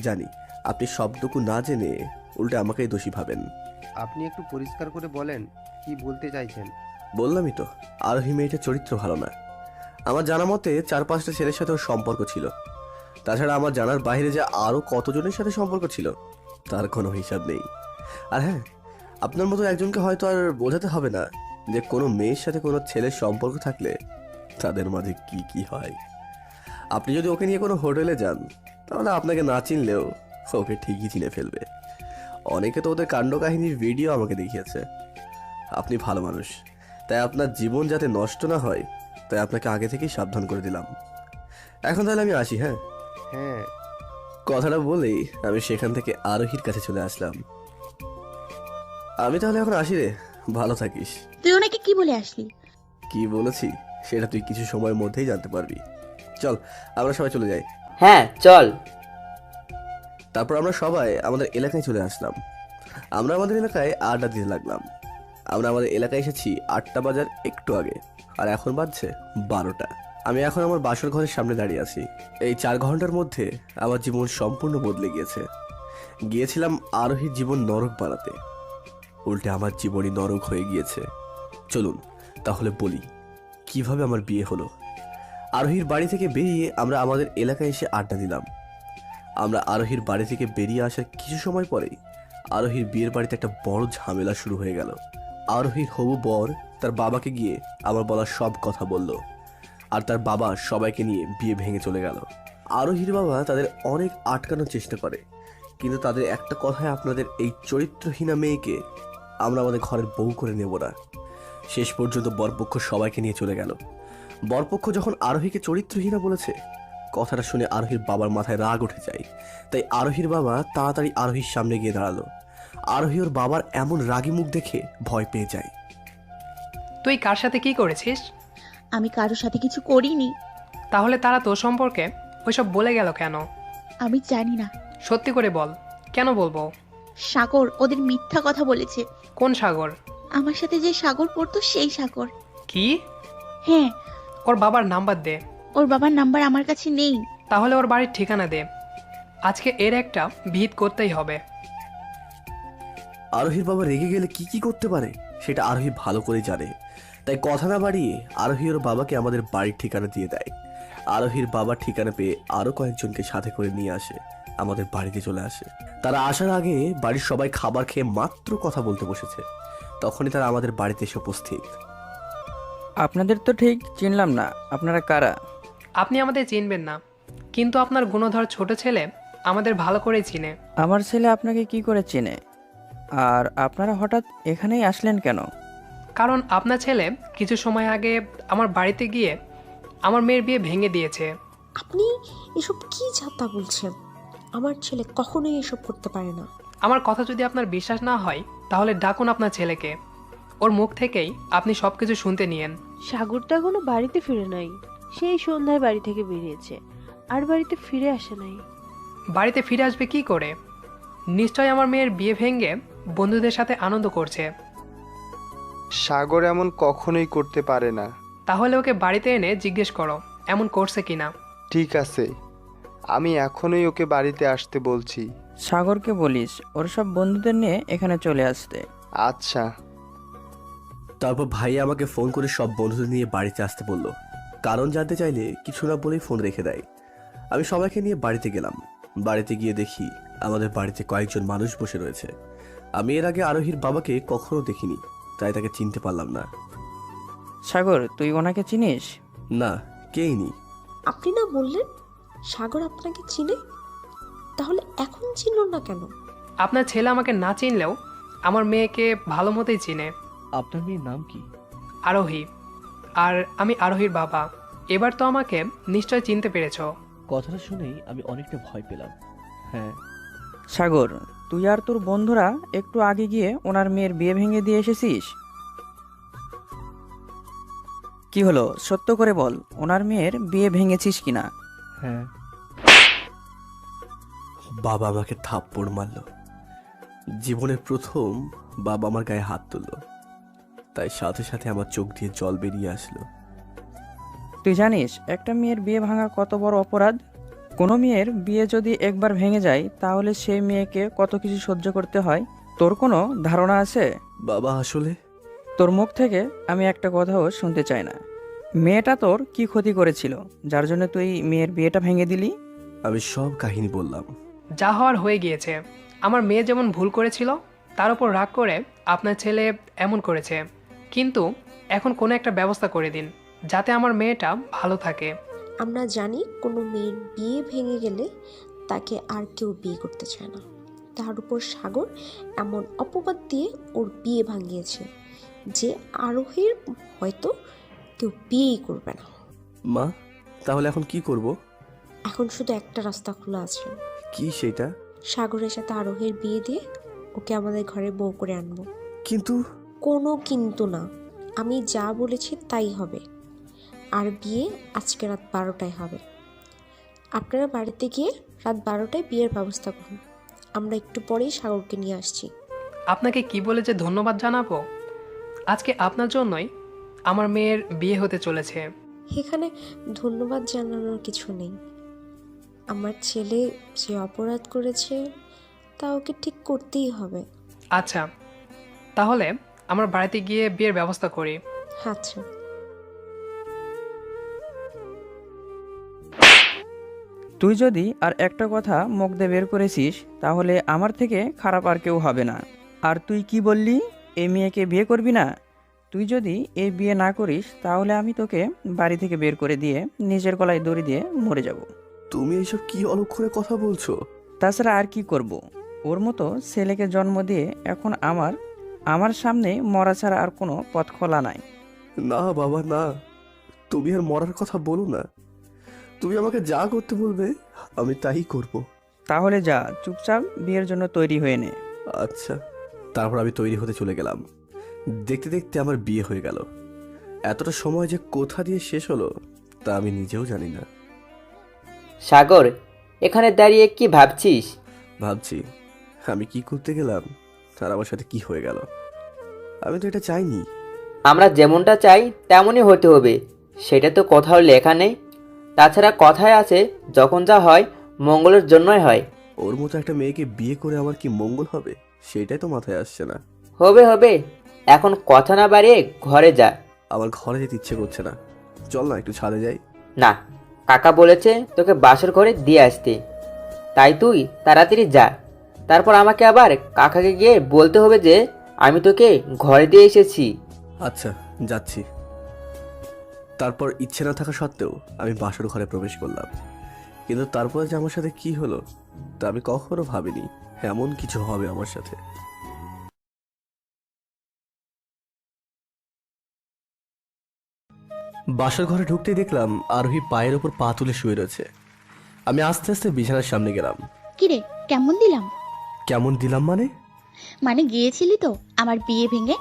জানি আপনি সবটুকু না জেনে উল্টে আমাকেই দোষী ভাবেন। আপনি একটু পরিষ্কার করে বলেন কি বলতে চাইছেন। বললামই তো, আরোহী মেয়েটার চরিত্র ভালো না। আমার জানা মতে 4-5টা ছেলের সাথে ওর সম্পর্ক ছিল। তাছাড়া আমার জানার বাইরে যে আরও কতজনের সাথে সম্পর্ক ছিল তার কোনো হিসাব নেই। আর হ্যাঁ, আপনার মতো একজনকে হয়তো আর বোঝাতে হবে না যে কোনো মেয়ের সাথে কোনো ছেলের সম্পর্ক থাকলে তাদের মাঝে কি কি হয়। আপনি যদি ওকে নিয়ে কোনো হোটেলে যান, তাহলে আপনাকে না চিনলেও ওকে ঠিকই চিনে ফেলবে। অনেকে তো ওদের কাণ্ড কাহিনীর ভিডিও আমাকে দেখিয়েছে। আপনি ভালো মানুষ, তাই আপনার জীবন যাতে নষ্ট না হয় তাই আপনাকে আগে থেকেই সাবধান করে দিলাম। এখন তাহলে আমি আসি। হ্যাঁ হ্যাঁ, কথাটা বলেই আমি সেখান থেকে আরোহীর কাছে চলে আসলাম। আমি তাহলে এখন আসি রে, ভালো থাকিস। তুই ওনাকে কি বলে আসলি? কি বলেছি সেটা তুই কিছু সময়ের মধ্যেই জানতে পারবি। চল আমরা সবাই চলে যাই। হ্যাঁ চল। তারপর আমরা সবাই আমাদের এলাকায় চলে আসলাম। আমরা আমাদের এলাকায় আড্ডা দিতে লাগলাম। আমরা আমাদের এলাকায় এসেছি 8টা বাজার একটু আগে, আর এখন বাজছে 12টা। আমি এখন আমার বাসর ঘরের সামনে দাঁড়িয়ে আছি। এই 4 ঘন্টার মধ্যে আমার জীবন সম্পূর্ণ বদলে গিয়েছে। গিয়েছিলাম আরোহীর জীবন নরক বানাতে, উল্টে আমার জীবনই নরক হয়ে গিয়েছে। চলুন তাহলে বলি কিভাবে আমার বিয়ে হলো। আরোহীর বাড়ি থেকে বেরিয়ে আমরা আমাদের এলাকায় এসে আড্ডা দিলাম। আমরা আরোহীর বাড়ি থেকে বেরিয়ে আসার কিছু সময় পরেই আরোহীর বিয়ের বাড়িতে একটা বড় ঝামেলা শুরু হয়ে গেল। আরোহীর হবু বর তার বাবাকে গিয়ে আমার বলা সব কথা বলল, আর তার বাবা সবাইকে নিয়ে বিয়ে ভেঙে চলে গেল। আরোহীর বাবা তাদের অনেক আটকানোর চেষ্টা করে, কিন্তু তাদের একটা কথায় আপনাদের এই চরিত্রহীনা মেয়েকে আমরা আমাদের ঘরের বউ করে নেব না। শেষ পর্যন্ত বরপক্ষ সবাইকে নিয়ে চলে গেল। বরপক্ষ যখন আরোহীকে চরিত্রহীনা বলেছে, কথাটা শুনে আরোহীর বাবার মাথায় রাগ উঠে যায়। তাই আরোহীর বাবা তাড়াতাড়ি আরোহীর সামনে গিয়ে দাঁড়ালো। আরোহী ওর বাবার এমন রাগী মুখ দেখে ভয় পেয়ে যায়। তুই কার সাথে কি করেছিস? আমি কারোর সাথে কিছু করিনি। তাহলে তারা তোর সম্পর্কে ওইসব বলে গেল কেন? আমি জানি না। সত্যি করে বল, কেন বলবো? সাগর ওদের মিথ্যা কথা বলেছে। কোন সাগর? আমার সাথে যে সাগর পড়তো সেই সাগর। কি? হ্যাঁ। ওর বাবার নাম্বার দে। ওর বাবার নাম্বার আমার কাছে নেই। তাহলে ওর বাড়ির ঠিকানা দে। আজকে এর একটা বিহিত করতেই হবে। আরোহীর বাবা রেগে গেলে কি কি করতে পারে সেটা আরোহী ভালো করে জানে। তাই কথা না বাড়িয়ে আরোহী ওর বাবাকে আমাদের বাড়ির ঠিকানা দিয়ে দেয়। আরোহীর বাবার ঠিকানা পেয়ে আরো কয়েকজনকে সাথে করে নিয়ে আসে, আমাদের বাড়িতে চলে আসে। তারা আসার আগে বাড়ির সবাই খাবার খেয়ে মাত্র কথা বলতে বসেছে, তখনই তারা আমাদের বাড়িতে এসে উপস্থিত। আপনাদের তো ঠিক চিনলাম না, আপনারা কারা? আপনি আমাদের চিনবেন না, কিন্তু আপনার গুণধর ছোট ছেলে আমাদের ভালো করেই চিনে। আমার ছেলে আপনাকে কি করে চেনে? আর আপনারা হঠাৎ এখানেই আসলেন কেন? কারণ আপনার ছেলে কিছু সময় আগে আমার বাড়িতে গিয়ে আমার মেয়ের বিয়ে ভেঙে দিয়েছে। আপনি এসব কি যাতা বলছেন? আমার ছেলে কখনোই এসব করতে পারে না। আমার কথা যদি আপনার বিশ্বাস না হয় তাহলে ডাকুন আপনার ছেলেকে, ওর মুখ থেকেই আপনি সব কিছু শুনতে নিয়েন। সাগর তো এখনো বাড়িতে ফিরে নাই। সেই সন্ধ্যায় বাড়ি থেকে বেরিয়েছে, আর বাড়িতে ফিরে আসে নাই। বাড়িতে ফিরে আসবে কি করে? নিশ্চয় আমার মেয়ের বিয়ে ভেঙে বন্ধুদের সাথে আনন্দ করছে। সাগর এমন কখনোই করতে পারে না। তাহলে ওকে বাড়িতে এনে জিজ্ঞেস করো এমন করছে কিনা। ঠিক আছে, আমি এখনই ওকে বাড়িতে আসতে বলছি। সাগরকে বলিস ওর সব বন্ধুদের নিয়ে এখানে চলে আসতে। আচ্ছা। তারপর ভাই আমাকে ফোন করে সব বন্ধুদের নিয়ে বাড়িতে আসতে বলল। কারণ জানতে চাইলে কিছু না বলেই ফোন রেখে দেয়। আমি সবাইকে নিয়ে বাড়িতে গেলাম। বাড়িতে গিয়ে দেখি আমাদের বাড়িতে কয়েকজন মানুষ বসে রয়েছে। আমি এর আগে আরোহীর বাবাকে কখনো দেখিনি, তাই তাকে চিনতে পারলাম না। সাগর, তুই ওনাকে চিনিস? না, কেই নি। আপনি না বললেন সাগর আপনাকে চিনে? তাহলে এখন চিনল না কেন? আপনার ছেলে আমাকে না চিনলেও আমার মেয়েকে ভালো মতোই চিনে। আপনার মেয়ের নাম কি? আরোহী। আর আমি আরোহীর বাবা। এবার তো আমাকে নিশ্চয় চিনতে পেরেছো। কথাটা শুনেই আমি অনেকটা ভয় পেলাম। হ্যাঁ। সাগর, তুই আর তোর বন্ধুরা একটু আগে গিয়ে ওনার মেয়ের বিয়ে ভেঙে দিয়ে এসেছিস। কি হলো, সত্য করে বল, ওনার মেয়ের বিয়ে ভেঙেছিস কিনা? হ্যাঁ। বাবা আমাকে থাপ্পড় মারল। জীবনের প্রথম বাবা আমার গায়ে হাত তুলল, তাই সাথে সাথে আমার চোখ দিয়ে জল বেরিয়ে আসলো। তুই জানিস একটা মেয়ের বিয়ে ভাঙা কত বড় অপরাধ? কোনো মেয়ের বিয়ে যদি একবার ভেঙে যায় তাহলে সেই মেয়েকে কত কিছু সহ্য করতে হয়, তোর কোনো ধারণা আছে? বাবা আসলে তোর মুখ থেকে আমি একটা কথাও শুনতে চাই না। মেয়েটা তোর কি ক্ষতি করেছিল যার জন্য তুই মেয়ের বিয়েটা ভেঙে দিলি? আমি সব কাহিনী বললাম। যা হওয়ার হয়ে গিয়েছে। আমার মেয়ে যেমন ভুল করেছিল তার উপর রাগ করে আপনার ছেলে এমন করেছে। কিন্তু এখন কোনো একটা ব্যবস্থা করে দিন যাতে আমার মেয়েটা ভালো থাকে। আমরা জানি কোনো মেয়ের বিয়ে ভেঙে গেলে তাকে আর কেউ বিয়ে করতে চায় না। তার উপর সাগর এমন অপবাদ দিয়ে ওর বিয়ে ভাঙিয়েছে যে আরোহীর হয়তো কেউ বিয়েই করবে না। মা, তাহলে এখন কি করব? এখন শুধু একটা রাস্তা খোলা আছে। কি সেটা? সাগরের সাথে আরোহীর বিয়ে দিয়ে ওকে আমাদের ঘরে বউ করে আনবো। কিন্তু কোনো কিন্তু না, আমি যা বলেছি তাই হবে। আর বিয়ে আজকে রাত 12টায় হবে। আপনারা বাড়িতে গিয়ে রাত 12টায় বিয়ের ব্যবস্থা করুন। আমরা একটু পরেই সাগরকে নিয়ে আসছি। আপনাকে কি বলে যে ধন্যবাদ জানাবো। আজকে আপনার জন্যই আমার মেয়ের বিয়ে হতে চলেছে। এখানে ধন্যবাদ জানানোর কিছু নেই। আমার ছেলে যে অপরাধ করেছে তা ওকে ঠিক করতেই হবে। আচ্ছা, তাহলে আমরা বাড়িতে গিয়ে বিয়ের ব্যবস্থা করি। আচ্ছা। তুই যদি আর একটা কথা মুখ দিয়ে বের করেছিস তাহলে আমার থেকে খারাপ আর কেউ হবে না। আর তুই কি বললি, এই মেয়েকে বিয়ে করবি না? তুই যদি এই বিয়ে না করিস তাহলে আমি তোকে বাড়ি থেকে বের করে দিয়ে নিজের গলায় দড়ি দিয়ে মরে যাব। তুমি এইসব কি অলক্ষণে কথা বলছো? তাছাড়া আর কি করব? ওর মতো ছেলেকে জন্ম দিয়ে এখন আমার সামনে মরা ছাড়া আর কোনো পথ খোলা নাই। না বাবা, না, তুমি আর মরার কথা বলো না। তুমি আমাকে যা করতে বলবে আমি তাই করব। তাহলে যা, চুপচাপ বিয়ের জন্য তৈরি হয়ে নে। আচ্ছা। তারপর আমি তৈরি হতে চলে গেলাম। দেখতে দেখতে আমার বিয়ে হয়ে গেল। এতটা সময় যে কোথা দিয়ে শেষ হলো তা আমি নিজেও জানি না। সাগর, এখানে দাঁড়িয়ে কি ভাবছিস? ভাবছি আমি কি করতে গেলাম আর আমার সাথে কি হয়ে গেল। আমি তো এটা চাইনি। আমরা যেমনটা চাই তেমনই হতে হবে, সেটা তো কোথাও লেখা নেই। তাছাড়া কথায় আছে, যখন যা হয় মঙ্গলের জন্যই হয়। ওর মতো একটা মেয়েকে বিয়ে করে আমার কি মঙ্গল হবে সেটাই তো মাথায় আসছে না। হবে হবে, এখন কথা না বাড়িয়ে ঘরে যা। আমার ঘরে যেতে ইচ্ছে করছে না। চল না একটু ছাদে যাই। না, কাকা বলেছে তোকে বাসর ঘরে দিয়ে আসতে, তাই তুই তাড়াতাড়ি যা। তারপর আমাকে আবার কাকাকে গিয়ে বলতে হবে যে আমি তোকে ঘরে দিয়ে এসেছি। আচ্ছা, যাচ্ছি। তারপর ইচ্ছে না থাকা সত্ত্বেও আমি বাসর ঘরে প্রবেশ করলাম। কিন্তু তারপরে যে আমার সাথে কি হলো তা আমি কখনো ভাবিনি এমন কিছু হবে আমার সাথে। বাসর ঘরে ঢুকতেই দেখলাম আরোহী পায়ের ওপর পা তুলে শুয়ে রয়েছে। আমি আস্তে আস্তে বিছানার সামনে গেলাম। কিরে, কেমন দিলাম? কেমন দিলাম মানে গিয়েছিলি তো আমার বিয়ে ভেঙে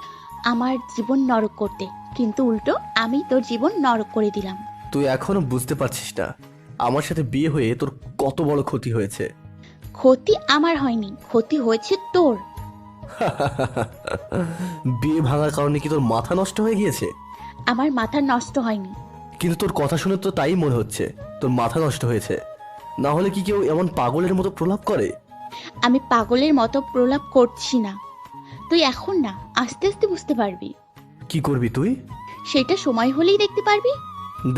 আমার জীবন নরক করতে, কিন্তু উল্টো আমি তোর জীবন নরক করে দিলাম। তুই এখনো বুঝতে পারছিস না আমার সাথে বিয়ে হয়ে তোর কত বড় ক্ষতি হয়েছে। ক্ষতি আমার হয়নি, ক্ষতি হয়েছে তোর। বিয়ে ভাঙার কারণে কি তোর মাথা নষ্ট হয়ে গিয়েছে? আমার মাথা নষ্ট হয়নি। কিন্তু তোর কথা শুনে তো তাই মনে হচ্ছে তোর মাথা নষ্ট হয়েছে। না হলে কি কেউ এমন পাগলের মতো প্রলাপ করে? আমি পাগলের মতো প্রলাপ করছি না। তুই এখন না, আস্তে আস্তে বুঝতে পারবি। কি করবি তুই? সেটা সময় হলেই দেখতে পারবি।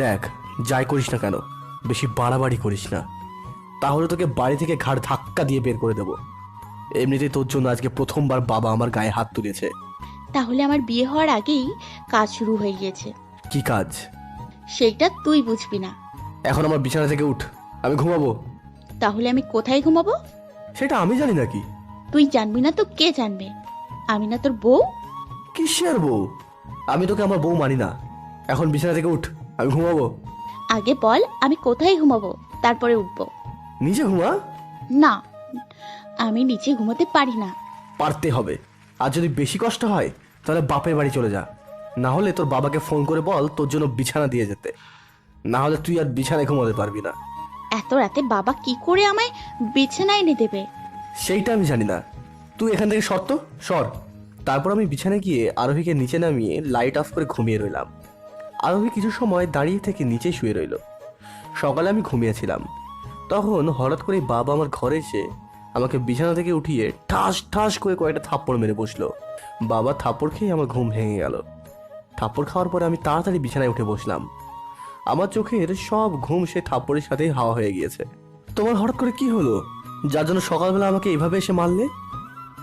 দেখ, যাই করিস না কেন বেশি বাড়াবাড়ি করিস না, তাহলে তোকে বাড়ি থেকে ঘাড় ধাক্কা দিয়ে বের করে দেবো। এমনিতেই তোর জন্য আজকে প্রথমবার বাবা আমার গায়ে হাত তুলেছে। তাহলে আমার বিয়ে হওয়ার আগেই কাজ শুরু হয়ে গিয়েছে। কি কাজ? সেইটা তুই বুঝবি না। এখন আমার বিছানা থেকে উঠ, আমি ঘুমাবো। তাহলে আমি কোথায় ঘুমাবো? সেটা আমি জানি নাকি? তুই জানবি না তো কে জানবে? আমি না তোর বউ? কিসের বউ? আমি তোকে আমার বউ মানি না। এখন বিছানা থেকে উঠ, আমি ঘুমাবো। আগে বল আমি কোথায় ঘুমাবো, তারপরে উঠবো। নিচে ঘুমা। না, আমি নিচে ঘুমাতে পারি না। পারতে হবে। আর যদি বেশি কষ্ট হয় তাহলে বাপের বাড়ি চলে যা। না হলে তোর বাবাকে ফোন করে বল তোর জন্য বিছানা দিয়ে যেতে। না হলে তুই আর বিছানায় ঘুমাতে পারবি না। এত রাতে বাবা কি করে আমায় বিছানায় এনে দেবে? সেইটা আমি জানি না। তুই এখান থেকে সর। তারপর আমি বিছানায় গিয়ে আরোহীকে নিচে নামিয়ে লাইট অফ করে ঘুমিয়ে রইলাম। আরোহী কিছু সময় দাঁড়িয়ে থেকে নিচে শুয়ে রইল। সকালে আমি ঘুমিয়েছিলাম। তখন হঠাৎ করে বাবা আমার ঘরে এসে আমাকে বিছানা থেকে উঠিয়ে ঠাস ঠাস করে কয়েকটা থাপ্পড় মেরে বসলো। বাবা থাপ্পড় খেয়ে আমার ঘুম ভেঙে গেল। থাপ্পড় খাওয়ার পরে আমি তাড়াতাড়ি বিছানায় উঠে বসলাম। আমার চোখের সব ঘুম সে থাপ্পড়ের সাথেই হাওয়া হয়ে গিয়েছে। তোমার হঠাৎ করে কি হলো, যার জন্য সকালবেলা আমাকে এভাবে এসে মারলে?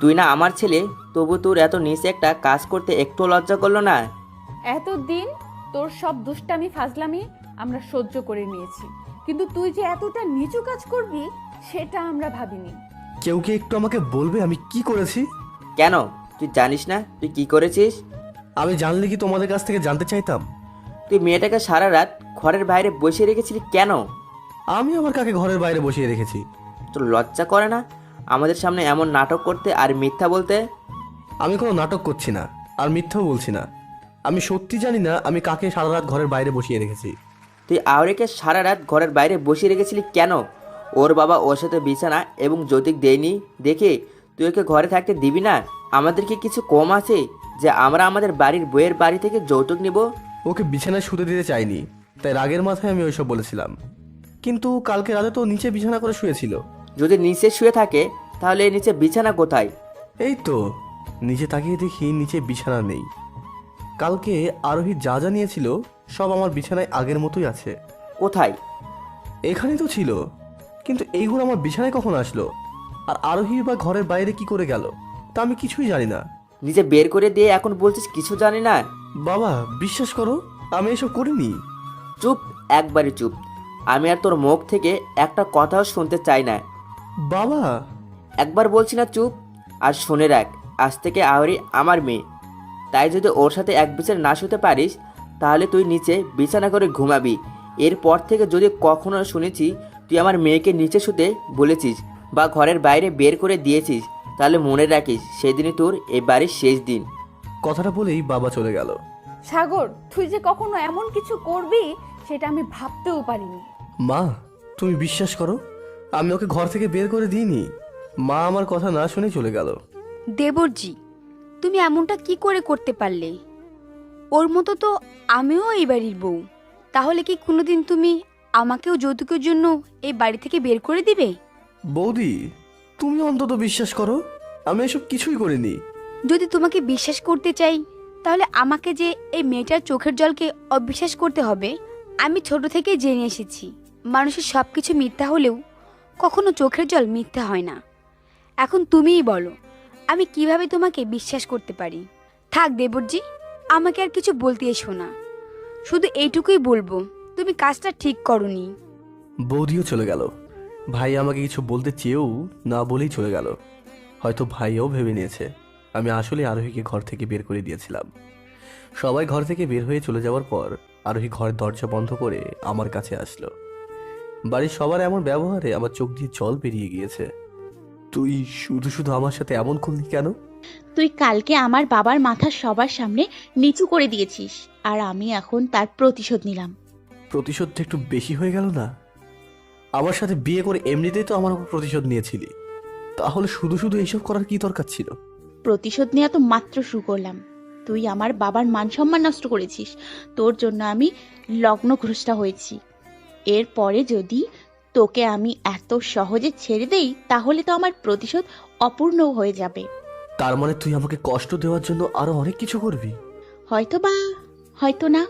তুই না আমার ছেলে, তবু তোর এত নিচে একটা কাজ করতে একটু লজ্জা করলো না? এতদিন তোর সব দুষ্টামি ফাজলামি আমরা সহ্য করে নিয়েছি, কিন্তু তুই যে এতটা নিচু কাজ করবি সেটা আমরা ভাবিনি। কেউ কি একটু আমাকে বলবে আমি কি করেছি? কেন, তুই জানিস না তুই কি করেছিস? আমি জানলে কি তোমাদের কাছ থেকে জানতে চাইতাম? তুই মেয়েটাকে সারা রাত ঘরের বাইরে বসিয়ে রেখেছিলি কেন? আমি আমার কাকে ঘরের বাইরে বসিয়ে রেখেছি? তোর লজ্জা করে না আমাদের সামনে এমন নাটক করতে আর মিথ্যা বলতে? আমি কোনো নাটক করছি না আর মিথ্যাও বলছি না। আমি সত্যি জানি না আমি কাকে সারা রাত ঘরের বাইরে বসিয়ে রেখেছি। তুই আওরেকে সারা রাত ঘরের বাইরে বসিয়ে রেখেছিলি কেন? ওর বাবা ওর সাথে বিছানা এবং যৌতুক দেয়নি দেখে তুই ওকে ঘরে থাকতে দিবি না? আমাদের কি কিছু কম আছে যে আমরা আমাদের বাড়ির বইয়ের বাড়ি থেকে যৌতুক নিব? ওকে বিছানায় শুতে দিতে চাইনি, তাই রাগের মাথায় আমি ওইসব বলেছিলাম। কিন্তু কালকে রাতে তো নিচে বিছানা করে শুয়েছিল। যদি নিচে শুয়ে থাকে তাহলে এই নিচে বিছানা কোথায়? এই তো নিচে তাকিয়ে দেখি নিচে বিছানা নেই। কালকে আরোহী যা যা নিয়েছিল সব আমার বিছানায় আগের মতোই আছে। কোথায়? এখানেই তো ছিল, কিন্তু এইগুলো আমার বিছানায় কখন আসলো? আর আরোহী বা ঘরের বাইরে কি করে গেল তা আমি কিছুই জানি না। নিজে বের করে দিয়ে এখন বলছিস কিছু জানি না? বাবা বিশ্বাস করো, আমি এসব করিনি। চুপ, একবারে চুপ। আমি আর তোর মুখ থেকে একটা কথাও শুনতে চাই না। বাবা একবার বলছি না চুপ। আর শুনে রাখ, আজ থেকে আহরি আমার মেয়ে, তাই যদি ওর সাথে এক বিছানা না শুতে পারিস তাহলে তুই নিচে বিছানা করে ঘুমাবি। এরপর থেকে যদি কখনো শুনেছি তুই আমার মেয়েকে নিচে শুতে বলেছিস বা ঘরের বাইরে বের করে দিয়েছিস তাহলে মনে রাখিস সেদিনই তোর এই বাড়ির শেষ দিন। কথাটা বলেই বাবা চলে গেল। সাগর, তুই যে কখনো এমন কিছু করবি সেটা আমি ভাবতেও পারিনি। মা তুমি বিশ্বাস করো, আমি ওকে ঘর থেকে বের করে দিইনি। মা আমার কথা না শুনে চলে গেল। দেবরজি, তুমি এমনটা কি করে করতে পারলে? ওর মতো তো আমিও এই বাড়ির বউ। তাহলে কি কোনোদিন তুমি আমাকেও যৌতুকের জন্য এই বাড়ি থেকে বের করে দিবে? বৌদি তুমি অন্তত বিশ্বাস করো, আমি এসব কিছুই করিনি। যদি তোমাকে বিশ্বাস করতে চাই তাহলে আমাকে যে এই মেয়েটার চোখের জলকে অবিশ্বাস করতে হবে। আমি ছোট থেকে জেনে এসেছি মানুষের সব কিছু মিথ্যা হলেও কখনো চোখের জল মিথ্যা হয় না। এখন তুমিই বলো আমি কিভাবে তোমাকে বিশ্বাস করতে পারি? থাক দেবরজি, আমাকে আর কিছু বলতে এসো না। শুধু এইটুকুই বলবো, তুমি কাজটা ঠিক করোনি। বৌদিও চলে গেল। ভাই আমাকে কিছু বলতে চেয়েও না বলেই চলে গেল। হয়তো ভাইও ভেবে নিয়েছে আমি আসলে আরোহীকে ঘর থেকে বের করে দিয়েছিলাম। সবাই ঘর থেকে বের হয়ে চলে যাওয়ার পর আরোহী ঘরের দরজা বন্ধ করে আমার কাছে আসলো। বাড়ির সবার এমন ব্যবহারে আমার চোখ দিয়ে জল বেরিয়ে গিয়েছে। তুই শুধু শুধু আমার সাথে এমন করলি কেন? তুই কালকে আমার বাবার মাথা সবার সামনে নিচু করে দিয়েছিস, আর আমি এখন তার প্রতিশোধ নিলাম। প্রতিশোধটা একটু বেশি হয়ে গেল না? আমার সাথে বিয়ে করে এমনিতেই তো আমার উপর প্রতিশোধ নিয়েছিলি, তাহলে শুধু শুধু এইসব করার কি দরকার ছিল? প্রতিশোধ নেওয়া তো মাত্র শুরু করলাম। তুই আমার বাবার মান সম্মান নষ্ট করেছিস, তোর জন্য আমি লগ্নভ্রষ্টা হয়েছি। এরপরে যদি তোকে আমি এত সহজে ছেড়ে দেই তাহলে তো আমার প্রতিশোধ অপূর্ণ হয়ে যাবে। তার মানে তুই আমাকে কষ্ট দেওয়ার জন্য আরো অনেক কিছু করবি? হয়তো বা হয়তো না।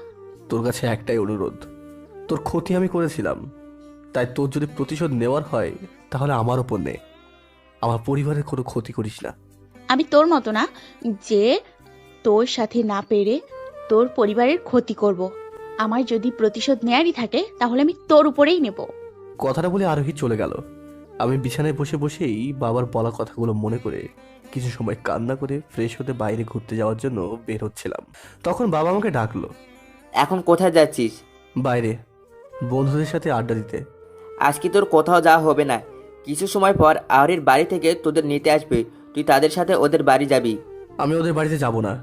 তোর কাছে একটাই অনুরোধ, তোর ক্ষতি আমি করেছিলাম, তাই তোর যদি প্রতিশোধ নেওয়ার হয় তাহলে আমার ওপর নে। আমার পরিবারের কোনো ক্ষতি করিস না। আমি তোর মতো না যে তোর সাথে না পেরে তোর পরিবারের ক্ষতি করব। আমার যদি প্রতিশোধ নেয়ারই থাকে তাহলে আমি তোর উপরেই নেব। কথাটা বলে আরোহী চলে গেল। আমি বিছানায় বসে বসেই বাবার বলা কথাগুলো মনে করে কিছু সময় কান্না করে ফ্রেশ হতে বাইরে ঘুরতে যাওয়ার জন্য বের হচ্ছিলাম। তখন বাবা আমাকে ডাকলো। এখন কোথায় যাচ্ছিস? বাইরে বন্ধুদের সাথে আড্ডা দিতে। আজকে তোর কোথাও যাওয়া হবে না। কিছু সময় পর আহরির বাড়ি থেকে তোদের নিতে আসবে, তুই তাদের সাথে ওদের বাড়ি যাবি। আমি ওদের বাড়িতে যাব না।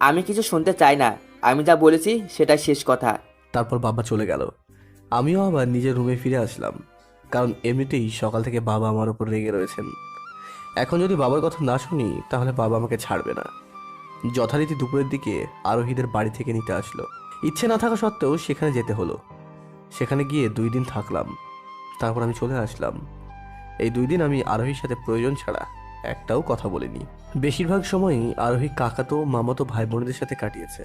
আমি কিছু শুনতে চাই না, আমি যা বলেছি সেটাই শেষ কথা। তারপর বাবা চলে গেল। আমিও আবার নিজের রুমে ফিরে আসলাম, কারণ এমনিতেই সকাল থেকে বাবা আমার উপর রেগে রয়েছেন। এখন যদি বাবার কথা না শুনি তাহলে বাবা আমাকে ছাড়বে না। যথারীতি দুপুরের দিকে আরোহীদের বাড়ি থেকে নিতে আসলো। ইচ্ছে না থাকা সত্ত্বেও সেখানে যেতে হলো। সেখানে গিয়ে 2 দিন থাকলাম, তারপর আমি চলে আসলাম। এই 2 দিন আমি আরোহীর সাথে প্রয়োজন ছাড়া একটাও কথা বলিনি। বেশিরভাগ সময়ই আরোহী কাকাতো মামাতো ভাই বোনদের সাথে কাটিয়েছে।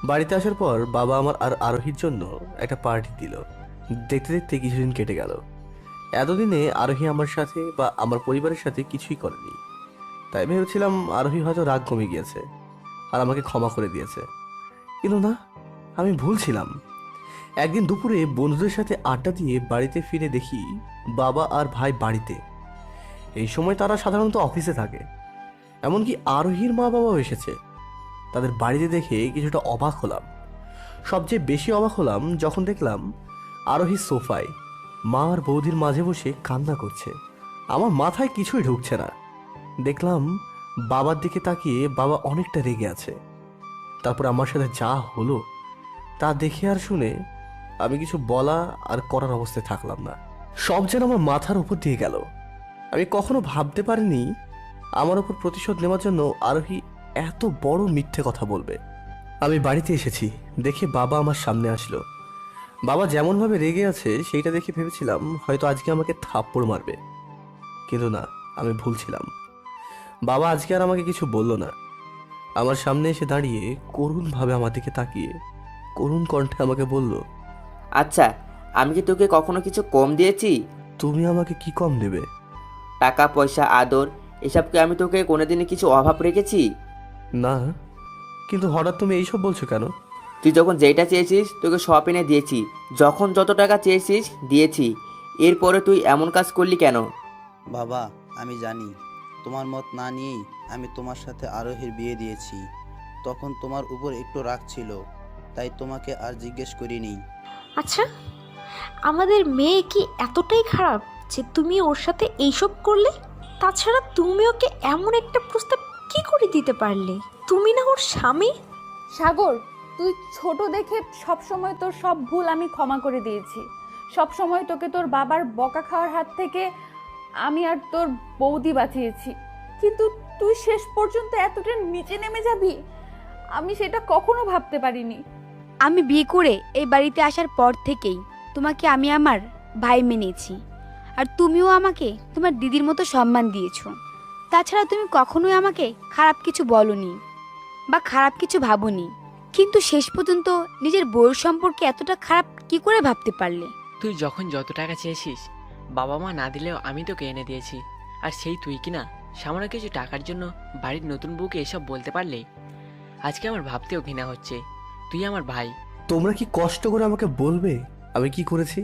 বাড়িতে আসার পর বাবা আমার আর আরোহীর জন্য একটা পার্টি দিল। দেখতে দেখতে কিছুদিন কেটে গেল। এতদিনে আরোহী আমার সাথে বা আমার পরিবারের সাথে কিছুই করেনি, তাই ভেবেছিলাম আরোহী হয়তো রাগ কমে গিয়েছে আর আমাকে ক্ষমা করে দিয়েছে। কিন্তু না, আমি ভুল ছিলাম। একদিন দুপুরে বন্ধুদের সাথে আড্ডা দিয়ে বাড়িতে ফিরে দেখি বাবা আর ভাই বাড়িতে। এই সময় তারা সাধারণত অফিসে থাকে। এমনকি আরোহীর মা বাবাও এসেছে। তাদের বাড়িতে দেখে কিছুটা অবাক হলাম। সবচেয়ে বেশি অবাক হলাম যখন দেখলাম আরোহী সোফায় মা আর বৌদির মাঝে বসে কান্না করছে। আমার মাথায় কিছুই ঢুকছে না। দেখলাম বাবার দিকে তাকিয়ে বাবা অনেকটা রেগে আছে। তারপর আমার সাথে যা হলো তা দেখে আর শুনে আমি কিছু বলা আর করার অবস্থায় থাকলাম না। সব যেন আমার মাথার উপর দিয়ে গেল। আমি কখনো ভাবতে পারিনি আমার উপর প্রতিশোধ নেওয়ার জন্য আরোহী এত বড় মিথ্যে কথা বলবে। আমি বাড়িতে এসেছি দেখে বাবা আমার সামনে আসলো। বাবা যেমনভাবে রেগে আছে সেইটা দেখে ভেবেছিলাম হয়তো আজকে আমাকে থাপ্পড় মারবে, কিন্তু না, আমি ভুল ছিলাম। বাবা আজকে আর আমাকে কিছু বলল না। আমার সামনে এসে দাঁড়িয়ে করুণভাবে আমার দিকে তাকিয়ে করুণ কণ্ঠে আমাকে বলল, আচ্ছা, আমি কি তোকে কখনো কিছু কম দিয়েছি? তুমি আমাকে কি কম দেবে? টাকা পয়সা আদর এসবকে আমি তোকে কোনোদিনই কিছু অভাব রেখেছি? না, কিন্তু হঠাৎ তুমি এইসব বলছো কেন? তুই যখন যেটা চেয়েছিস তোকে সব এনে দিয়েছি, যখন যত টাকা চেয়েছিস দিয়েছি, এরপরে তুই এমন কাজ করলি কেন? বাবা, আমি জানি তোমার মত না নিয়েই আমি তোমার সাথে আরোহীর বিয়ে দিয়েছি। তখন তোমার উপর একটু রাগ ছিল, তাই তোমাকে আর জিজ্ঞেস করিনি। আচ্ছা, আমাদের মেয়ে কি এতটাই খারাপ যে তুমি ওর সাথে এইসব করলে? তাছাড়া তুমি ওকে এমন একটা প্রস্তাব কি করে দিতে পারলে? তুমি না ওর স্বামী। সাগর, তুই ছোট দেখে সব সময় তোর সব ভুল আমি ক্ষমা করে দিয়েছি। সব সময় তোকে তোর বাবার বকা খাওয়ার হাত থেকে আমি আর তোর বৌদি বাঁচিয়েছি, কিন্তু তুই শেষ পর্যন্ত এতটা নিচে নেমে যাবি আমি সেটা কখনো ভাবতে পারিনি। আমি বিয়ে করে এই বাড়িতে আসার পর থেকেই তোমাকে আমি আমার ভাই মেনেছি, আর তুমিও আমাকে তোমার দিদির মতো সম্মান দিয়েছো। তাছাড়া তুমি কখনোই আমাকে খারাপ কিছু বলনি বা খারাপ কিছু ভাবোনি, কিন্তু শেষ পর্যন্ত নিজের বউয়ের সম্পর্কে এতটা খারাপ কি করে ভাবতে পারলে? তুই যখন যত টাকা চেয়েছিস বাবা মা না দিলেও আমি তোকে এনে দিয়েছি, আর সেই তুই কিনা সামান্য কিছু টাকার জন্য বাড়ির নতুন বউকে এসব বলতে পারলে? আজকে আমার ভাবতেও ঘৃণা হচ্ছে। তুই আমার ভাই। তোমরা কি কষ্ট করে আমাকে বলবে আমি কি করেছি,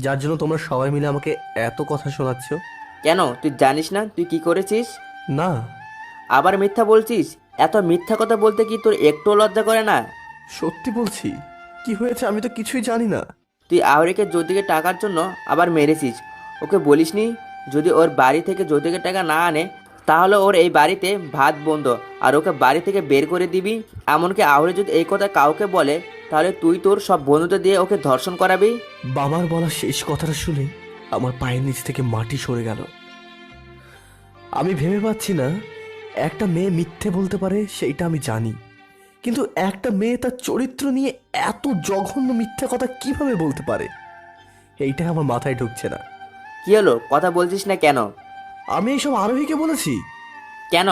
যার জন্য তোমরা সবাই মিলে আমাকে এত কথা শোনাচ্ছ? কেন, তুই জানিস না তুই কি করেছিস? না। আবার মিথ্যা বলছিস? এত মিথ্যা কথা বলতে কি তোর একটু লজ্জা করে না? সত্যি বলছি। কি হয়েছে আমি তো কিছুই জানি না। তুই আহরিকে যৌতুকের টাকার জন্য আবার মেরেছিস। ওকে বলিসনি যদি ওর বাড়ি থেকে যৌতুকের টাকা না আনে তাহলে ওর এই বাড়িতে ভাত বন্ধ, আর ওকে বাড়ি থেকে বের করে দিবি। এমনকি আহরি যদি এই কথা কাউকে বলে তাহলে তুই তোর সব বন্ধুদের দিয়ে ওকে ধর্ষণ করাবি। বাবার বলা শেষ কথাটা শুনে আমার পায়ের নিচ থেকে মাটি সরে গেল। আমি ভেবে পাচ্ছি না, একটা মেয়ে মিথ্যে বলতে পারে সেইটা আমি জানি, কিন্তু একটা মেয়ে তার চরিত্র নিয়ে এত জঘন্য মিথ্যা কথা কিভাবে বলতে পারে এইটা আমার মাথায় ঢুকছে না। কি হলো, কথা বলছিস না কেন? আমি এইসব আরোহীকে বলেছি। কেন,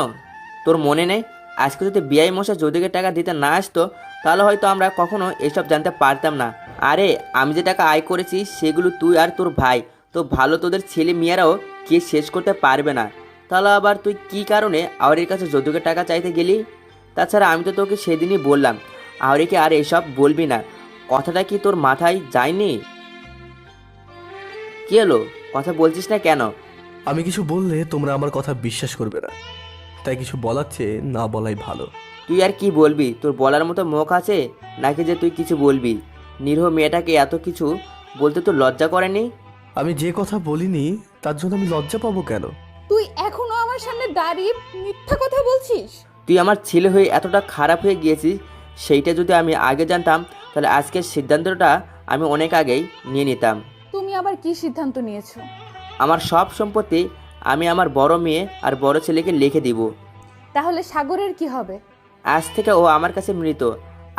তোর মনে নেই? আজকে যদি বিআই মশাই যৌতুকের টাকা দিতে না আসতো তাহলে হয়তো আমরা কখনো এসব জানতে পারতাম না। আরে আমি যে টাকা আয় করেছি সেগুলো তুই আর তোর ভাই তো ভালো, তোদের ছেলে মেয়েরাও কে শেষ করতে পারবে না। তাহলে আবার তুই কি কারণে আহরির কাছে যৌতুকের টাকা চাইতে গেলি? তাছাড়া আমি তো তোকে সেদিনই বললাম আহরিকে আর এসব বলবি না, কথাটা কি তোর মাথায় যায়নি? কি হলো, কথা বলছিস না কেন? আমি কিছু বললে তোমরা আমার কথা বিশ্বাস করবে না, তাই কিছু বলার চেয়ে না বলাই ভালো। তুই আর কি বলবি? তোর বলার মতো মুখ আছে নাকি যে তুই কিছু বলবি? নিরীহ মেয়েটাকে এত কিছু বলতে তো লজ্জা করেনি? আমি যে কথা বলিনি তার জন্য আমি লজ্জা পাবো কেন? তুই এখনো আমার সামনে দাঁড়িয়ে মিথ্যা কথা বলছিস? তুই আমার ছেলে হয়ে এতটা খারাপ হয়ে গিয়েছিস, সেইটা যদি আমি আগে জানতাম তাহলে আজকের সিদ্ধান্তটা আমি অনেক আগেই নিয়ে নিতাম। তুমি আবার কি সিদ্ধান্ত নিয়েছো? আমার সব সম্পত্তি আমি আমার বড় মেয়ে আর বড় ছেলেকে লিখে দিব। তাহলে সাগরের কি হবে? আজ থেকে ও আমার কাছে মৃত।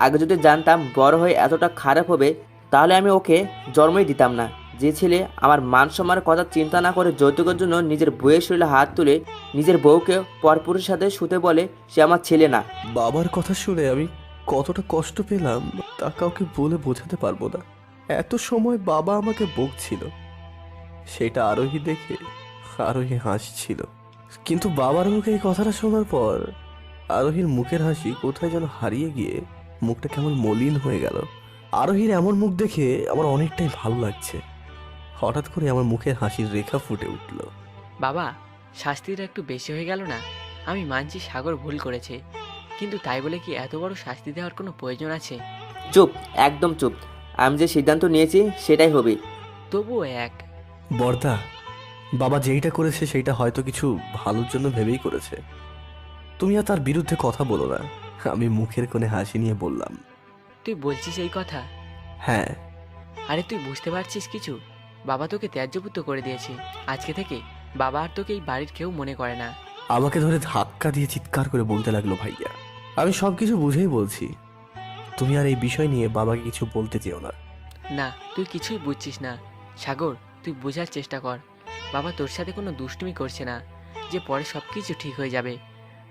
আগে যদি জানতাম বড় হয়ে এতটা খারাপ হবে তাহলে আমি ওকে জন্মই দিতাম না। যে ছেলে আমার মান সম্মানের কথা চিন্তা না করে যৌতুকের জন্য নিজের বউয়ের শরীরে হাত তুলে নিজের বউকে পরপুরুষের সাথে শুতে বলে, সে আমার ছেলে না। বাবার কথা শুনে আমি কতটা কষ্ট পেলাম তা কাউকে বলে বোঝাতে পারবো না। এত সময় বাবা আমাকে বকছিল, সেটা আরোহী দেখে আরোহী হাসছিল। কিন্তু বাবার মুখে এই কথাটা শোনার পর আরোহীর মুখের হাসি কোথায় যেন হারিয়ে গিয়ে মুখটা কেমন মলিন হয়ে গেল। আরোহীর এমন মুখ দেখে আমার অনেকটাই ভালো লাগছে। হঠাৎ করে আমার মুখের হাসির রেখা ফুটে উঠল। বাবা, শাস্তিটা একটু বেশি হয়ে গেল না? আমি মানছি সাগর ভুল করেছে, কিন্তু তাই বলে কি এত বড় শাস্তি দেওয়ার কোনো প্রয়োজন আছে? চুপ, একদম চুপ। আমি যে সিদ্ধান্ত নিয়েছি সেটাই হবে। তবুও বর্দা, বাবা যেইটা করেছে সেইটা হয়তো কিছু ভালোর জন্য ভেবেই করেছে। তুমি আর তার বিরুদ্ধে কথা বলো না। আমি মুখের কোণে হাসি নিয়ে বললাম, তুই বলছিস এই কথা? হ্যাঁ। আরে তুই বুঝতে পারছিস কিছু? বাবা তোকে ত্যায্যপুত্র করে দিয়েছে। আজকে থেকে বাবা আর তোকে এই বাড়ির কেউ মনে করে না। আমাকে ধরে ধাক্কা দিয়ে চিৎকার করে বলতে লাগলো, ভাইয়া আমি সব কিছু বুঝেই বলছি, তুমি আর এই বিষয় নিয়ে বাবাকে কিছু বলতে চেও না। না, তুই কিছুই বুঝছিস না সাগর, তুই বোঝার চেষ্টা কর। বাবা তোর সাথে কোনো দুষ্টুমি করছে না যে পরে সব কিছু ঠিক হয়ে যাবে।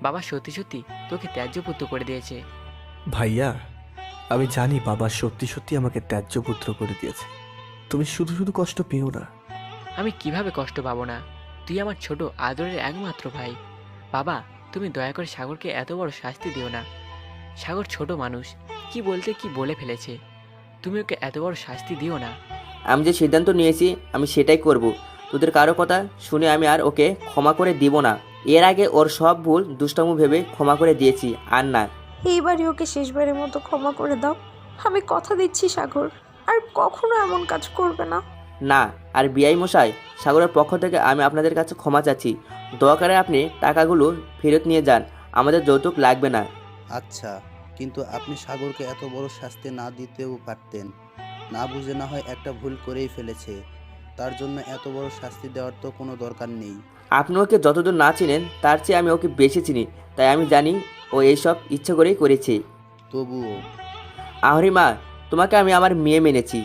বাবা সত্যি সত্যি তোকে ত্যায্যপুত্র করে দিয়েছে। ভাইয়া আমি জানি বাবা সত্যি সত্যি আমাকে ত্যায্যপুত্র করে দিয়েছে, তুমি শুধু শুধু কষ্ট পেও না। আমি কিভাবে কষ্ট পাবো না? তুই আমার ছোট আদরের একমাত্র ভাই। বাবা, তুমি দয়া করে সাগরকে এত বড় শাস্তি দিও না। সাগর ছোট মানুষ, কি বলতে কি বলে ফেলেছে। তুমি ওকে এত বড় শাস্তি দিও না। আমি যে সিদ্ধান্ত নিয়েছি আমি সেটাই করব। তোদের কারো কথা শুনে আমি আর ওকে ক্ষমা করে দিব না। এর আগে ওর সব ভুল দুষ্টামু ভেবে ক্ষমা করে দিয়েছি, আর না। এইবারই ওকে শেষবারের মতো ক্ষমা করে দাও। আমি কথা দিচ্ছি সাগর আর কখনো এমন কাজ করবে না। না, আর বিআই মশাই, সাগরের পক্ষ থেকে আমি আপনাদের কাছে ক্ষমা চাচ্ছি। দয়া করে আপনি টাকাগুলো ফেরত নিয়ে যান, আমাদের যৌতুক লাগবে না। আচ্ছা, কিন্তু আপনি সাগরকে এত বড় শাস্তি না দিতেও পারতেন। না বুঝে না হয় একটা ভুল করেই ফেলেছে, তার জন্য এত বড় শাস্তি দেওয়ার তো কোনো দরকার নেই। আপনি ওকে যতদূর না চিনেন তার চেয়ে আমি ওকে বেশি চিনি, তাই আমি জানি ও এইসব ইচ্ছে করেই করেছে। তবুও আহরি মা, তোমাকে আমি আমার মেয়ে মেনেছি,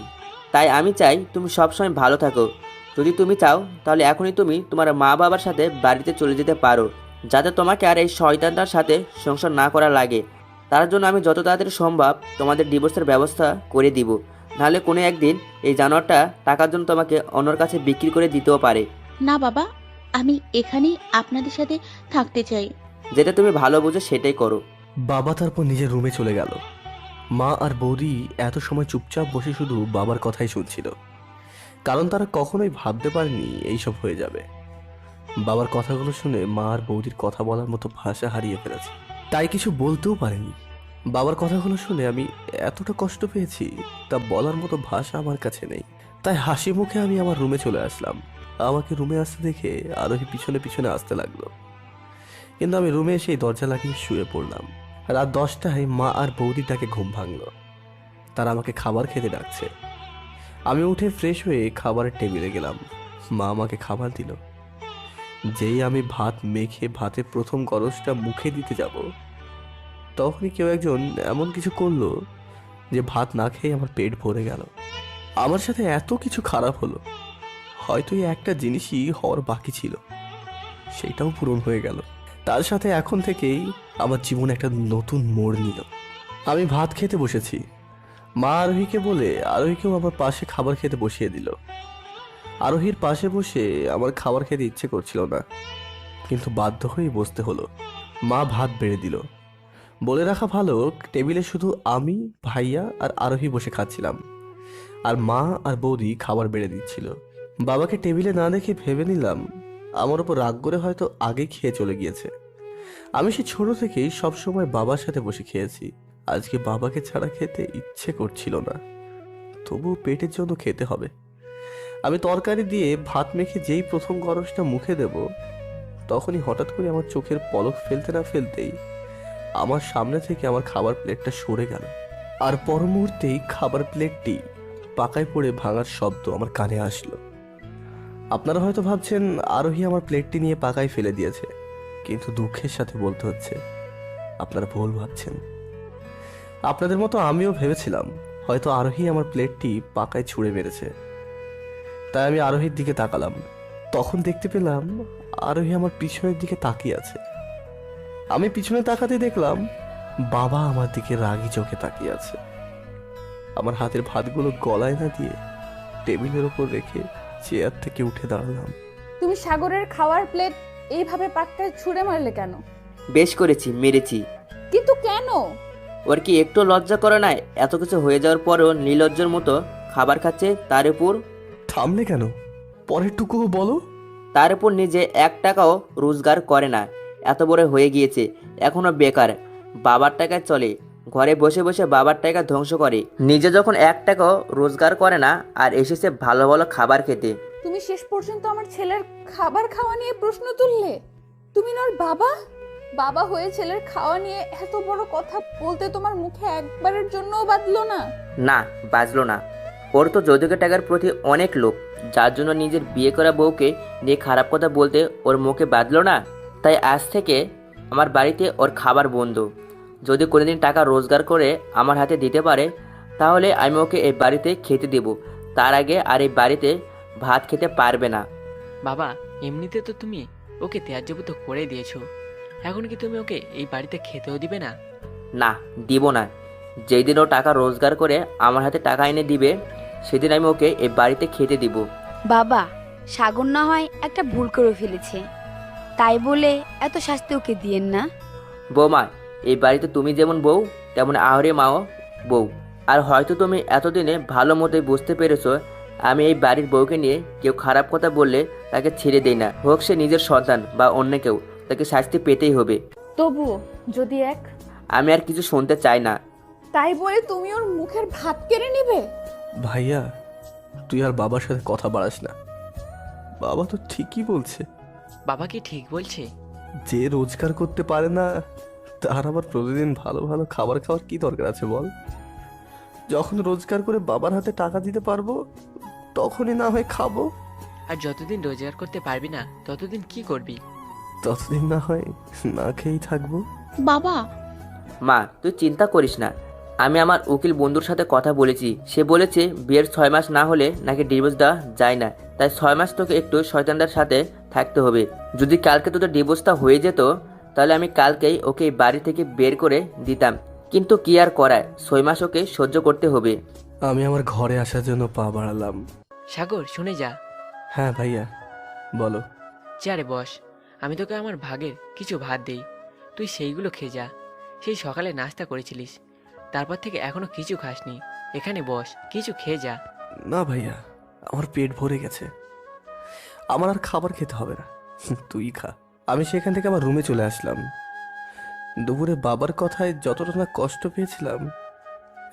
তাই আমি চাই তুমি সবসময় ভালো থাকো। যদি তুমি চাও তাহলে এখনই তুমি তোমার মা বাবার সাথে বাড়িতে চলে যেতে পারো, যাতে তোমাকে আর এই শয়তানটার সাথে সংসার না করা লাগে। তার জন্য আমি যত তাড়াতাড়ি সম্ভব তোমাদের ডিভোর্সের ব্যবস্থা করে দিব। নাহলে কোনো একদিন এই জানোয়ারটা টাকার জন্য তোমাকে অন্যর কাছে বিক্রি করে দিতেও পারে। না বাবা, আমি এখানেই আপনাদের সাথে থাকতে চাই। যেটা তুমি ভালো বুঝো সেটাই করো। বাবা তারপর নিজের রুমে চলে গেল। মা আর বৌদি এত সময় চুপচাপ বসে শুধু বাবার কথাই শুনছিল, কারণ তারা কখনোই ভাবতে পারেনি এইসব হয়ে যাবে। বাবার কথাগুলো শুনে মা আর বৌদির কথা বলার মতো ভাষা হারিয়ে ফেলেছে, তাই কিছু বলতেও পারেনি। বাবার কথাগুলো শুনে আমি এতটা কষ্ট পেয়েছি তা বলার মতো ভাষা আমার কাছে নেই। তাই হাসি মুখে আমি আমার রুমে চলে আসলাম। আমাকে রুমে আসতে দেখে আরোহী পিছনে পিছনে আসতে লাগলো, কিন্তু আমি রুমে এসে দরজা লাগিয়ে শুয়ে পড়লাম। রাত 10টায় মা আর বৌদির ডাকে ঘুম ভাঙলো। তারা আমাকে খাবার খেতে ডাকছে। আমি উঠে ফ্রেশ হয়ে খাবারের টেবিলে গেলাম। মা আমাকে খাবার দিল। যেই আমি ভাত মেখে ভাতের প্রথম গরজটা মুখে দিতে যাব, তখনই কেউ একজন এমন কিছু করলো যে ভাত না খেয়ে আমার পেট ভরে গেল। আমার সাথে এত কিছু খারাপ হলো, হয়তো এই একটা জিনিসই হওয়ার বাকি ছিল, সেটাও পূরণ হয়ে গেল। তার সাথে এখন থেকেই আমার জীবন একটা নতুন মোড় নিল। আমি ভাত খেতে বসেছি। মা আরোহীকে বলে আরোহীকেও আমার পাশে খাবার খেতে বসিয়ে দিল। আরোহীর পাশে বসে আমার খাবার খেতে ইচ্ছে করছিল না, কিন্তু বাধ্য হয়েই বসতে হলো। মা ভাত বেড়ে দিল। বলে রাখা ভালো, টেবিলে শুধু আমি, ভাইয়া আর আরোহী বসে খাচ্ছিলাম, আর মা আর বৌদি খাবার বেড়ে দিচ্ছিল। বাবাকে টেবিলে না দেখে ভেবে নিলাম আমার ওপর রাগ করে হয়তো আগেই খেয়ে চলে গিয়েছে। আমি সে ছোট থেকেই সবসময় বাবার সাথে বসে খেয়েছি। আজকে বাবাকে ছাড়া খেতে ইচ্ছে করছিল না, তবুও পেটের জন্য খেতে হবে। আমি তরকারি দিয়ে ভাত মেখে যেই প্রথম গরজটা মুখে দেব, তখনই হঠাৎ করে আমার চোখের পলক ফেলতে না ফেলতেই আমার সামনে থেকে আমার খাবার প্লেটটা সরে গেল, আর পর মুহূর্তেই খাবার প্লেটটি পাকায় পড়ে ভাঙার শব্দ আমার কানে আসলো। আপনারা হয়তো ভাবছেন আরোহী আমার প্লেটটি নিয়ে পাকায় ফেলে দিয়েছে, কিন্তু দুঃখের সাথে বলতে হচ্ছে আপনারা ভুল ভাবছেন। আপনাদের মতো আমিও ভেবেছিলাম হয়তো আরোহী আমার প্লেটটি পাকায় ছুঁড়ে মেরেছে। তাই আমি আরোহীর দিকে তাকালাম, তখন দেখতে পেলাম আরোহী আমার পিছনের দিকে তাকিয়ে আছে। আমি পিছনে তাকাতে দেখলাম বাবা আমার দিকে রাগী চোখে তাকিয়ে আছে। আমার হাতের ভাতগুলো গলায় না দিয়ে টেবিলের ওপর রেখে চেয়ার থেকে উঠে দাঁড়ালাম। তুমি সাগরের খাওয়ার প্লেট এইভাবে পাক্কায় ছুঁড়ে মারলে কেন? বেশ করেছি, মেরেছি। কিন্তু কেন? ওর কি একটু লজ্জা করে না? এত কিছু হয়ে যাওয়ার পরও নির্লজ্জের মতো খাবার খাচ্ছে, তার উপর। থামলে কেন? পরের টুকুও বলো। তার উপর নিজে 1 টাকাও রোজগার করে না, এত বড় হয়ে গিয়েছে, এখনো বেকার। বাবার টাকায় চলে, ঘরে বসে বসে বাবার টাকা ধ্বংস করে। নিজে যখন 1 টাকাও রোজগার করে না, আর এসেছে ভালো ভালো খাবার খেতে। তুমি শেষ পর্যন্ত আমার ছেলের খাবার খাওয়া নিয়ে প্রশ্ন তুললে। তুমি না ওর বাবা, বাবা হয়ে ছেলের খাওয়া নিয়ে এত বড় কথা বলতে তোমার মুখে একবারের জন্যও বাজলো না? না, বাজলো না। ওর তো যৌতুকের টাকার প্রতি অনেক লোভ, যার জন্য নিজের বিয়ে করা বউকে নিয়ে খারাপ কথা বলতে ওর মুখে বাজলো না। তাই আজ থেকে আমার বাড়িতে ওর খাবার বন্ধ। যদি কোনোদিন টাকা রোজগার করে আমার হাতে দিতে পারে, তাহলে আমি ওকে এই বাড়িতে খেতে দেব। তার আগে আর এই বাড়িতে ভাত খেতে পারবে না। বাবা, এমনিতে তো তুমি ওকে ত্যায্যপুত করে দিয়েছো, এখন কি তুমি ওকে এই বাড়িতে খেতেও দিবে না? না, দিব না। যেই দিন ও টাকা রোজগার করে আমার হাতে টাকা এনে দিবে, সেদিন আমি ওকে এই বাড়িতে খেতে দিব। বাবা, সাগর না হয় একটা ভুল করে ফেলেছে, তাই বলে এত শাস্তি ওকে দিয়েন না। বৌমা, এই বাড়িতে তুমি যেমন বউ, তেমন আহরে মাও বউ। আর হয়তো তুমি এতদিনে ভালো মতোই বুঝতে পেরেছো, আমি এই বাড়ির বউকে নিয়ে কেউ খারাপ কথা বললে তাকে ছেড়ে দেই না, হোক সে নিজের সন্তান বা অন্য কেউ, তাকে শাস্তি পেতেই হবে। তবুও যদি আমি আর কিছু শুনতে চাই না। তাই বলে তুমি ওর মুখের ভাত কেড়ে নিবে? ভাইয়া, তুই আর বাবার সাথে কথা বাড়াস না। বাবা তো ঠিকই বলছে। বাবা কি ঠিক বলছে? যে রোজগার করতে পারে না, তার আবার প্রতিদিন ভালো ভালো খাবার খাওয়ার কি দরকার আছে বল? যখন রোজগার করে বাবার হাতে টাকা দিতে পারবো, তখনই না হয় খাবো। আর যতদিন রোজগার করতে পারবি না, ততদিন কি করবি? ততদিন না হয় না খেয়েই থাকবো। বাবা, মা, তুই চিন্তা করিস না। আমি আমার উকিল বন্ধুর সাথে কথা বলেছি, সে বলেছে বিয়ের 6 মাস না হলে নাকি ডিভোর্স দেওয়া যায় না। তাই 6 মাস তোকে একটু শয়তানদের সাথে থাকতে হবে। যদি কালকে তোদের ডিভোর্সটা হয়ে যেত, তাহলে আমি কালকেই ওকে এই বাড়ি থেকে বের করে দিতাম। কিন্তু কি আর করায়, 6 মাস ওকে সহ্য করতে হবে। আমি আমার ঘরে আসার জন্য পা বাড়ালাম। সাগর, শুনে যা। হ্যাঁ ভাইয়া, বলো। চেয়ারে বস, আমি তোকে আমার ভাগের কিছু ভাত দেই, তুই সেইগুলো খেয়ে যা। সেই সকালে নাস্তা করেছিলিস, তারপর থেকে এখনো কিছু খাসনি। এখানে বস, কিছু খেয়ে যা। না ভাইয়া, আমার পেট ভরে গেছে, আমার আর খাবার খেতে হবে না, তুই খা। আমি সেখান থেকে আমার রুমে চলে আসলাম। দুপুরে বাবার কথায় যতটা না কষ্ট পেয়েছিলাম,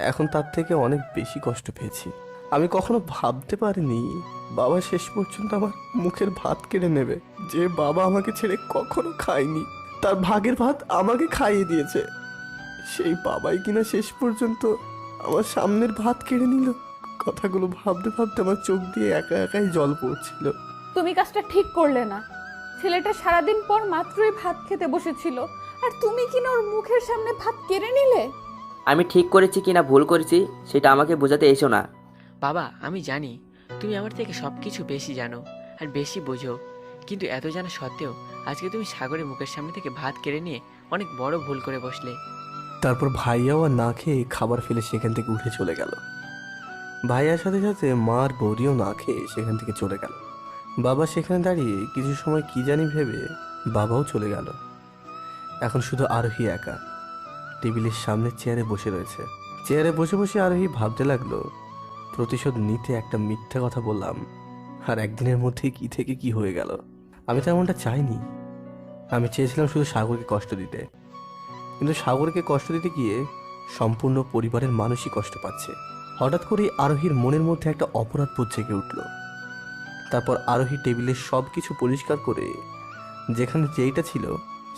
এখন তার থেকে অনেক বেশি কষ্ট পেয়েছি। আমি কখনো ভাবতে পারিনি বাবা শেষ পর্যন্ত আমার মুখের ভাত কেড়ে নেবে। যে বাবা আমাকে ছেড়ে কখনো খায়নি, তার ভাগের ভাত আমাকে খাইয়ে দিয়েছে, সেই বাবাই কিনা শেষ পর্যন্ত আমার সামনের ভাত কেড়ে নিল। কথাগুলো ভাবতে ভাবতে আমার চোখ দিয়ে একা একাই জল পড়ছিল। তুমি কাজটা ঠিক করলে না। ছেলেটা সারাদিন পর মাত্রই ভাত খেতে বসেছিল, আর তুমি কিনা ওর মুখের সামনে ভাত কেড়ে নিলে। আমি ঠিক করেছি কিনা ভুল করেছি সেটা আমাকে বোঝাতে এসো না। বাবা, আমি জানি তুমি আমার থেকে সব কিছু বেশি জানো আর বেশি বোঝো, কিন্তু এত জানা সত্ত্বেও আজকে তুমি সাগরের মুখের সামনে থেকে ভাত কেড়ে নিয়ে অনেক বড় ভুল করে বসলে। তারপর ভাইয়াও আর না খেয়ে খাবার ফেলে সেখান থেকে উঠে চলে গেল। ভাইয়ার সাথে সাথে মা আর বৌদিও না খেয়ে সেখান থেকে চলে গেল। বাবা সেখানে দাঁড়িয়ে কিছু সময় কি জানি ভেবে বাবাও চলে গেল। এখন শুধু আরোহী একা। টেবিলের সামনে চেয়ারে বসে রয়েছে। চেয়ারে বসে বসে আরোহী ভাবতে লাগলো, প্রতিশোধ নিতে একটা মিথ্যা কথা বললাম, আর একদিনের মধ্যেই কি থেকে কি হয়ে গেল। আমি তো এমনটা চাইনি। আমি চেয়েছিলাম শুধু সাগরকে কষ্ট দিতে, কিন্তু সাগরকে কষ্ট দিতে গিয়ে সম্পূর্ণ পরিবারের মানুষই কষ্ট পাচ্ছে। হঠাৎ করেই আরোহীর মনের মধ্যে একটা অপরাধ বোধ জেগে উঠল। তারপর আরোহী টেবিলের সব কিছু পরিষ্কার করে যেখানে যেইটা ছিল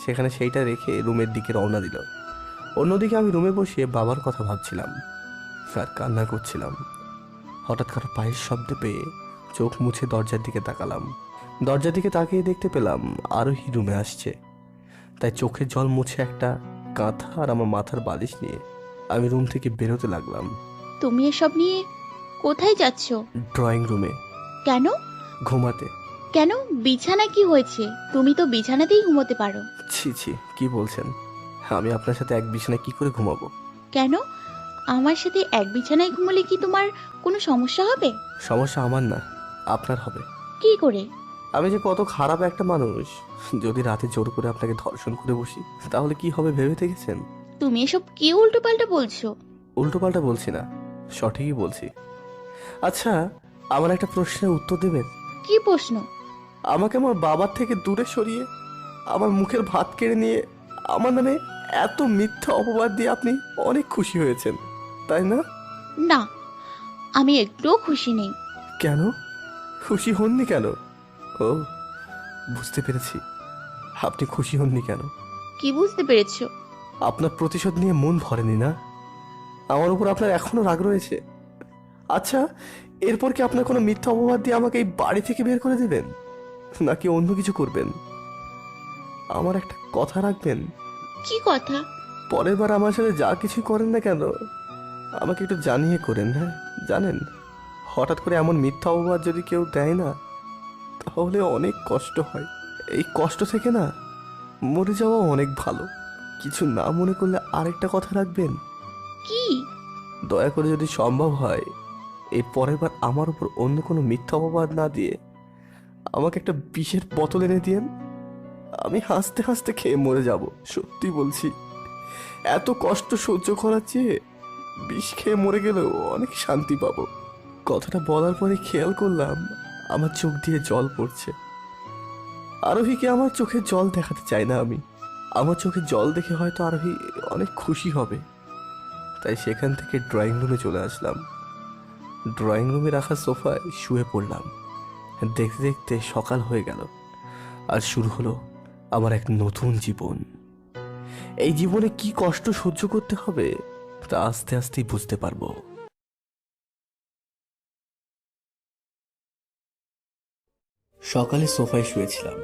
সেখানে সেইটা রেখে রুমের দিকে রওনা দিল। অন্যদিকে আমি রুমে বসে বাবার কথা ভাবছিলাম আর কান্না করছিলাম। হঠাৎ কারো পায়ের শব্দ পেয়ে চোখ মুছে দরজার দিকে তাকালাম। দরজার দিকে তাকিয়ে দেখতে পেলাম আরোহী রুমে আসছে। তাই চোখের জল মুছে একটা কাঁথা আর আমার মাথার বালিশ নিয়ে আমি রুম থেকে বেরোতে লাগলাম। তুমি এসব নিয়ে কোথায় যাচ্ছ? ড্রয়িং রুমে। কেন? ঘুমাতে। কেন? বিছানা কি হয়েছে? তুমি তো বিছানাতেই ঘুমোতে পারো। ছি ছি, কি বলছেন? আমি আপনার সাথে এক বিছানায় কি করে ঘুমাবো? কেন? আমার সাথে এক বিছানায় ঘুমোলে কি তোমার কোনো সমস্যা হবে? সমস্যা আমার না, আপনার হবে। কি করে? আমি যে কত খারাপ একটা মানুষ, যদি রাতে জোর করে আপনাকে ধর্ষণ করে বসি তাহলে কি হবে ভেবে দেখেছেন? তুমি এসব কি উল্টোপাল্টা বলছো? উল্টোপাল্টা বলছি না, সঠিকই বলছি। আচ্ছা, আমার একটা প্রশ্নের উত্তর দেবেন? কি প্রশ্ন? আমাকে আমার বাবার থেকে দূরে সরিয়ে আমার মুখের ভাত কেড়ে নিয়ে আমার নামে এত মিথ্যা অপবাদ দিয়ে আপনি অনেক খুশি হয়েছেন, তাই না? না, আমি একটুও খুশি নেই। কেন? খুশি হননি কেন? ও, বুঝতে পেরেছি, আপনি খুশি হননি কেন। কি বুঝতে পেরেছো? আপনার প্রতিশোধ নিয়ে মন ভরেনি না? আমার উপর আপনার এখনো রাগ রয়েছে? আচ্ছা, এরপর কি আপনার কোনো মিথ্যা অপবাদ দিয়ে আমাকে এই বাড়ি থেকে বের করে দেবেন, নাকি অন্য কিছু করবেন? আমার একটা কথা রাখবেন। কি কথা? পরের বার আমার সাথে যা কিছু করেন না কেন আমাকে একটু জানিয়ে করেন। হ্যাঁ, জানেন, হঠাৎ করে এমন মিথ্যা অপবাদ যদি কেউ দেয় না তাহলে অনেক কষ্ট হয়। এই কষ্ট থেকে না মরে যাওয়া অনেক ভালো। কিছু না মনে করলে আরেকটা কথা রাখবেন। কি? দয়া করে যদি সম্ভব হয় এই পরের বার আমার উপর অন্য কোনো মিথ্যা অপবাদ না দিয়ে আমাকে একটা বিষের বোতল এনে দিয়েন। আমি হাসতে হাসতে খেয়ে মরে যাব। সত্যি বলছি, এত কষ্ট সহ্য করার চেয়ে বিষ খেয়ে মরে গেলেও অনেক শান্তি পাবো। কথাটা বলার পরে খেয়াল করলাম আমার চোখ দিয়ে জল পড়ছে। আরোহীকে আমার চোখে জল দেখাতে চাই না আমি। আমার চোখে জল দেখে হয়তো আরোহী অনেক খুশি হবে। তাই সেখান থেকে ড্রয়িং রুমে চলে আসলাম। ড্রয়িং রুমে রাখা সোফায় শুয়ে পড়লাম। দেখতে দেখতে সকাল হয়ে গেল আর শুরু হলো আমার এক নতুন জীবন। এই জীবনে কি কষ্ট সহ্য করতে হবে তা আস্তে আস্তেই বুঝতে পারবো। সকালে সোফায় শুয়েছিলাম,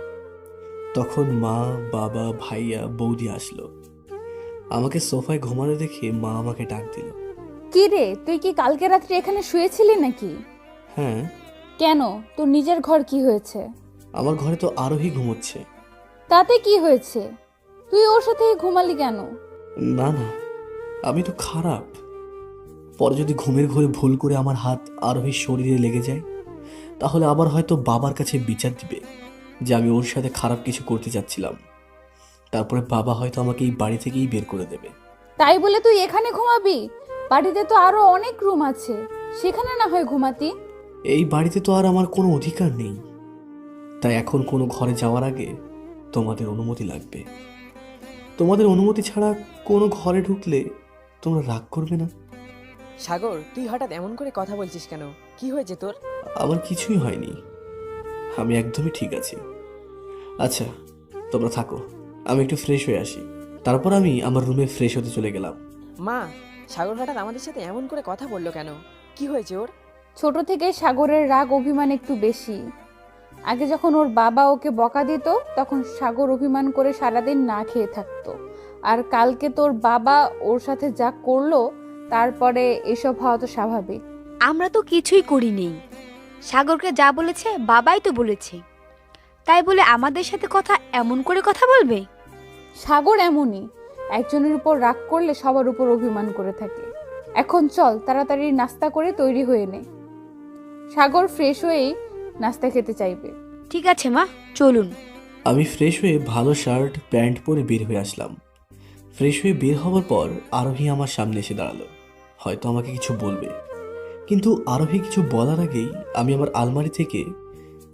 তখন মা, বাবা, ভাইয়া, বৌদি আসলো। আমাকে সোফায় ঘুমানো দেখে মা আমাকে ডাক দিল। কি রে, তুই কি কালকে রাত্রে এখানে শুয়েছিলি নাকি? হ্যাঁ। কেন, তোর নিজের ঘর কি হয়েছে? আমার ঘরে তো আরোহী ঘুমোচ্ছে। তাতে কি হয়েছে? তুই ওর সাথে ঘুমালি কেন? না না, আমি তো খারাপ। পরে যদি ঘুমের ঘরে ভুল করে আমার হাত আরোহীর শরীরে লেগে যায় তাহলে আবার হয়তো বাবার কাছে বিচার দিবে যে আমি ওর সাথে খারাপ কিছু করতে যাচ্ছিলাম। তারপরে বাবা হয়তো আমাকে এই বাড়ি থেকেই বের করে দেবে। তাই বলে তুই এখানে ঘুমাবি? বাড়িতে তো আরো অনেক রুম আছে, সেখানে না হয় ঘুমাতি। এই বাড়িতে তো আর আমার কোনো অধিকার নেই, তাই এখন কোনো ঘরে যাওয়ার আগে তোমাদের অনুমতি লাগবে। তোমাদের অনুমতি ছাড়া কোনো ঘরে ঢুকলে তোমরা রাগ করবে না? সাগর, তুই হঠাৎ এমন করে কথা বলছিস কেন? কি হয়েছে তোর? আমার কিছুই হয়নি, আমি একদমই ঠিক আছি। আচ্ছা, তোমরা থাকো, আমি একটু ফ্রেশ হয়ে আসি। তারপর আমি আমার রুমে ফ্রেশ হতে চলে গেলাম। মা, সাগর হঠাৎ আমাদের সাথে এমন করে কথা বললো কেন? কি হয়েছে ওর? ছোট থেকে সাগরের রাগ অভিমান একটু বেশি। আগে যখন ওর বাবা ওকে বকা দিত তখন সাগর অভিমান করে সারাদিন না খেয়ে থাকতো। আর কালকে তোর বাবা ওর সাথে যা করলো তারপরে এসব হওয়া তো স্বাভাবিক। আমরা তো কিছুই করিনি। সাগরকে যা বলেছে বাবাই তো বলেছে, তাই বলে আমাদের সাথে কথা এমন করে কথা বলবে? সাগর এমনই, একজনের উপর রাগ করলে সবার উপর অভিমান করে থাকে। এখন চল তাড়াতাড়ি নাস্তা করে তৈরি হয়ে নে। সাগর ফ্রেশ হয়েই নাস্তা খেতে চাইবে। ঠিক আছে মা, চলুন। আমি ফ্রেশ হয়ে ভালো শার্ট প্যান্ট পরে বের হয়ে আসলাম। ফ্রেশ হয়ে বের হওয়ার পর আরোহী আমার সামনে এসে দাঁড়ালো। হয়তো আমাকে কিছু বলবে, কিন্তু আরোহী কিছু বলার আগেই আমি আমার আলমারি থেকে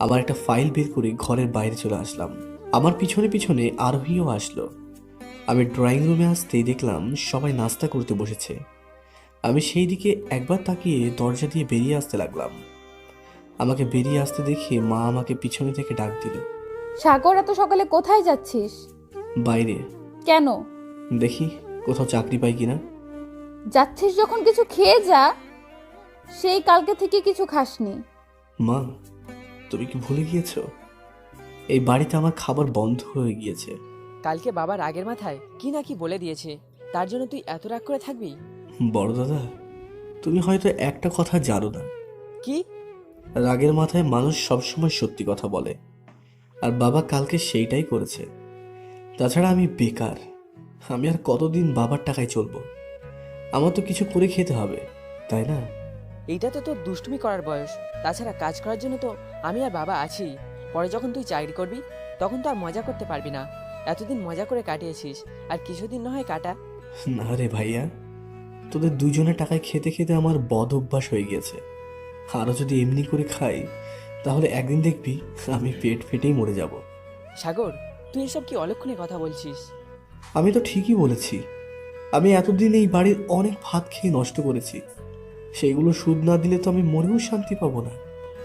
আমার একটা ফাইল বের করে ঘরের বাইরে চলে আসলাম। আমার পিছনে পিছনে আরোহীও আসলো। আমি ড্রয়িং রুমে আসতেই দেখলাম সবাই নাস্তা করতে বসেছে। আমি সেই দিকে একবার তাকিয়ে দরজা দিয়ে বেরিয়ে আসতে লাগলাম। আমাকে বেরিয়ে আসতে দেখে মা আমাকে পিছনে থেকে ডাক দিল। সাগর, এত সকালে কোথায় যাচ্ছিস? বাইরে কেন দেখি কোথাও চাকরি পাই কিনা। যাচ্ছিস যখন কিছু খেয়ে যা, সেই কালকে থেকে কিছু খাসনি। মা, তুমি কি ভুলে গিয়েছো? এই বাড়িতে আমার খাবার বন্ধ হয়ে গিয়েছে। কালকে বাবা রাগের মাথায় কি না কি বলে দিয়েছে, তার জন্য তুই এত রাগ করে থাকবি? বড় দাদা, তুমি হয়তো একটা কথা জানো না। কি? রাগের মাথায় মানুষ সবসময় সত্যি কথা বলে, আর বাবা কালকে সেইটাই করেছে। তাছাড়া আমি বেকার, আমি আর কতদিন বাবার টাকায় চলবো? আমার তো কিছু করে খেতে হবে, তাই না? এইটা তো তোর দুষ্টুমি করার বয়স। তাছাড়া কাজ করার জন্য তো আমি আর বাবা আছি। পরে যখন তুই চাকরি করবি তখন তো আর মজা করতে পারবি না। এতদিন মজা করে কাটিয়েছিস, আর কিছুদিন না হয় কাটা। না রে ভাইয়া, তোদের দুজনে টাকায় খেতে খেতে আমার বদ অভ্যাস হয়ে গিয়েছে। আরও যদি এমনি করে খাই তাহলে একদিন দেখবি আমি পেট ফেটেই মরে যাব। সাগর, তুই এসব কি অলক্ষণে কথা বলছিস? আমি তো ঠিকই বলেছি। আমি এতদিন এই বাড়ির অনেক ভাত খেয়ে নষ্ট করেছি, সেইগুলো সুদ না দিলে তো আমি মরেও শান্তি পাবো না।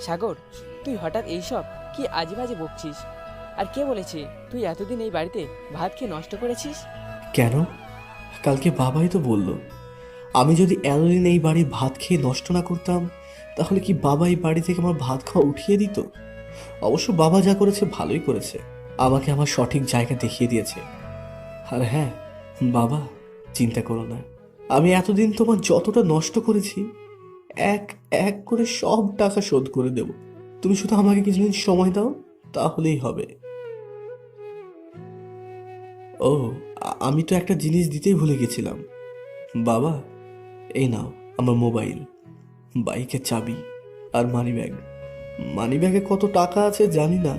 সাগর, তুই হঠাৎ এইসব কি আজে বাজে বকছিস? আর কে বলেছে তুই এতদিন এই বাড়িতে ভাত খেয়ে নষ্ট করেছিস? কেন? কালকে বাবাই তো বলল, আমি যদি এতদিন এই বাড়ির ভাত খেয়ে নষ্ট না করতাম তাহলে কি বাবা এই বাড়ি থেকে আমার ভাত খাওয়া উঠিয়ে দিত? অবশ্য বাবা যা করেছে ভালোই করেছে, আমাকে আমার সঠিক জায়গা দেখিয়ে দিয়েছে। আর হ্যাঁ বাবা, চিন্তা করো না, আমি এতদিন তোমার যতটা নষ্ট করেছি এক এক করে সব টাকা শোধ করে দেব। তুমি শুধু আমাকে কিছুদিন সময় দাও, তাহলেই হবে। ও, আমি তো একটা জিনিস দিতেই ভুলে গেছিলাম। বাবা, এই নাও আমার মোবাইল, বাইকের চাবি আর মানিব্যাগ। মানিব্যাগে কত টাকা আছে জানি না,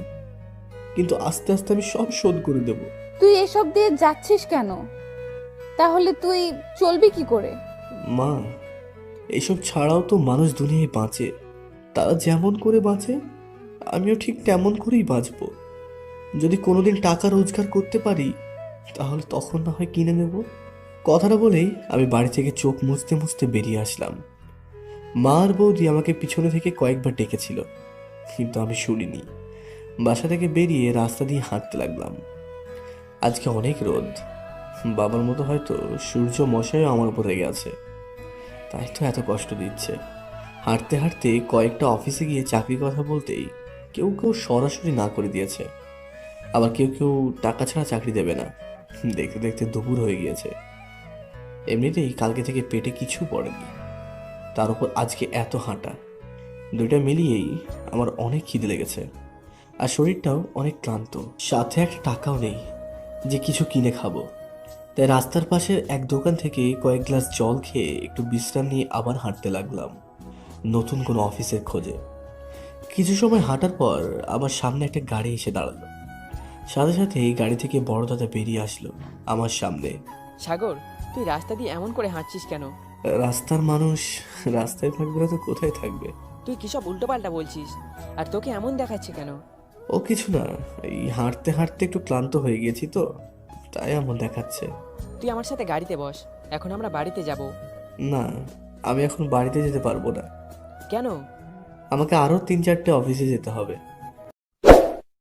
কিন্তু আস্তে আস্তে আমি সব শোধ করে দেব। তুই এসব দিয়ে যাচ্ছিস কেন? তাহলে তুই চলবি কি করে? মা, এইসব ছাড়াও তো মানুষ দুনিয়ায় বাঁচে। তারা যেমন করে বাঁচে আমিও ঠিক তেমন করেই বাঁচব। যদি কোনোদিন টাকা রোজগার করতে পারি তাহলে তখন না হয় কিনে নেব। কথাটা বলেই আমি বাড়ি থেকে চোখ মুছতে মুছতে বেরিয়ে আসলাম। মা আর বৌদি আমাকে পিছনে থেকে কয়েকবার ডেকেছিল, কিন্তু আমি শুনিনি। বাসা থেকে বেরিয়ে রাস্তা দিয়ে হাঁটতে লাগলাম। আজকে অনেক রোদ, বাবার মতো হয়তো সূর্য মশাইও আমার উপর রেগে আছে, তাই তো এত কষ্ট দিচ্ছে। হাঁটতে হাঁটতে কয়েকটা অফিসে গিয়ে চাকরির কথা বলতেই কেউ কেউ সরাসরি না করে দিয়েছে, আবার কেউ কেউ টাকা ছাড়া চাকরি দেবে না। দেখতে দেখতে দুপুর হয়ে গিয়েছে। এমনিতেই কালকে থেকে পেটে কিছু পড়েনি, তার উপর আজকে এত হাঁটা, দুইটা মিলিয়েই আমার অনেক খিদে লেগেছে, আর শরীরটাও অনেক ক্লান্ত। সাথে একটা টাকাও নেই যে কিছু কিনে খাবো। তাই রাস্তার পাশের এক দোকান থেকে কয়েক গ্লাস জল খেয়ে একটু বিশ্রাম নিয়ে আবার হাঁটতে লাগলাম নতুন কোনো অফিসের খোঁজে। কিছু সময় হাঁটার পর আমার সামনে একটা গাড়ি এসে দাঁড়ালো। সাথে সাথে এই গাড়ি থেকে বড় দাদা বেরিয়ে আসলো আমার সামনে। সাগর, তুই রাস্তা দিয়ে এমন করে হাঁটছিস কেন? রাস্তার মানুষ রাস্তায় থাকবে না তো কোথায় থাকবে? তুই কিসব উল্টোপাল্টা বলছিস? আর তোকে এমন দেখাচ্ছে কেন? ও কিছু না, এই হাঁটতে হাঁটতে একটু ক্লান্ত হয়ে গেছি তো, তাই এমন দেখাচ্ছে। তুই আমার সাথে গাড়িতে বস, এখন আমরা বাড়িতে যাব। না, আমি এখন বাড়িতে যেতে পারবো না। কেন? আমাকে আরো 3-4টে অফিসে যেতে হবে।